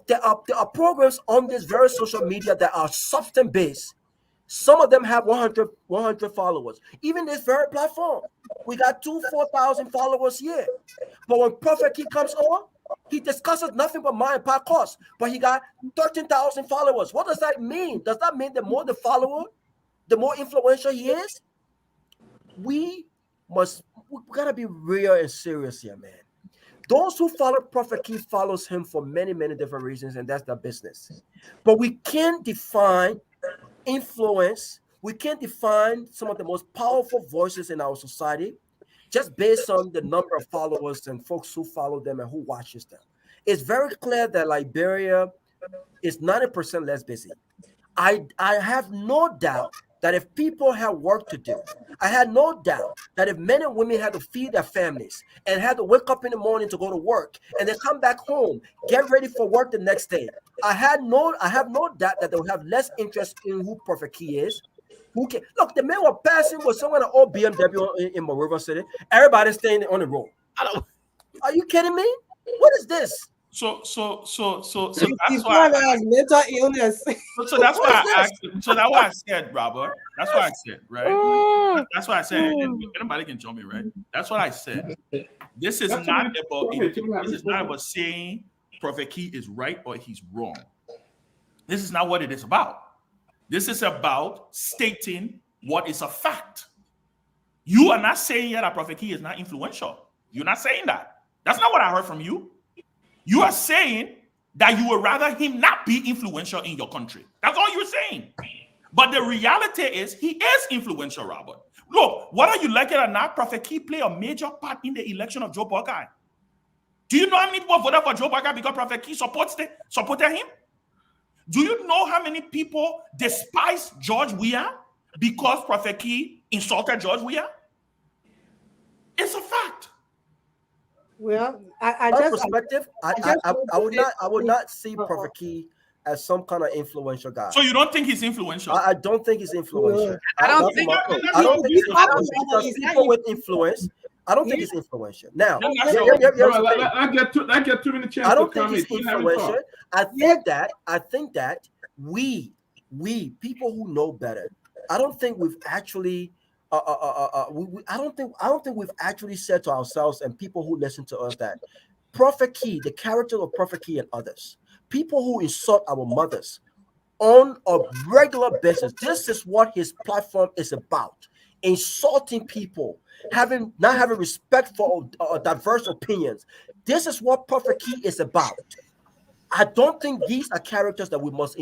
there are programs on this very social media that are substance-based. Some of them have 100 followers. Even this very platform, we got 4,000 followers here. But when Prophet Key comes on, he discusses nothing but mind and cost. But he got 13,000 followers. What does that mean? Does that mean the more the follower, the more influential he is? We gotta be real and serious here, man. Those who follow Prophet Key follows him for many, many different reasons, and that's their business. But we can't define influence. We can't define some of the most powerful voices in our society just based on the number of followers and folks who follow them and who watches them. It's very clear that Liberia is 90% less busy. I have no doubt that if people have work to do, I had no doubt that if men and women had to feed their families and had to wake up in the morning to go to work and then come back home, get ready for work the next day, I have no doubt that they'll have less interest in who Prophet Key is. Look, the men were passing with someone an old BMW in River City. Everybody's staying on the road. Are you kidding me? What is this? So that's why mental illness. So that's why I asked. So that's why I said, Robert. That's why I said, right? That's why I said. And anybody can jump me, right? That's what I said. This is not about saying Prophet Key is right or he's wrong. This is not what it is about. This is about stating what is a fact. You are not saying that Prophet Key is not influential. You're not saying that. That's not what I heard from you. You are saying that you would rather him not be influential in your country. That's all you're saying. But the reality is he is influential, Robert. Look, whether you like it or not, Prophet Key played a major part in the election of Joe Buckeye. Do you know how many people voted for Joe Biden because Prophet Key supported him? Do you know how many people despise George Weah because Prophet Key insulted George Weah? It's a fact. Well, I My just perspective, I would not see Prophet Key as some kind of influential guy. So you don't think he's influential? I don't think he's influential. I don't think. I don't think he's influential because people with influence. I don't think he's influential. Now, Let's get 2 minutes chance. I don't to think he's comment. You have a influential. thought. I think that we people who know better. I don't think we've actually. I don't think we've actually said to ourselves and people who listen to us that Prophet Key, the character of Prophet Key and others, people who insult our mothers on a regular basis. This is what his platform is about: insulting people, not having respect for diverse opinions. This is what Prophet Key is about. I don't think these are characters that we must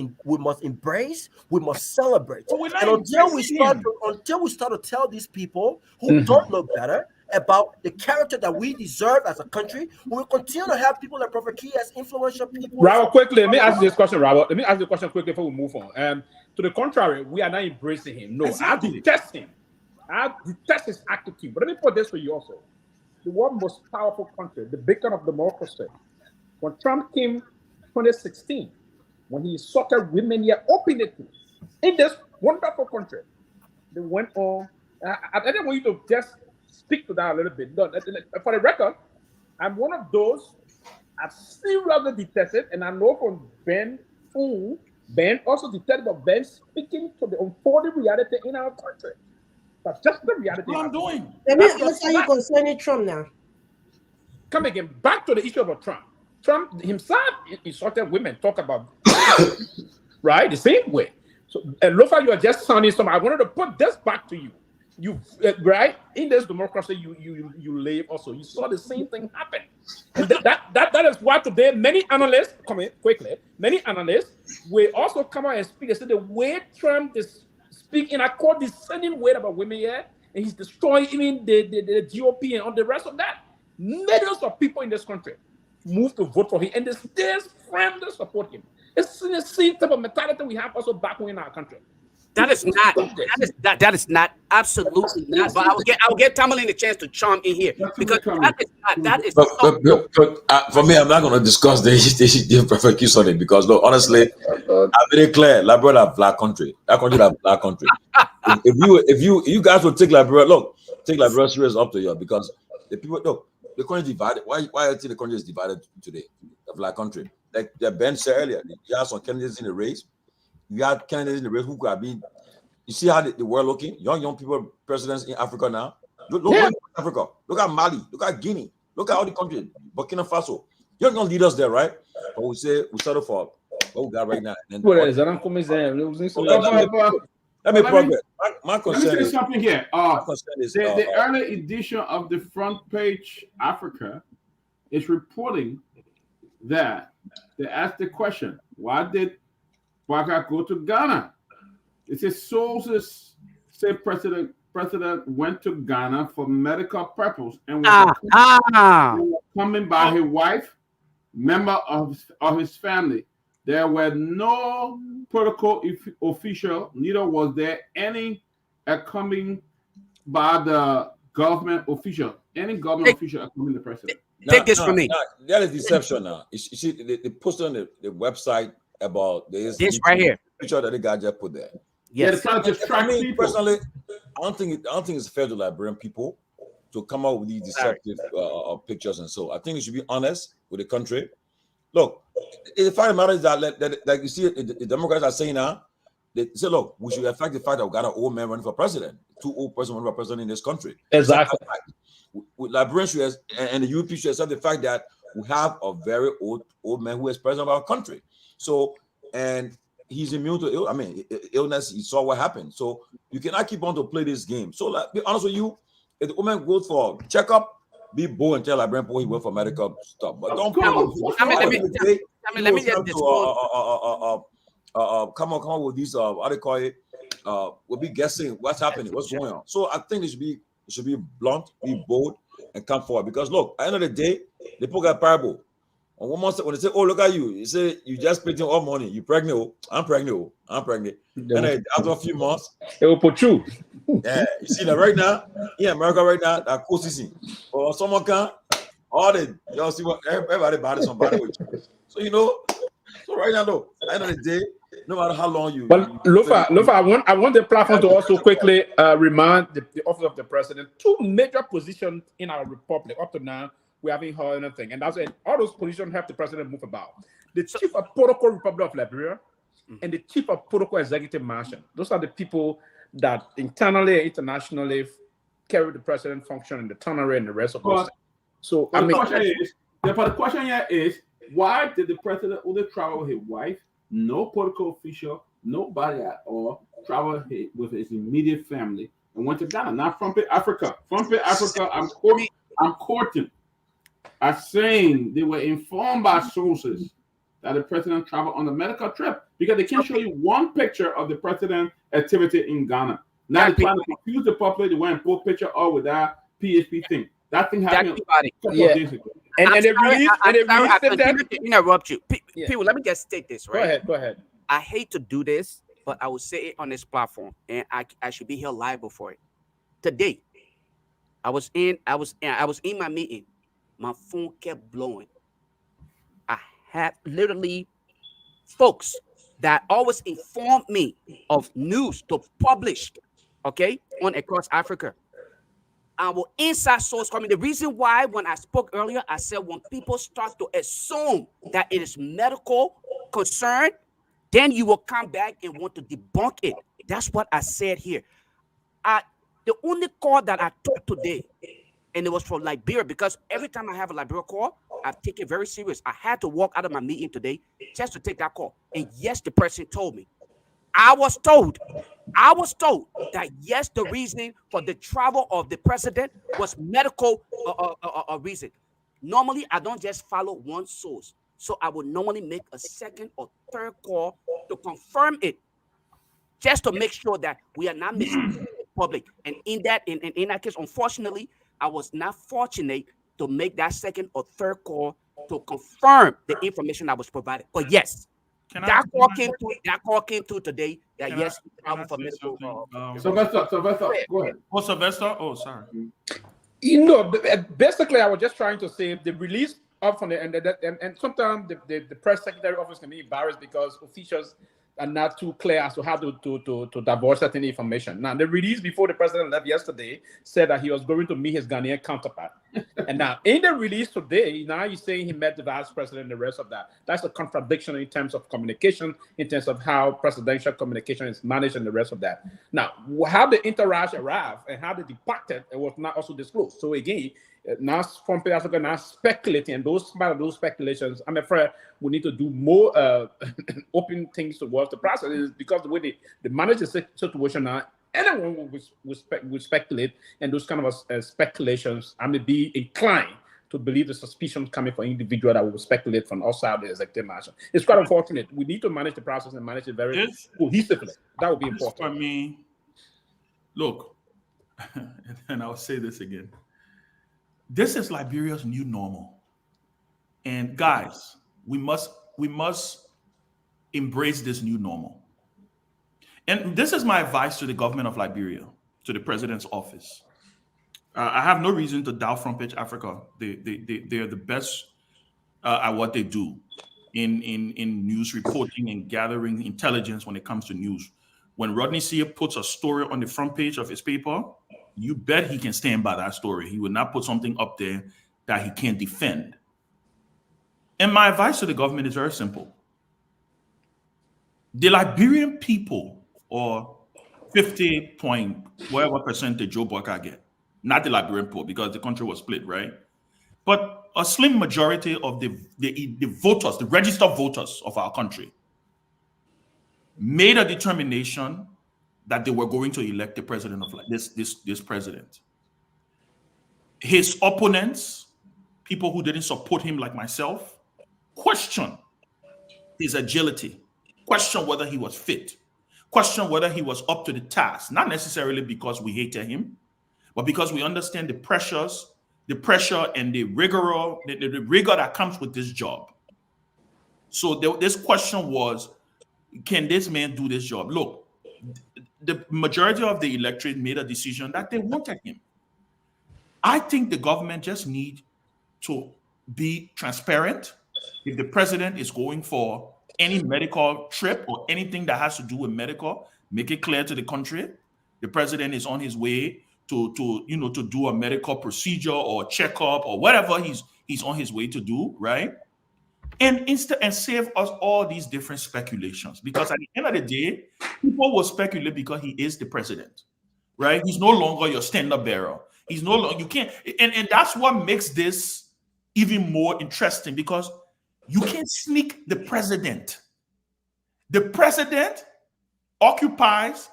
embrace. We must celebrate. And until we start to tell these people who don't know better about the character that we deserve as a country, we will continue to have people like Prophet Key as influential people. Robert, quickly, let me ask you this question, Robert. Let me ask you a question quickly before we move on. To the contrary, we are not embracing him. No, Exactly. I detest him. I detest his attitude. But let me put this for you also. The world's most powerful country, the beacon of democracy. When Trump came 2016, when he insulted women here openly in this wonderful country, they went on. I didn't want you to just speak to that a little bit. No, for the record, I'm one of those I've seriously detested, and I know from Ben also detested, but Ben speaking to the unfolding reality in our country. That's just the reality. What I'm doing. Let me answer you concerning Trump now. Come again, back to the issue of Trump. Trump himself insulted women, talk about right the same way. So, Lofa, you are just sounding some. I wanted to put this back to you. You right in this democracy you live. Also, you saw the same thing happen. And that is why today many analysts come in quickly. Many analysts will also come out and speak. They say the way Trump is speaking in a condescending way about women here, and he's destroying even the GOP and all the rest of that. Millions of people in this country move to vote for him, and there's friends that support him. It's the same type of mentality we have also back home in our country. That is not absolutely not. But I'll get Tomalin a chance to chime in here because that is for me, I'm not going to discuss the perfect use on it because look, honestly, I'm very clear. Liberia is a black country. That country is a black country. If you guys will take Liberia serious up to you because the people look. The country is divided. Why I think the country is divided today? The black country. Like Ben said earlier, you have some candidates in the race. You have candidates in the race who could have been. You see how the world looking? Young people, presidents in Africa now. Look at Africa. Look at Mali. Look at Guinea. Look at all the countries. Burkina Faso. Young leaders there, right? But we settle for what we got right now. Let me progress. My concern Let me say something here. The is early edition of the Front Page Africa is reporting that they asked the question, why did Waka go to Ghana? It says sources say President went to Ghana for medical purpose and was coming by his wife, member of his family. There were no protocol official, neither was there any coming by the government official. Any government official coming the president. Take this from me. That is deception now. You see, they posted on the website about this right here. picture that the guy just put there. Yes. Yeah, people. Personally, I don't think it's fair to Liberian people to come out with these deceptive pictures and so. I think we should be honest with the country. Look, the fact of the matter is that like you see, the Democrats are saying now, they say, look, we should affect the fact that we got an old man running for president, 2 old person running for president in this country. Exactly. Liberians should, and the UP should accept the fact that we have a very old man who is president of our country. So, and he's immune to illness. He saw what happened. So you cannot keep on to play this game. So, like, be honest with you, if the woman goes for checkup, be bold and tell Liberian people he went for medical stuff. But don't let me just come on with these what they call it. We'll be guessing what's happening, what's going on. So I think it should be blunt, be bold, and come forward. Because look, at the end of the day, they put a parable. On one month, when they say, "Oh, look at you," you say you just spending all money. You pregnant? Oh, I'm pregnant. Oh, I'm pregnant. And then after a few months, they will put you. Yeah, you see that right now? Yeah, America right now, that cool season. Or someone can all the y'all see what everybody body somebody with you. So so right now though, at the end of the day, no matter how long you But Lofa, I want the platform to also quickly remind the office of the president two major positions in our republic. Up to now, we haven't heard anything, and that's it. All those positions have the president move about. The chief of protocol Republic of Liberia and the chief of protocol executive marshal. Those are the people that internally and internationally carry the president function in the Tannery and the rest of us. So the question here is, why did the president only travel with his wife? No political official, nobody at all, travel with his immediate family and went to Ghana, not from Africa. From Africa, I'm courting. I'm saying they were informed by sources that the president traveled on a medical trip because they can't show you one picture of the president's activity in Ghana. Now they're trying to confuse the public. They went and pull a picture all with that PHP thing. That thing happened a couple of days ago. And they released that. To interrupt you. People, let me just state this, right? Go ahead. I hate to do this, but I will say it on this platform, and I should be held liable for it. Today, I was in my meeting. My phone kept blowing. I had literally folks that always informed me of news to publish, okay, on across Africa. Our inside source coming. The reason why when I spoke earlier, I said when people start to assume that it is medical concern, then you will come back and want to debunk it. That's what I said here. The only call that I took today, and it was from Liberia, because every time I have a Liberia call, I take it very serious. I had to walk out of my meeting today just to take that call. And yes, the person told me. I was told that yes, the reason for the travel of the president was medical reason. Normally, I don't just follow one source. So I would normally make a second or third call to confirm it, just to make sure that we are not misleading the public. And in that case, unfortunately, I was not fortunate to make that second or third call to confirm the information that was provided. But yes, that call came through today. That yes, travel for medical. Sylvester, go ahead. Oh, Sylvester. Oh, sorry. Basically, I was just trying to say the release up from the and sometimes the press secretary office can be embarrassed because officials are not too clear as to how to divulge certain information. Now, the release before the president left yesterday said that he was going to meet his Ghanaian counterpart. And now, in the release today, now you're saying he met the vice president and the rest of that. That's a contradiction in terms of communication, in terms of how presidential communication is managed and the rest of that. Now, how the entourage arrived and how they departed, it was not also disclosed. So again, now from Africa now speculating, and those speculations, I'm afraid we need to do more open things towards the process. Is because the way they manage the situation now, anyone will speculate, and those kind of speculations, I may be inclined to believe the suspicions coming from individual that will speculate from outside the executive marshal. It's quite unfortunate. We need to manage the process and manage it very cohesively. That would be important. For me, look, and I'll say this again. This is Liberia's new normal. And guys, we must embrace this new normal. And this is my advice to the government of Liberia, to the president's office. I have no reason to doubt Front Page Africa. They're the best at what they do in news reporting and gathering intelligence when it comes to news. When Rodney Sear puts a story on the front page of his paper, you bet he can stand by that story. He would not put something up there that he can't defend. And my advice to the government is very simple. The Liberian people, or 50 point whatever percent Joe Boyka get, not the Liberian poor, because the country was split, right? But a slim majority of the voters, the registered voters of our country, made a determination that they were going to elect the president of this president. His opponents, people who didn't support him like myself, question his agility, question whether he was fit, question whether he was up to the task, not necessarily because we hated him, but because we understand the pressures the pressure and the rigor that comes with this job. So this question was, can this man do this job? Look, the majority of the electorate made a decision that they wanted him. I think the government just need to be transparent. If the president is going for any medical trip or anything that has to do with medical, make it clear to the country. The president is on his way to do a medical procedure or checkup or whatever he's on his way to do, right? And save us all these different speculations. Because at the end of the day, people will speculate because he is the president, right? He's no longer your standard bearer. He's no longer, you can't, and that's what makes this even more interesting, because you can't sneak the president. The president occupies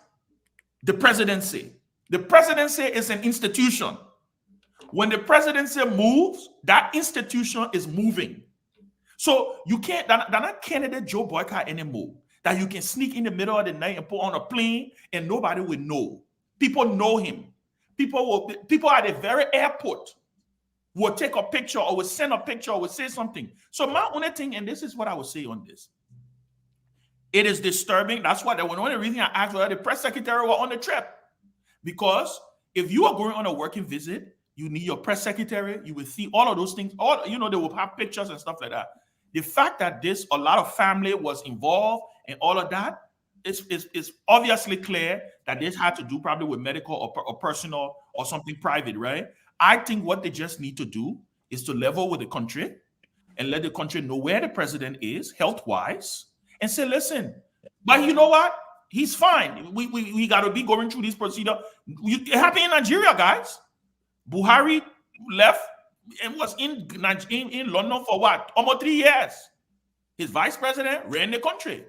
the presidency. The presidency is an institution. When the presidency moves, that institution is moving. So you can't, they're not candidate Joe Boycott anymore, that you can sneak in the middle of the night and put on a plane and nobody will know. People know him. People at the very airport will take a picture or will send a picture or will say something. So my only thing, and this is what I would say on this, it is disturbing. That's why the only reason I asked whether the press secretary were on the trip. Because if you are going on a working visit, you need your press secretary, you will see all of those things, they will have pictures and stuff like that. The fact that a lot of family was involved and all of that, is obviously clear that this had to do probably with medical or personal or something private, right? I think what they just need to do is to level with the country and let the country know where the president is health-wise and say, listen, but you know what? He's fine. We got to be going through this procedure. It happened in Nigeria, guys. Buhari left and was in London for what? Almost 3 years. His vice president ran the country.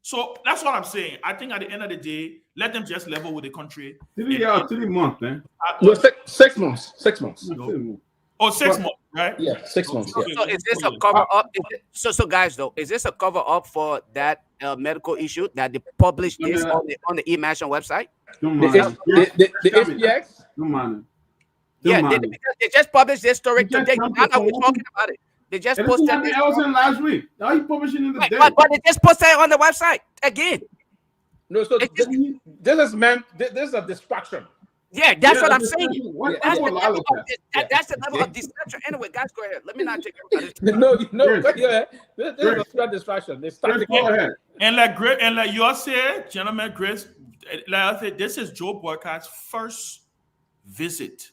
So that's what I'm saying. I think at the end of the day, let them just level with the country. 3 months, man. No, 6 months. 6 months. Oh, 6 months, right? Yeah, 6 months. Yeah. So is this a cover up? So guys, though, is this a cover up for that medical issue that they published this on the eMation website? The SPX? Yeah, they just published this story today. Now that we're talking about it, they just posted it. I was in last week. Now you publishing in the day. But they just posted it on the website again. No, so this is a distraction. Yeah, that's what I'm saying. That's the level of distraction. Anyway, guys, go ahead. Let me not take it. No, go ahead. This is a distraction. Go ahead. And like you all said, gentlemen, Chris, like I said, this is Joe Boycott's first visit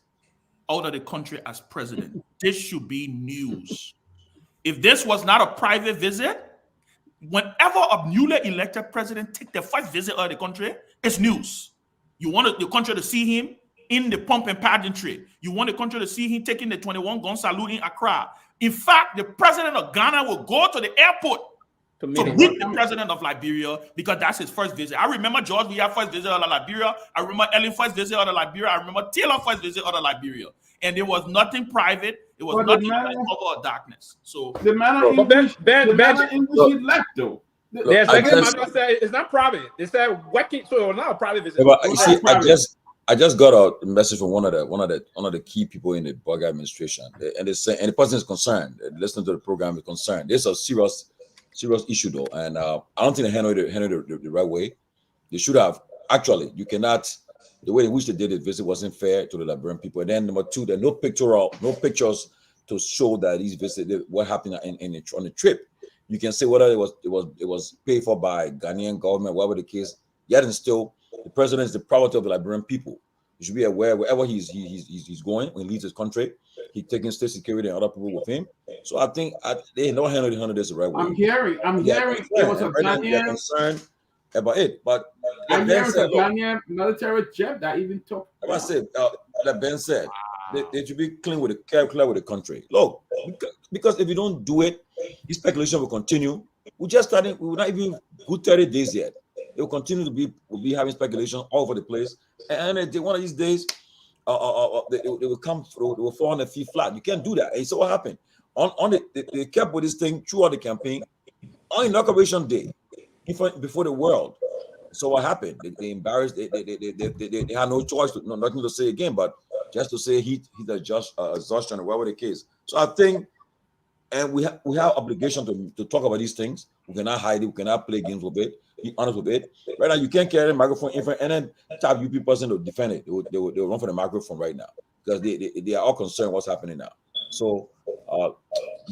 out of the country as president. This should be news. If this was not a private visit, whenever a newly elected president takes the first visit out of the country, it's news. You want the country to see him in the pomp and pageantry. You want the country to see him taking the 21 gun salute in Accra. In fact, the president of Ghana will go to the airport to meet the president of Liberia because that's his first visit. I remember George Weah first visit out of Liberia. I remember Ellen first visit out of Liberia. I remember Taylor first visit out of Liberia. And there was nothing private. It was nothing like cover of darkness. So the man of English, he left though. It's not private. It's that working. So it's not a private visit. Yeah, but you see, I just got a message from one of the key people in the Bug administration, and they say, and the person is concerned. Listening to the program is concerned. This is a serious issue though, and I don't think they handled it the right way. They should have actually. You cannot. The way in which they did the visit wasn't fair to the Liberian people. And then number two, there are no pictures to show that these visits, what happened on the trip. You can say whether it was paid for by Ghanaian government, whatever the case. Yet and still, the president is the property of the Liberian people. You should be aware wherever he's going when he leaves his country, he's taking state security and other people with him. So I think they don't handle this the right way. I'm hearing there was a Ghanaian concern about it, but I'm hearing a Ghanaian military jet that even talked. I said, like Ben said, they should be clear with the country. Look, because if you don't do it, this speculation will continue. We will not even good 30 days yet. It will continue to be having speculation all over the place. And one of these days, they will fall on their feet flat. You can't do that. And so what happened? They kept with this thing throughout the campaign. On inauguration day, before the world. So what happened? They embarrassed. They had no choice, nothing to say again. But just to say heat exhaustion or whatever the case. So I think, and we have obligation to talk about these things. We cannot hide it. We cannot play games with it. Be honest with it. Right now, you can't carry the microphone in front and then tap UP person to defend it. They will run for the microphone right now because they are all concerned what's happening now. So,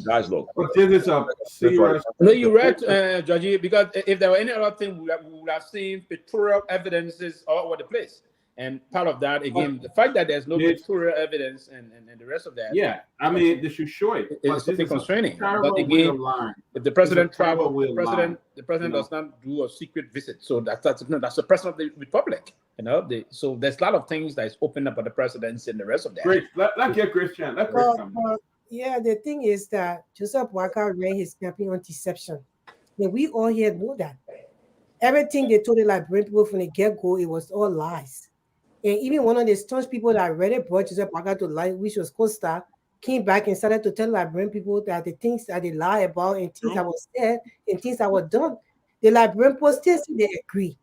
guys, look. But this is a serious. No, you're right, Judge. Because if there were any other thing, we would have seen pictorial evidences all over the place. And part of that, again, the fact that there's no pictorial evidence and the rest of that. Yeah, I mean, they should show it. It's something constraining. But Way again, of lying. if the president travels, way of lying, the president does not do a secret visit. So that's the president of the republic. So there's a lot of things that is open up for the presidency and the rest of that. Great. Let's get Christian. Let Chris come. Yeah, the thing is that Joseph Boakai ran his campaign on deception. And we all here know that. Everything they told the Liberian people from the get-go, it was all lies. And even one of the staunch people that already brought Joseph Boakai to life, which was Costa, came back and started to tell Liberian people that the things that they lie about and things that was said and things that were done, the Liberian people still say they agree.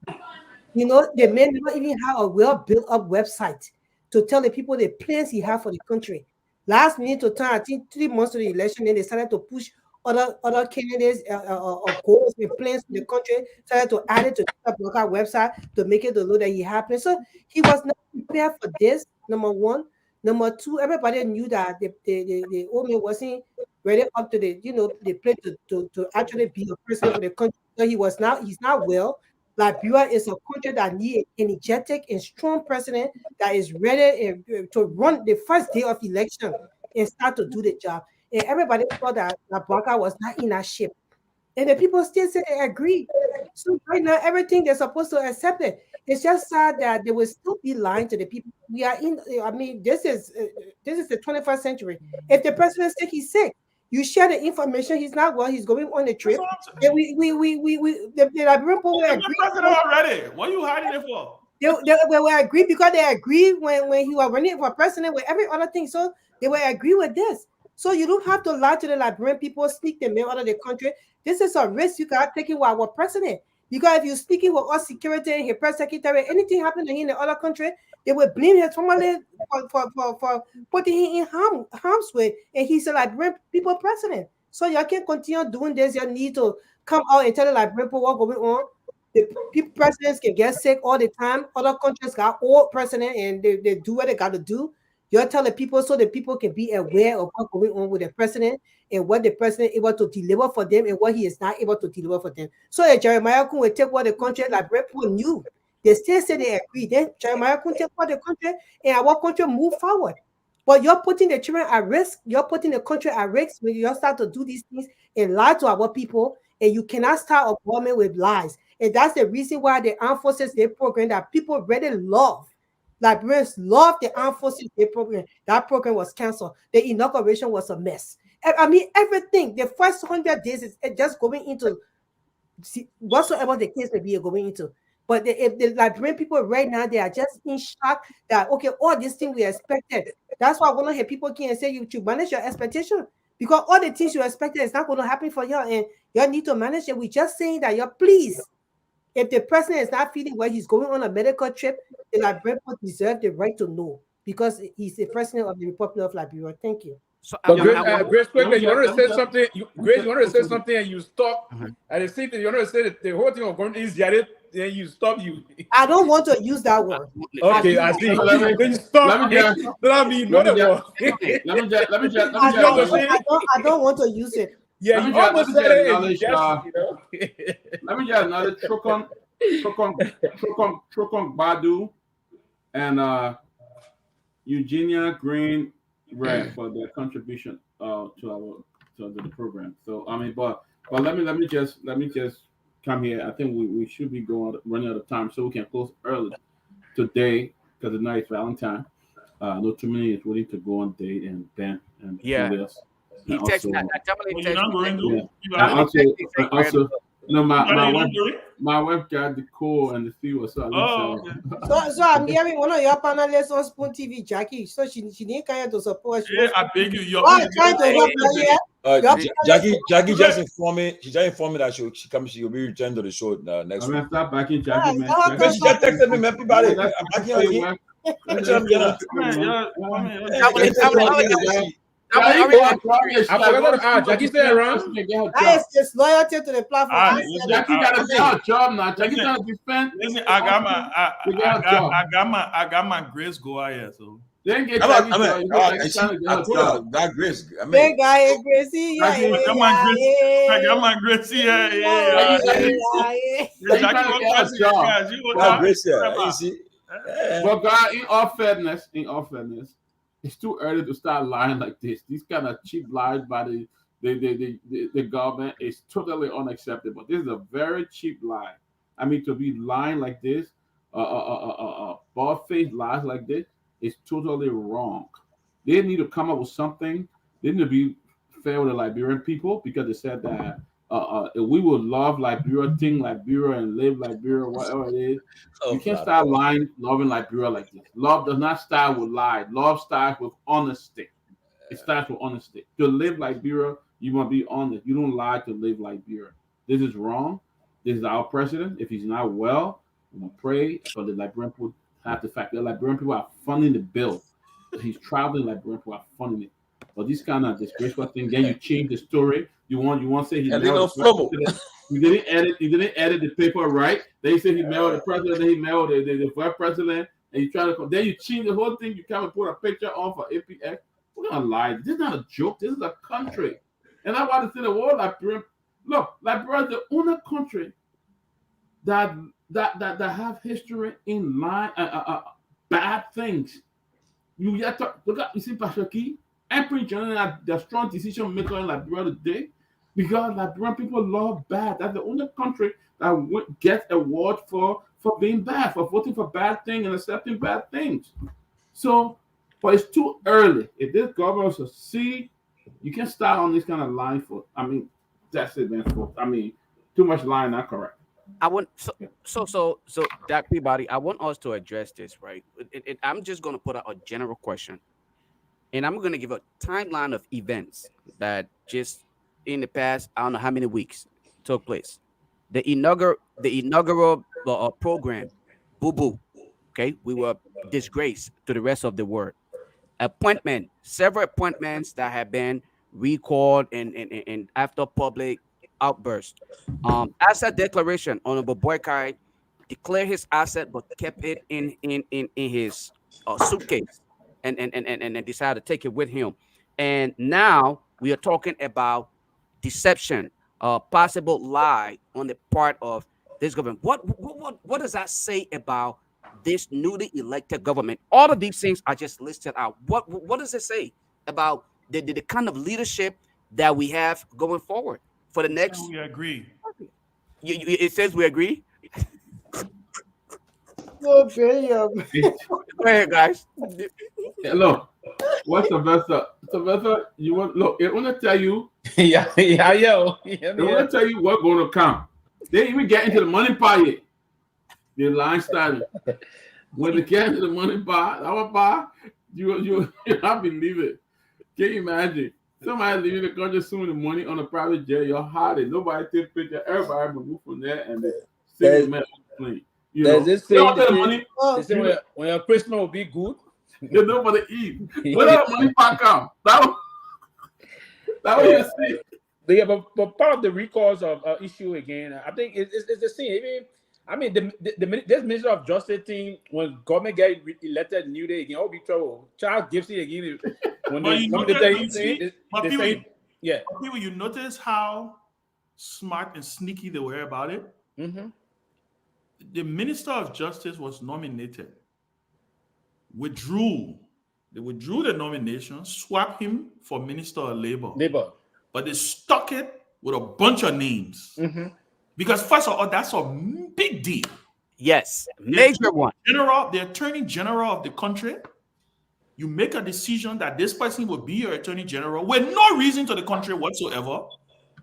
The men don't even have a well-built-up website to tell the people the plans he had for the country. Last minute to time, I think 3 months to the election, then they started to push other candidates or goals and plans for the country, started to add it to the Boakai website to make it the load that he had planned. So he was not prepared for this, number one. Number two, everybody knew that the old man wasn't ready up to the plate to actually be a president for the country. So he's not well. Liberia is a country that needs an energetic and strong president that is ready to run the first day of election and start to do the job. And everybody thought that Boakai was not in that shape. And the people still say they agree. So right now, everything they're supposed to accept it. It's just sad that they will still be lying to the people. We are this is the 21st century. If the president said he's sick, you share the information. He's not well. He's going on a trip. And the Liberian people will agree. President already. What are you hiding it for? They will agree because they agreed when he was running for president with every other thing. So they will agree with this. So you don't have to lie to the Liberian people, sneak them out of the country. This is a risk you got taking with our president. Because if you're speaking with our security and his press secretary, anything happening to him in the other country, they will blame him for putting him in harm's way. And he's a Liberian people president. So y'all can't continue doing this. You need to come out and tell the Liberian people what's going on. The people presidents can get sick all the time. Other countries got old president and they do what they got to do. You're telling people so that people can be aware of what's going on with the president and what the president is able to deliver for them and what he is not able to deliver for them. So if Jeremiah Kun will take what the country like people knew, they still say they agree. Then Jeremiah Kun take what the country and our country move forward. But you're putting the children at risk. You're putting the country at risk when you start to do these things and lie to our people. And you cannot start a government with lies. And that's the reason why the armed forces day program that people really love. Liberians love the armed forces day program. That program was canceled. The inauguration was a mess. I mean, everything. The first 100 days is just going into whatsoever the case may be going into. But the Liberian people right now, they are just in shock that, okay, all these things we expected. That's why I want to hear people can say you should manage your expectation. Because all the things you expected is not going to happen for you. And you need to manage it. We're just saying that you're pleased. If the president is not feeling well, he's going on a medical trip, the Liberian people deserve the right to know because he's the president of the Republic of Liberia. Thank you. So, Grace, quickly, you want to say something? Grace, you want to say something and you stop. And the same thing, you want to say that the whole thing of going easy at it, then you stop. I don't want to use that word. Okay, I see. Then you stop. Let me know the word. Let me just. I don't want to use it. Yeah, you almost said it. Let me just acknowledge Trokong Badu and Eugenia Green Red for their contribution to the program. So I mean, but let me just come here. I think we should be running out of time, so we can close early today because tonight is Valentine. No too many is willing to go on date and Ben and Julius. He texted that. Also, my wife got the call and the feel. So I'm hearing one of your panelists on Spoon TV, Jackie. So she didn't come to support. I beg you. Trying to help Jackie just informed me. She just informed me that she'll be returned to the show next week. I'm gonna start backing Jackie, man. She just texted me, man. Peabody, I'm backing on you. Man, you're, I forgot to ask. Jackie said around. That is just loyalty to the platform. I said Jackie got to get her job now. Jackie trying to defend. Listen, I got my grace go out here, so. Then get that Grace. I mean, big guy, Gracie. Yeah, I got my Gracie. Yeah. But God, in all fairness, it's too early to start lying like this. These kind of cheap lies by the government is totally unacceptable. This is a very cheap lie. I mean, to be lying like this, bald-faced lies like this is totally wrong. They need to come up with something. They need to be fair with the Liberian people, because they said that if we would love Liberia, think Liberia, and live Liberia, whatever it is. You can't start lying, loving Liberia like this. Love does not start with lie. Love starts with honesty. It starts with honesty. To live Liberia, you must be honest. You don't lie to live Liberia. This is wrong. This is our president. If he's not well, we're going to pray for the Liberian people. Have the fact that Liberian people are funding the bill. He's traveling, Liberian people are funding it. But this kind of disgraceful thing, then you change the story. You want to say he mailed you didn't edit the paper right. They say he mailed the president, then he mailed the vice president, and you try to then you change the whole thing. You come and put a picture on for APX. We're gonna lie. This is not a joke. This is a country, and I want to say the word Liberia. Look, Liberia is the only country that have history in line bad things. You yet to look at you see Pashaki and Prince General, the strong decision maker in Liberia today, because Liberian people love bad. That's the only country that gets award for being bad, for voting for bad things and accepting bad things. So, but it's too early. If this government succeed, you can start on this kind of line for. I mean, that's it, man. I mean, too much lying, not correct. I want so Dr. Peabody, I want us to address this, right? I'm just going to put out a general question, and I'm going to give a timeline of events that just in the past, I don't know how many weeks took place. The inaugural program, Boo Boo. Okay, we were disgraced to the rest of the world. Several appointments that have been recalled and after public outburst. Asset declaration, Honorable Boykai declared his asset but kept it in his suitcase and decided to take it with him. And now we are talking about deception, possible lie on the part of this government. What does that say about this newly elected government? All of these things I just listed out. What does it say about the kind of leadership that we have going forward for the next? We agree. It says we agree. Okay, Go ahead, guys. Yeah, look, what's Sylvester? You want look? It want to tell you. Yo. It want to tell you what's going to come. They didn't even get into the money part yet. The line started. When they get into the money part, our part, you I believe it. Can you imagine? Somebody leaving the country assuming the money on a private jet, you're hiding. Nobody take picture. Everybody move from there and they see the man plane. You know, this thing, money. When your Christmas will be good, there's nobody eat. Where that money back come? That was you see. Yeah, but part of the recalls of issue again, I think it's the same. Even, I mean, this Minister of Justice thing, when government get elected New Day again, all be trouble. Charles Gibson again. When people, you notice how smart and sneaky they were about it. Mm-hmm. The Minister of Justice was nominated, withdrew. They withdrew the nomination, swapped him for Minister of Labor. But they stuck it with a bunch of names. Mm-hmm. Because first of all, that's a big deal. Yes, major one. The Attorney General of the country, you make a decision that this person will be your Attorney General with no reason to the country whatsoever.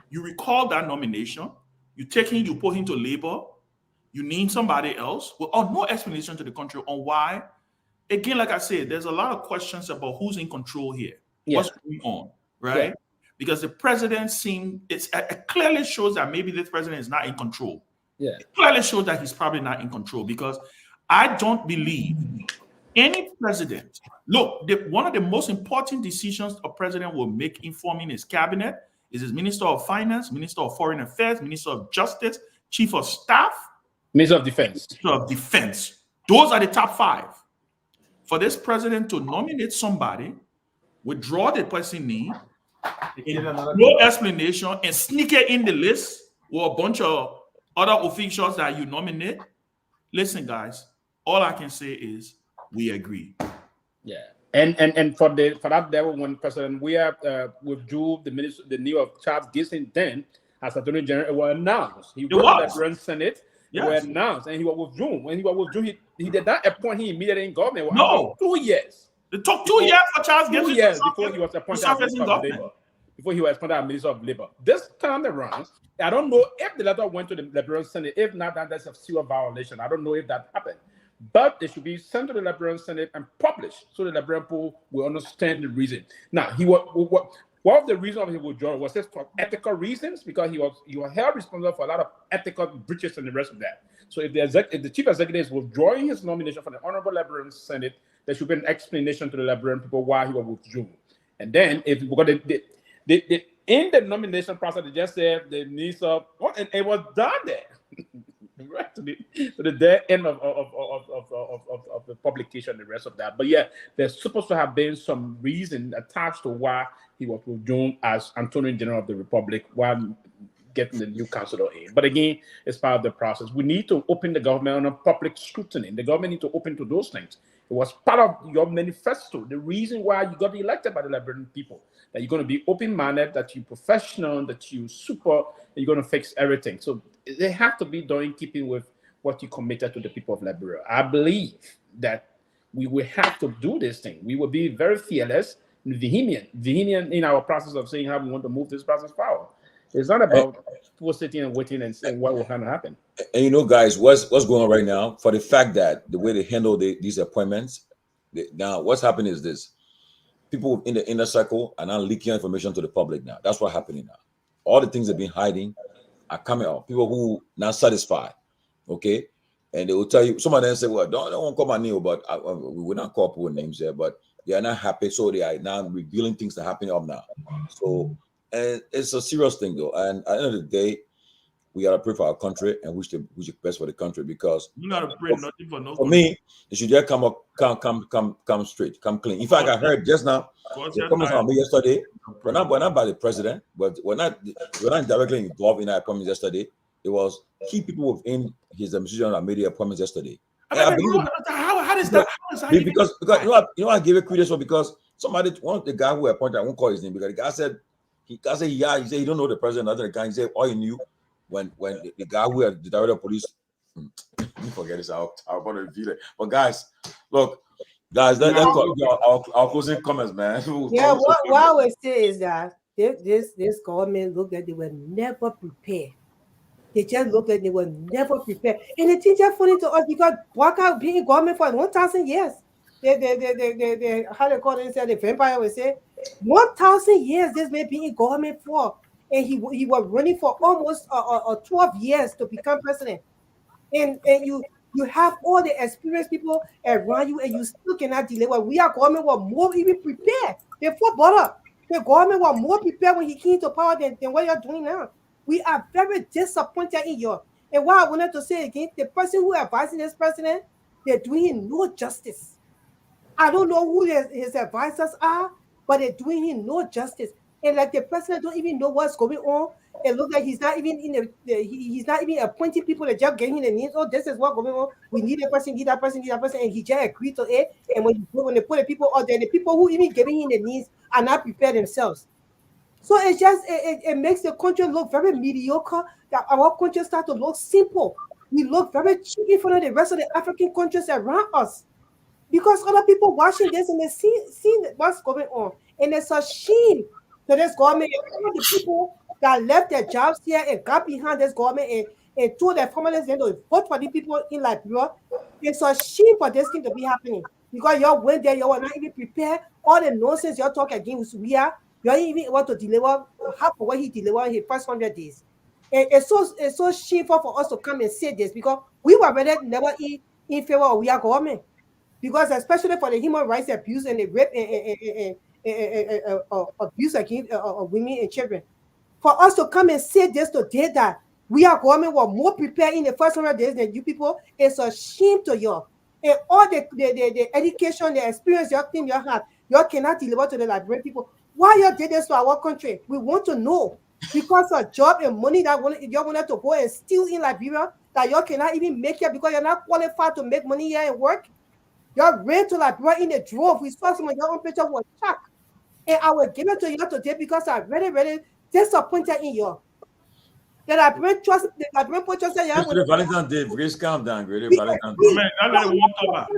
You recall that nomination. You take him, you put him to Labor. You name somebody else with no explanation to the country on why. Again, like I said, there's a lot of questions about who's in control here. Yeah. What's going on, right? Yeah. Because the president it clearly shows that maybe this president is not in control. Yeah. It clearly shows that he's probably not in control, because I don't believe Any president, look, one of the most important decisions a president will make informing his cabinet is his Minister of Finance, Minister of Foreign Affairs, Minister of Justice, Chief of Staff, Minister of Defense. Minister of Defense. Those are the top 5. For this president to nominate somebody, withdraw the person name, no explanation, and sneak it in the list with a bunch of other officials that you nominate. Listen, guys, all I can say is we agree. Yeah, and for that level, when President Weah withdrew the New York Charles Gibson then as Attorney General, it was announced. He went to the Liberal Senate. Yes. It was announced, and he was withdrawn. When he was withdrawn, he did not appoint him immediately in government. No, 2 years. It took 2 years for Charles Gibson. 2 years before he was appointed as Minister of Labor. Before he was appointed as Minister of Labor. This time around, I don't know if the letter went to the Liberal Senate. If not, then that's a serious violation. I don't know if that happened. But it should be sent to the Liberal Senate and published so the Liberal people will understand the reason. Now, one of the reasons of his withdrawal was just for ethical reasons, because he was held responsible for a lot of ethical breaches and the rest of that. So if the chief executive is withdrawing his nomination from the Honorable Liberal Senate, there should be an explanation to the Liberal people why he was withdrawn. And then if in the nomination process, they just said the needs of, and it was done there. Right to the dead end of the publication and the rest of that. But yeah, there's supposed to have been some reason attached to why he was withdrawn as Attorney General of the Republic while getting the new councilor in. But again, it's part of the process. We need to open the government on a public scrutiny. The government needs to open to those things. It was part of your manifesto, the reason why you got elected by the Liberian people, that you're going to be open-minded, that you're professional, that you're super, and you're going to fix everything. So they have to be done in keeping with what you committed to the people of Liberia. I believe that we will have to do this thing. We will be very fearless and vehement in our process of saying how we want to move this process forward. It's not about people sitting and waiting and saying what will kind of happen. And you know, guys, what's going on right now, for the fact that the way they handle these appointments, now what's happening is this. People in the inner circle are now leaking information to the public now. That's what's happening now. All the things they've been hiding are coming out. People who not satisfied, okay? And they will tell you, some of them say, well, don't call my name, but we will not call people names there, but they are not happy, so they are now revealing things that are happening up now. So, and it's a serious thing, though. And at the end of the day, we gotta pray for our country and wish the best for the country, because you gotta pray nothing for no. For me, it should just come straight, come clean. In fact, I heard just now the comments on me yesterday. We're not by the president, but we're not directly involved in our appointments yesterday. It was key people within his administration that made the appointments yesterday. How does that? Because you know I gave it credence for, because one of the guy who appointed, I won't call his name, because the guy said he said he don't know the president. Another guy, he said all he knew when the guy who had the director of police, let me forget this. I'll want to reveal it. But guys, look, let's our closing comments, man. Yeah, what I would say is that this government looked like they were never prepared. They just looked like they were never prepared. And the thing just funny to us, because Waka being in government for 1,000 years. They how they call it, the vampire would say, 1,000 years this man being in government for. And he was running for almost 12 years to become president. And you have all the experienced people around you, and you still cannot deliver. We are government were more even prepared. Before Butter, the government were more prepared when he came to power than what you're doing now. We are very disappointed in you. And what I wanted to say again, the person who advising this president, they're doing him no justice. I don't know who his advisors are, but they're doing him no justice. And like the president don't even know what's going on. It looks like he's not even he's not even appointing people that just getting the names. Oh, this is what's going on. We need a person, need that person, and he just agreed to it. And when they put the people out there, the people who even giving him the names are not prepared themselves. So it's just it makes the country look very mediocre. That our country start to look simple. We look very cheap in front of the rest of the African countries around us, because other people watching this and they see what's going on, and it's a shame to this government. Some of the people that left their jobs here and got behind this government and told their families they don't vote for the people in Liberia. It's a shame for this thing to be happening, because y'all went there, y'all were not even prepared. All the nonsense y'all talk against you ain't even able to deliver half of what he delivered in his first 100 days. And it's so shameful for us to come and say this, because we were ready never in favor of our government. because especially for the human rights abuse and the rape and abuse against women and children. For us to come and say this today that we are government were more prepared in the first 100 days than you people, it's a shame to you. And all the education, the experience you think you have, you cannot deliver to the Liberian people. Why you did this to our country? We want to know. Because of job and money that you wanted to go and steal in Liberia, that you cannot even make it because you're not qualified to make money here and work. You're ran to Liberia in the drove. We saw some of your own picture was shocked. And I will give it to you today because I'm really, really disappointed in you. That I bring trust, that I bring trust that Yesterday, Valentine's Day, please calm down, great Valentine's Man, Day. I let it walk about.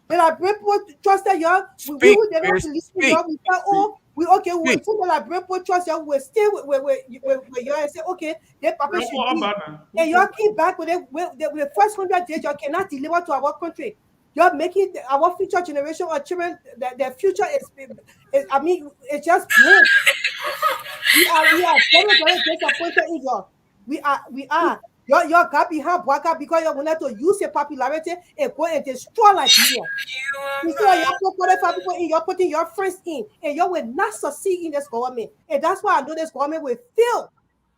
That I bring trust that you we will never believe in you. We say, oh, we okay, we will that I bring trust you, we'll stay with you and say, okay, the papa should be. And you keep back with the first 100 days, you cannot deliver to our country. You're making our future generation or children, their future is I mean, it's just blank. We are very, very disappointed in you. We are. Your got behind Waka because you wanted to use your popularity and go and destroy Liberia. Instead of you qualify people in, you're putting your friends in, and you will not succeed in this government. And that's why I know this government will fail.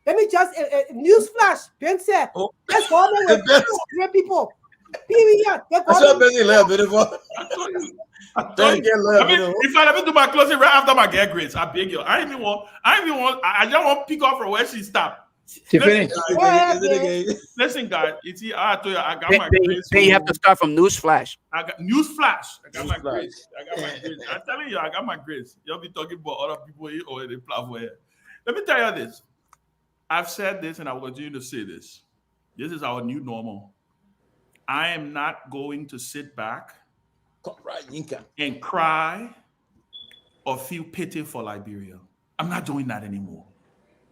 Let me just newsflash. Ben said, this government will fail great people. Period. That's what Benny left, beautiful. If I let me do my closing right after my get grades, I beg you. I just want to pick up from where she stopped. Listen, guys. I told you, I got my grades. Then you have to start from newsflash. I got newsflash. I got my grades. I'm telling you, I got my grades. You'll be talking about other people here or the platform here. Let me tell you this. I've said this and I will continue to say this. This is our new normal. I am not going to sit back and cry or feel pity for Liberia. I'm not doing that anymore.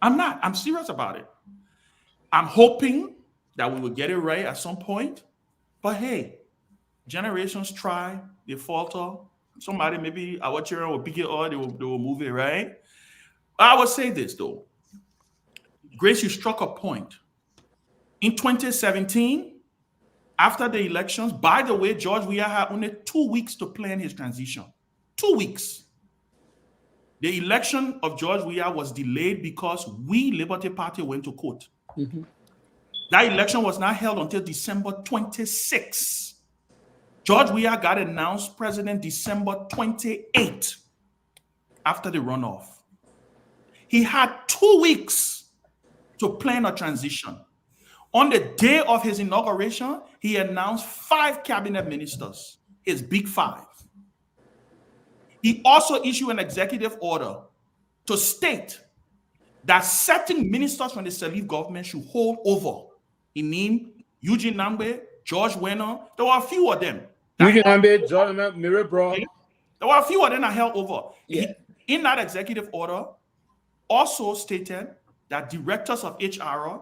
I'm not. I'm serious about it. I'm hoping that we will get it right at some point. But hey, generations try, they falter. Somebody, maybe our children will pick it up, they will move it, right? I will say this though. Grace, you struck a point. In 2017, after the elections, by the way, George Weah had only 2 weeks to plan his transition. 2 weeks. The election of George Weah was delayed because we, Liberty Party, went to court. Mm-hmm. That election was not held until December 26. George Weah got announced president December 28 after the runoff. He had 2 weeks to plan a transition. On the day of his inauguration, he announced 5 cabinet ministers, his big 5. He also issued an executive order to state that certain ministers from the Salif government should hold over. He named Eugene Nambe, George Weah. There were a few of them. Eugene Nambe, George Mirabro. There were a few of them that held over. Yeah. In that executive order, also stated that directors of HR,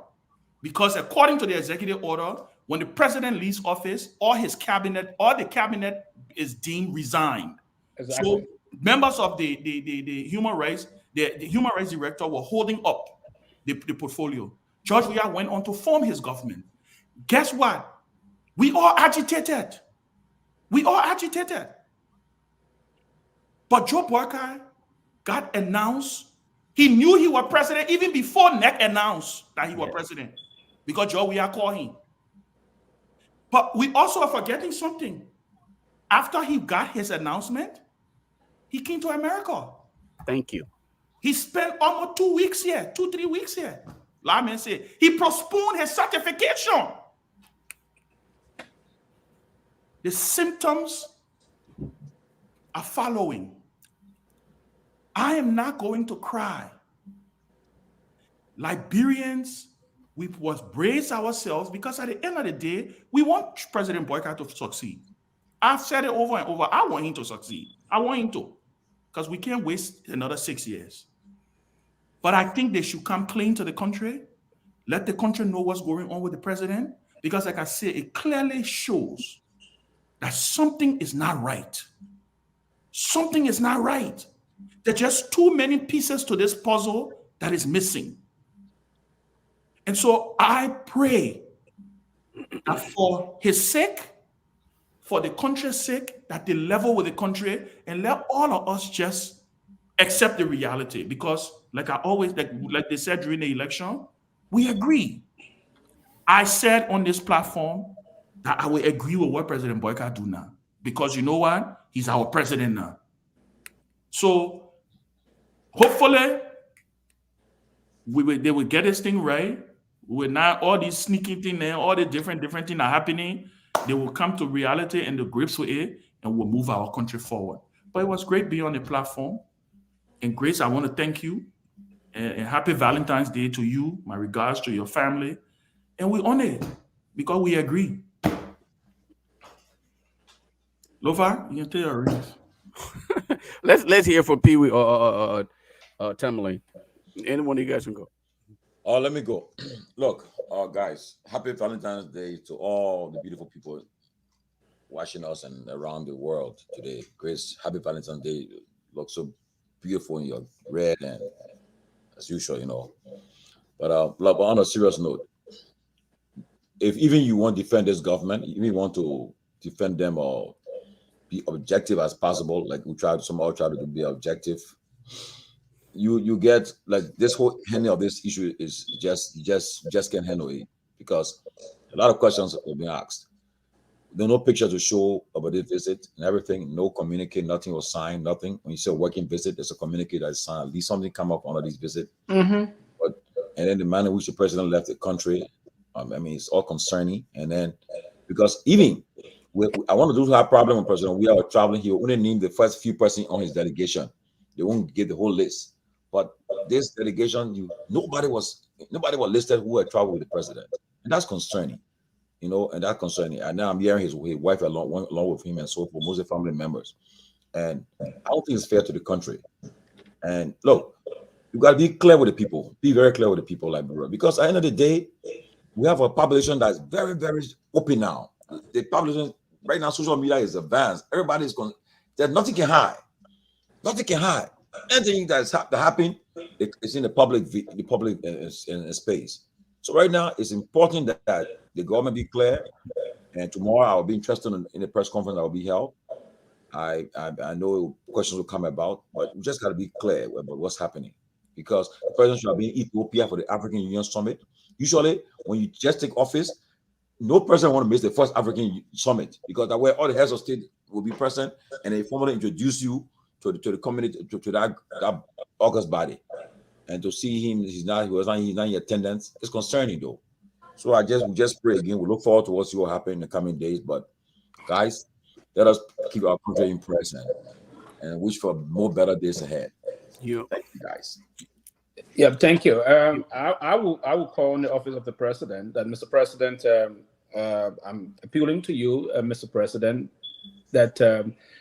because according to the executive order, when the president leaves office, all the cabinet is deemed resigned. Exactly. So members of the human rights, the human rights director were holding up the portfolio. George Weah went on to form his government. Guess what? We all agitated. But Joe Boakai got announced. He knew he was president even before NEC announced that he was president, because Joe Weah called him. But we also are forgetting something. After he got his announcement, he came to America. Thank you. He spent almost 2 weeks here, 2-3 weeks here. Lyman said he postponed his certification. The symptoms are following. I am not going to cry. Liberians, we must brace ourselves, because at the end of the day, we want President Boycott to succeed. I've said it over and over. I want him to succeed. I want him to, because we can't waste another 6 years. But I think they should come clean to the country. Let the country know what's going on with the president, because like I said, it clearly shows that something is not right. Something is not right. There are just too many pieces to this puzzle that is missing. And so I pray that for his sake, for the country's sake, that they level with the country, and let all of us just accept the reality. Because, like I always, like they said during the election, we agree. I said on this platform that I will agree with what President Boyka do now. Because you know what? He's our president now. So hopefully they will get this thing right. With not all these sneaking things and all the different things are happening, they will come to reality and the grips with it, and we'll move our country forward. But it was great being on the platform. And Grace, I want to thank you. And happy Valentine's Day to you. My regards to your family. And we honor it because we agree. Lofa, you can tell your reasons. Let's hear from Pee Wee or Tomalin. Anyone of you guys can go. Oh, let me go. Look, guys, happy Valentine's Day to all the beautiful people watching us and around the world today. Grace, happy Valentine's Day. You look so beautiful in your red, and as usual, you know. But on a serious note, if even you want to defend this government, even you want to defend them or be objective as possible, like we somehow try to be objective, you get like this whole handling of this issue is just can't handle it, because a lot of questions are being asked. There are no pictures to show about this visit and everything. No communique, nothing was signed, nothing. When you say working visit, there's a communique that's signed. At least something come up under this visit. Mm-hmm. And then the manner in which the president left the country, I mean, it's all concerning. And then because even I want to do have a problem with President. We are traveling. He only named the first few persons on his delegation. They won't get the whole list. But this delegation, nobody was listed who had traveled with the president, and that's concerning, you know. And that's concerning. And now I'm hearing his wife along with him and so forth, most of the family members, and I don't think it's fair to the country. And look, you got to be clear with the people. Be very clear with the people, like bro, because at the end of the day, we have a population that's very, very open now. The population right now, social media is advanced. Everybody's going. There's nothing can hide. Nothing can hide. Anything that's happening, it's in the public in space. So right now, it's important that the government be clear. And tomorrow, I'll be interested in the press conference that will be held. I know questions will come about, but we just got to be clear about what's happening, because the president should be in Ethiopia for the African Union Summit. Usually, when you just take office, no president want to miss the first African Summit, because that way all the heads of state will be present and they formally introduce you to the community, to that August body, and to see him, he's not in attendance. It's concerning though. So we just pray again. We look forward to what will happen in the coming days. But guys, let us keep our country in prayer and wish for more better days ahead. Thank you, guys. Yeah, thank you. I will call on the office of the president. Mr. President, I'm appealing to you, Mr. President, that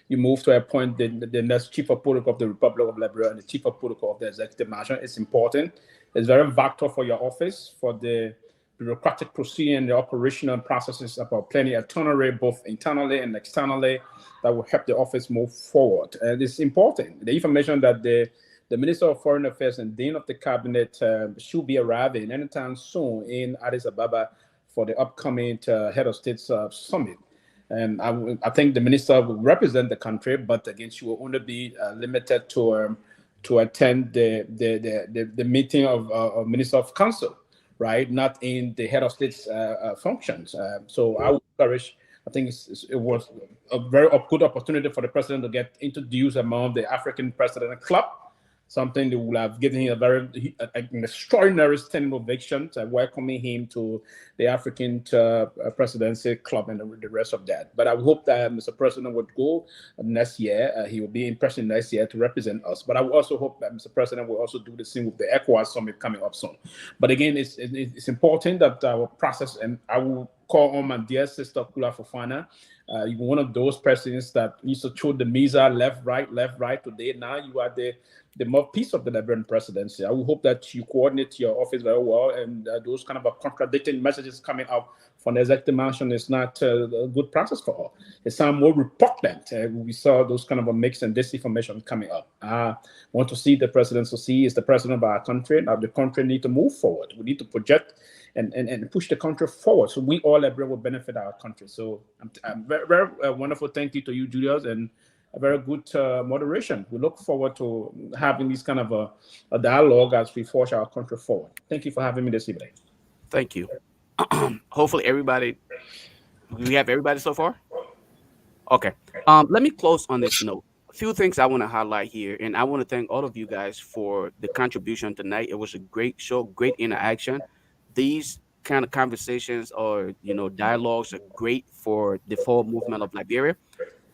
you move to appoint the next chief of protocol of the Republic of Liberia and the chief of protocol of the executive mansion. It's important. It's very vital for your office, for the bureaucratic proceeding and the operational processes about plenty autonomy, both internally and externally, that will help the office move forward. And it's important. The information that the Minister of Foreign Affairs and Dean of the Cabinet should be arriving anytime soon in Addis Ababa for the upcoming Head of State's summit. And I think the minister will represent the country, but again, she will only be limited to attend the meeting of Minister of Council, right? Not in the Head of State's functions. So I would encourage. I think it was a very good opportunity for the president to get introduced among the African President Club. Something that will have given him an extraordinary standing ovation, welcoming him to the African Presidency Club and the rest of that. But I hope that Mr. President would go next year. He will be in person next year to represent us. But I also hope that Mr. President will also do the same with the ECOWAS summit coming up soon. But again, it's important that our process, and I will call on my dear sister Kula Fofana, one of those persons that used to show the Misa left, right. Today, now you are the mouthpiece of the Liberian presidency. I will hope that you coordinate your office very well, and those kind of contradicting messages coming out from the executive mansion is not a good practice for all. It sounds more repugnant. We saw those kind of a mix and disinformation coming up. I want to see the president succeed. Is the president of our country. Now the country need to move forward. We need to project and push the country forward. So we all Liberians will benefit our country. So I'm very, very wonderful. Thank you to you, Julius, and a very good moderation. We look forward to having this kind of a dialogue as we forge our country forward. Thank you for having me this evening. Thank you. Hopefully everybody, we have everybody so far. Okay. Let me close on this note. A few things I want to highlight here, and I want to thank all of you guys for the contribution tonight. It was a great show, great interaction. These kind of conversations or dialogues are great for the forward movement of Liberia.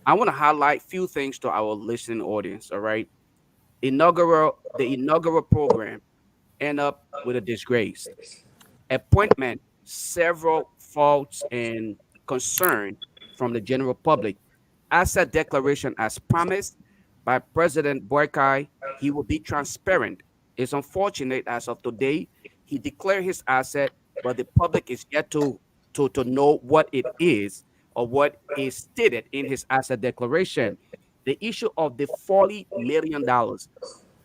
I want to highlight few things to our listening audience. All right, the inaugural program end up with a disgrace. Appointment, several faults and concern from the general public. Asset declaration as promised by President Boykai, he will be transparent. It's unfortunate as of today, he declared his asset, but the public is yet to know what it is or what is stated in his asset declaration. The issue of the $40 million,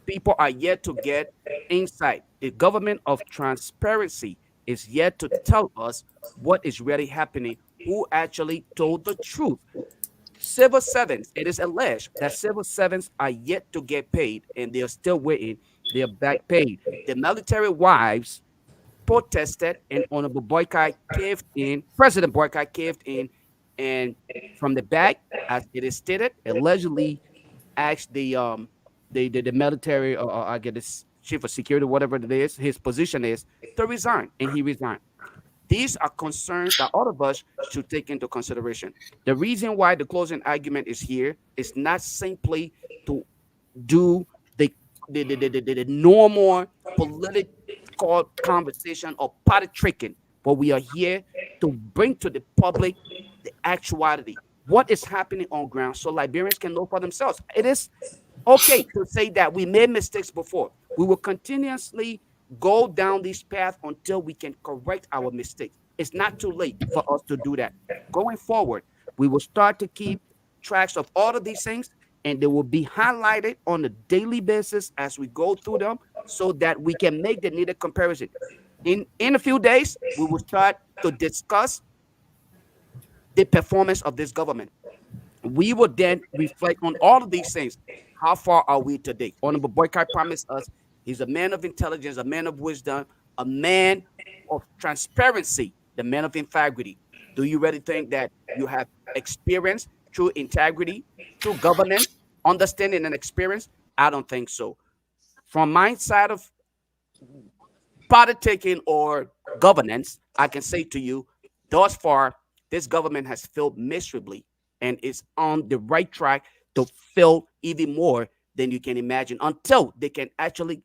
people are yet to get insight. The government of transparency is yet to tell us what is really happening, who actually told the truth. Civil servants, it is alleged that civil servants are yet to get paid and they are still waiting. They are back paid. The military wives protested and Honorable Boykai caved in. President Boykai caved in, and from the back, as it is stated, allegedly asked the military or I get this chief of security, whatever it is, his position is to resign, and he resigned. These are concerns that all of us should take into consideration. The reason why the closing argument is here is not simply to do the normal political conversation or party tricking, but we are here to bring to the public the actuality, what is happening on ground, so Liberians can know for themselves. It is okay to say that we made mistakes before. We will continuously go down this path until we can correct our mistakes. It's not too late for us to do that. Going forward, we will start to keep tracks of all of these things, and they will be highlighted on a daily basis as we go through them so that we can make the needed comparison. In a few days, we will start to discuss the performance of this government. We will then reflect on all of these things. How far are we today? Honorable Boykai promised us he's a man of intelligence, a man of wisdom, a man of transparency, the man of integrity. Do you really think that you have experience through integrity, through governance, understanding and experience? I don't think so. From my side of politicking or governance, I can say to you, thus far, this government has failed miserably and is on the right track to fail even more than you can imagine until they can actually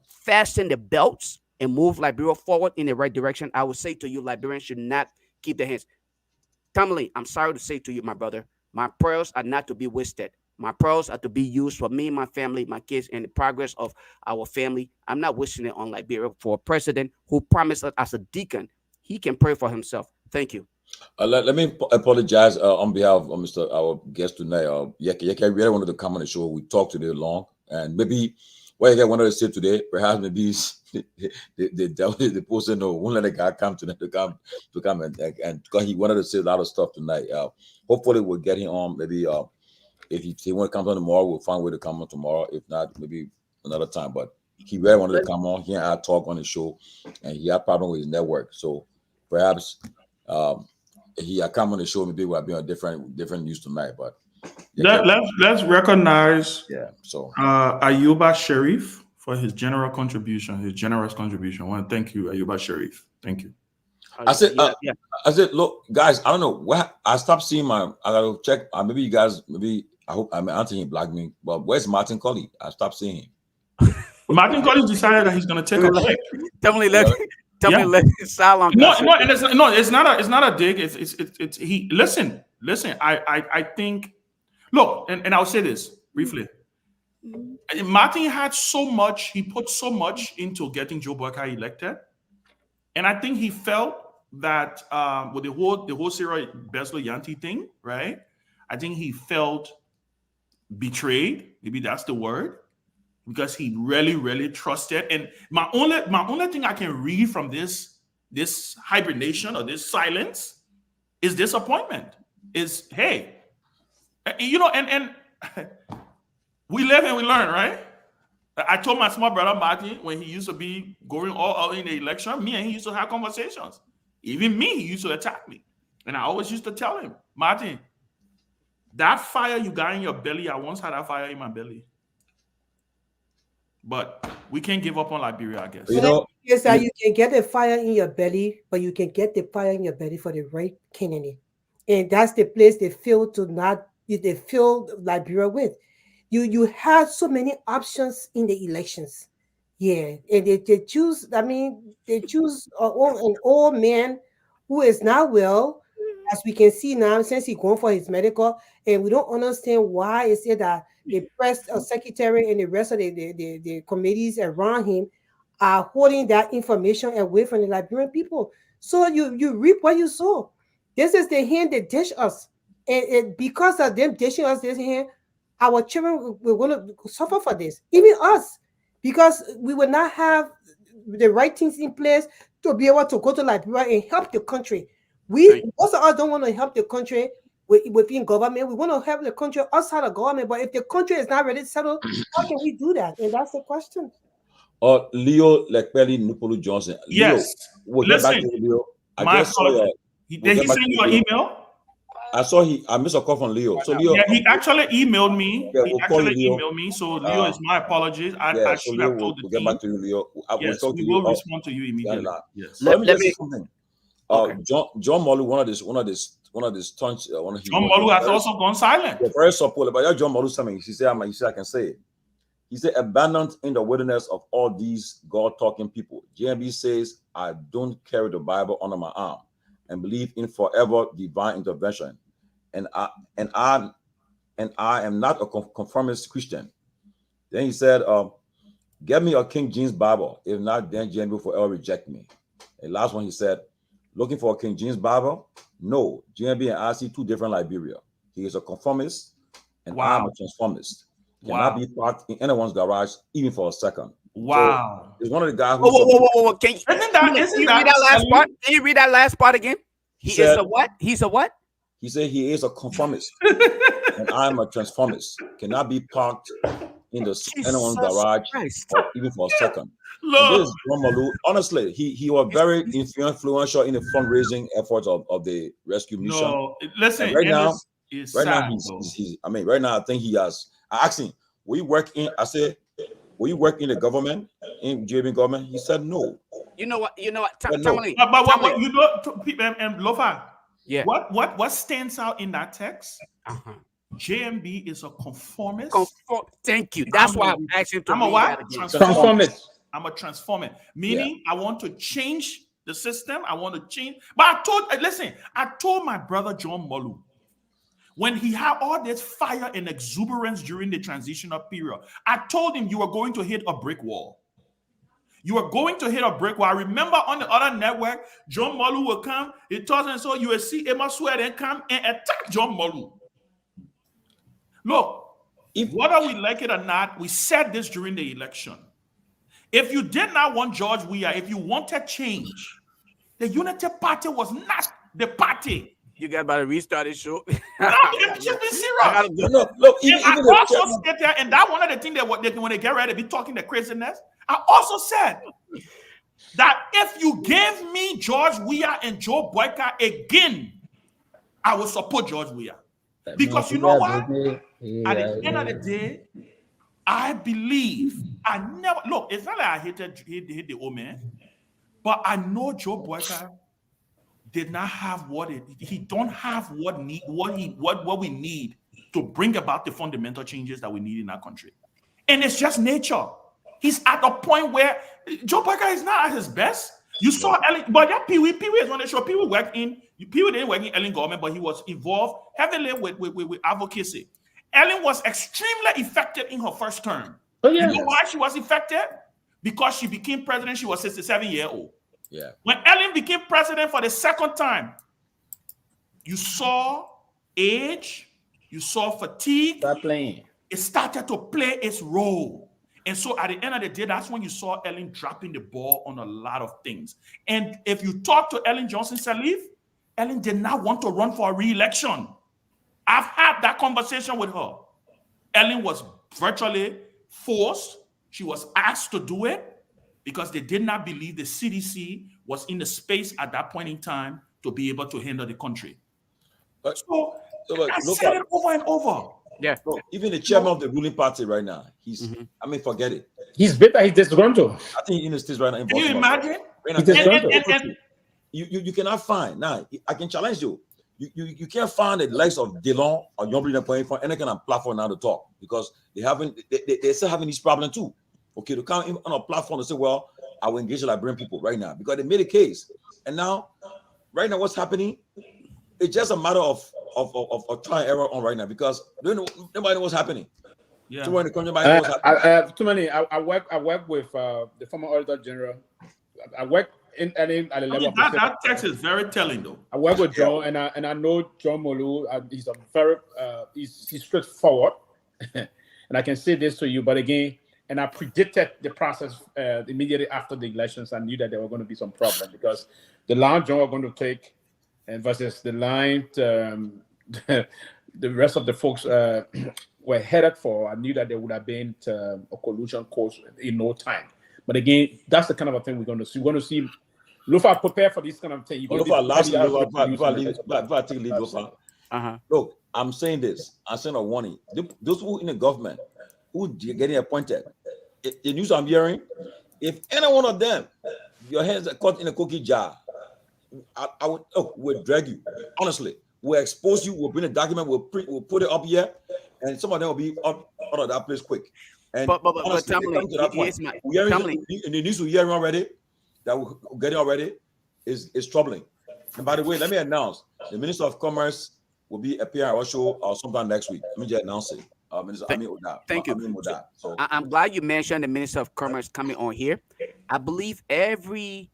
fasten the belts and move Liberia forward in the right direction. I would say to you, Liberians should not keep their hands. Tomalin, I'm sorry to say to you, my brother, my prayers are not to be wasted. My prayers are to be used for me, my family, my kids, and the progress of our family. I'm not wishing it on Liberia for a president who promised us as a deacon. He can pray for himself. Thank you. Let me apologize on behalf of Mr. our guest tonight. Yeke really wanted to come on the show. We talked today long, and maybe what Yeke wanted to say today, perhaps maybe the person won't let the guy come to come and because he wanted to say a lot of stuff tonight. Hopefully we'll get him on. Maybe if he want to come on tomorrow, we'll find a way to come on tomorrow. If not, maybe another time. But he really wanted to come on. He and I talk on the show, and he had problem with his network. So perhaps he come on the show. Maybe we'll be on different news tonight. But let's recognize So Ayuba Sharif for his generous contribution. I want to thank you, Ayuba Sharif. Thank you. I said, look, guys, I don't know what I stopped seeing I gotta check. Maybe you guys, I hope Anthony blocked me. But where's Martin Colley? I stopped seeing him. Martin Colley decided that he's going to take a break. Let silent. It's not a dig. It's he. Listen. I think. Look, and I'll say this briefly. Martin had so much. He put so much into getting Joe Boykai elected, and I think he felt that with the whole Sarah Beslo Yanti thing, right? I think he felt betrayed. Maybe that's the word, because he really, really trusted. And my only thing I can read from this this hibernation or this silence is disappointment. Is hey, and we live and we learn, right? I told my small brother Martin when he used to be going all out in the election, me and he used to have conversations. Even me, he used to attack me. And I always used to tell him, Martin, that fire you got in your belly, I once had that fire in my belly. But we can't give up on Liberia, I guess. Yes, that you can get a fire in your belly, but you can get the fire in your belly for the right candidate. And that's the place they fill Liberia with. You have so many options in the elections. Yeah. And they choose, they choose an old man who is not well, as we can see now, since he's going for his medical, and we don't understand why is it that the press secretary and the rest of the committees around him are holding that information away from the Liberian people. So you reap what you sow. This is the hand they dish us. And because of them dishing us this hand, our children will going to suffer for this. Even us. Because we will not have the right things in place to be able to go to Liberia and help the country. Most of us don't want to help the country within government. We want to help the country outside of government. But if the country is not ready to settle, how can we do that? And that's the question. Leo Lekpeli Nupolu Johnson. Yes. Leo, we'll get back to you, Leo. I just saw your. Did he send you an email? I missed a call from Leo. So Leo, yeah, he actually emailed me. Yeah, he we'll actually Leo. emailed me. So Leo is my apologies. I should Leo, have told the we'll team. get back to you, Leo. Yes, we will respond to you immediately. Yes. Let me just say something. John Molu, one of these stunts. John Molu has also gone silent. They're very supportive. But John Molu something. He said, I can say it. He said, abandoned in the wilderness of all these God-talking people. JMB says, I don't carry the Bible under my arm and believe in forever divine intervention. And I am not a conformist Christian. Then he said, get me a King James Bible. If not, then JMB will forever reject me. And last one, he said, looking for a King James Bible? No, JMB and I see two different Liberia. He is a conformist, and I am a transformist. Cannot be parked in anyone's garage, even for a second. Wow. So it's one of the guys who. Whoa. Can you read that last part? Can you read that last part again? He is a what? He's a what? He said he is a conformist, and I am a transformist. Cannot be parked in anyone's garage, or even for a second. This is John Molu. Honestly, he was very influential in the fundraising efforts of the rescue mission. No, listen. Right now, he's right now, I think he has. I asked him, will you work in? I said, will you work in the government, in JB government? He said no. You know what? Tomalin. But what you know, and Lofa. Yeah. What stands out in that text? JMB is a conformist. Thank you. That's why I'm asking to I'm a what? Transformist. I'm a transformer. Meaning, I want to change the system. I want to change. But I told my brother John Molu, when he had all this fire and exuberance during the transitional period, I told him you are going to hit a brick wall. You are going to hit a brick wall. I remember on the other network, John Molu will come. He told him so. You will see Emma Sweat and come and attack John Molu. Look, whether we like it or not, we said this during the election. If you did not want George Weah, if you wanted change, the Unity Party was not the party. You got about to restart this show. No, just be serious. Look, I also said there, and that one of the things that when they get ready to be talking the craziness, I also said that if you gave me George Weah and Joe Boyka again, I will support George Weah. Because you know what? At the end of the day, I believe I never look. It's not like I hate the old man, but I know Joe Boyka did not have he don't have what we need to bring about the fundamental changes that we need in our country, and it's just nature. He's at a point where Joe Boyka is not at his best. You saw Ellen, but that Pee Wee is on the show. Pee Wee didn't work in Ellen government, but he was involved heavily with advocacy. Ellen was extremely effective in her first term. Oh, yeah. You know why she was effective? Because she became president. She was 67-year-old. Yeah. When Ellen became president for the second time, you saw age, you saw fatigue. Stop playing. It started to play its role. And so at the end of the day, that's when you saw Ellen dropping the ball on a lot of things. And if you talk to Ellen Johnson Sirleaf, Ellen did not want to run for a re-election. I've had that conversation with her. Ellen was virtually forced. She was asked to do it because they did not believe the CDC was in the space at that point in time to be able to handle the country. So I said it over and over. Yeah. Bro, even the chairman of the ruling party right now, he's, I mean, forget it. He's better. He's disgruntled. I think in the states right now. Can you imagine? You cannot find now. I can challenge you. You can't find the likes of Delon or Yombly point for any kind of platform now to talk because they're still having this problem too. Okay, to come on a platform to say, well, I will engage the Liberian people right now because they made a case, and now, right now, what's happening? It's just a matter of trial and error on right now because nobody knows what's happening. Yeah. So when the country knows what's happening. Too many. I work with the former Auditor General. I work at the level of that text is very telling, though. I work with John, and I know John Molu. He's a very he's straightforward, and I can say this to you. But again, and I predicted the process immediately after the elections. I knew that there were going to be some problems because the line John were going to take, and versus the line the rest of the folks were headed for. I knew that there would have been a collusion course in no time. But again, that's the kind of a thing we're going to see. We're going to see Lofa prepare for this kind of thing. Look, I'm saying this. I'm saying a warning. Those who in the government who getting appointed, the news I'm hearing, if any one of them, your hands are caught in a cookie jar, we'll drag you. Honestly, we'll expose you. We'll bring a document. We'll put it up here, and some of them will be out of that place quick. And but honestly, Tomalin, to that point, in the news we're hearing already, that we're getting already, is troubling. And by the way, let me announce the Minister of Commerce will be appearing at our show sometime next week. Let me just announce it. Thank you. So I'm glad you mentioned the Minister of Commerce coming on here. I believe every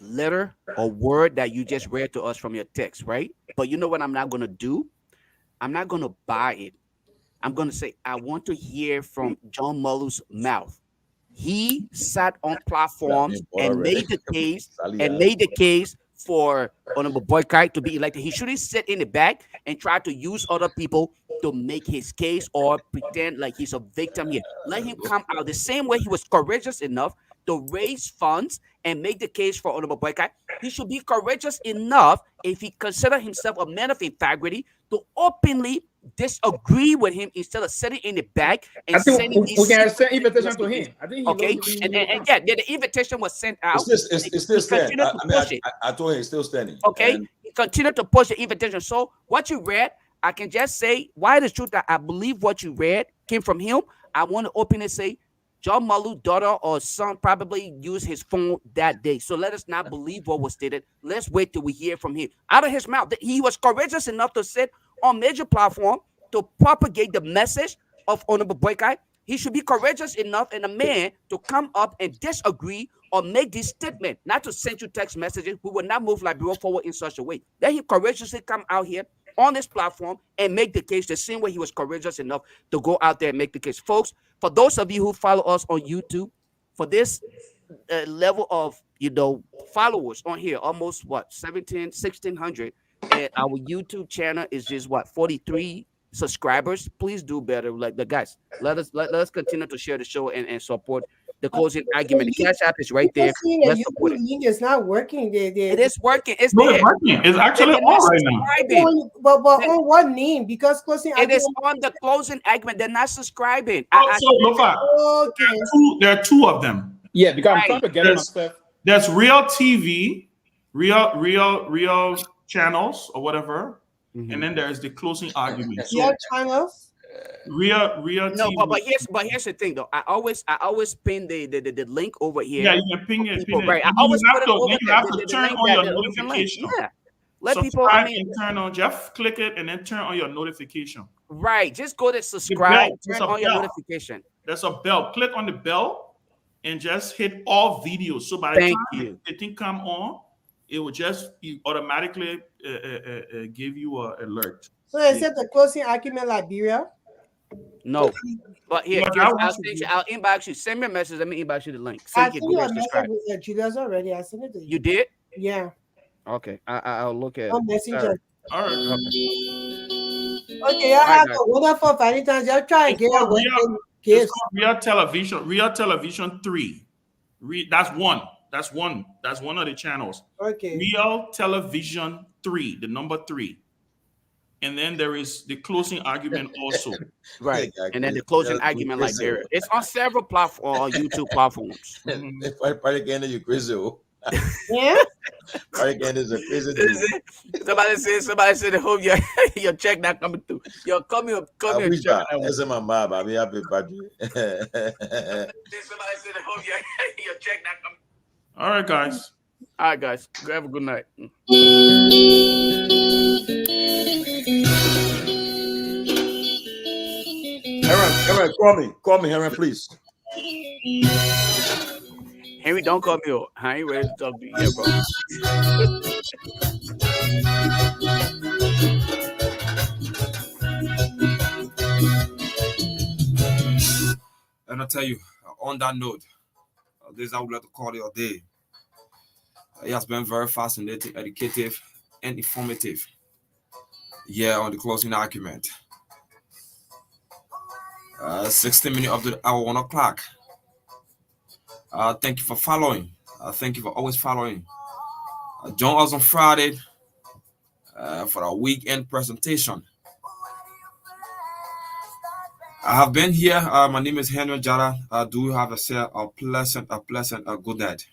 letter or word that you just read to us from your text, right? But you know what I'm not going to do? I'm not going to buy it. I'm going to say, I want to hear from John Molu's mouth. He sat on platforms and made the case for Honorable Boycott to be elected. He shouldn't sit in the back and try to use other people to make his case or pretend like he's a victim here. Let him come out the same way he was courageous enough to raise funds and make the case for Honorable Boycott. He should be courageous enough, if he considers himself a man of integrity, to openly disagree with him instead of sitting in the back and sending these. We can send invitation to him. I think the invitation was sent out. It's still standing. I told him it's still standing. Okay, he continued to push the invitation. So what you read, I can just say, why the truth that I believe what you read came from him. I want to openly say, John Molu's daughter or son probably used his phone that day. So let us not believe what was stated. Let's wait till we hear from him. Out of his mouth, that he was courageous enough to sit on major platform to propagate the message of Honorable Boycott. He should be courageous enough and a man to come up and disagree or make this statement, not to send you text messages. We will not move Liberia forward in such a way. Then he courageously come out here on this platform and make the case the same way he was courageous enough to go out there and make the case. Folks, for those of you who follow us on YouTube, for this level of, followers on here, almost 1,600, and our YouTube channel is just 43 subscribers. Please do better. Like the guys, let us continue to share the show and support the closing argument. The Cash App is right there. Let's support it. It's not working. It is working. It's there. It's working. It's actually on right now. But on what name? Because closing argument. It is on the closing argument. They're not subscribing. There are two of them. Yeah, because I'm trying to get myself. There's Real TV, real channels or whatever, and then there's the closing argument. Real channels. Real no, TV. but here's the thing though. I always pin the link over here. Yeah, you can ping it. Right. I always put it over you have to turn on your notification. Yeah. Let people. And turn on. Just click it and then turn on your notification. Right. Just go to subscribe. Turn on your notification. There's a bell. Click on the bell and just hit all videos. So by the time the thing come on, it will just automatically give you an alert. So I said the closing argument Liberia. No. But here, But here's, that I'll was send you. I'll inbox you. Send me a message. Let me inbox you the link. So I you sent can you go a and message subscribe. with Julius already. I sent it to you. You did? Yeah. Okay. I'll look at. On Messenger. all right. Okay, y'all All right, have guys. a wonderful Valentine's. Y'all try and It's get a called wedding Real, it's gifts. called Real Television. Real Television 3. That's one. That's one. That's one of the channels. Okay. Real Television 3, the number 3. And then there is the closing argument also. Right. And then the closing argument like there. It's on several platforms, YouTube platforms. If I party again, you crazy. Yeah. Party again is a crazy dude. Somebody said, hope your check not coming through. Yo, come here, check. That's my mom. I mean, happy birthday. Somebody said, hope your check not coming. All right, guys. All right, guys. Have a good night. Heron, call me, Heron, please. Henry, don't call me up. I ain't ready to talk to you yet, bro. And I tell you, on that note, this I would like to call your day. It has been very fascinating, educative, and informative. Yeah, on the closing argument. 16 minutes up to the hour, 1 o'clock. Thank you for following. Thank you for always following. Join us on Friday for our weekend presentation. I have been here. My name is Henry Jara. Do you have a pleasant good night?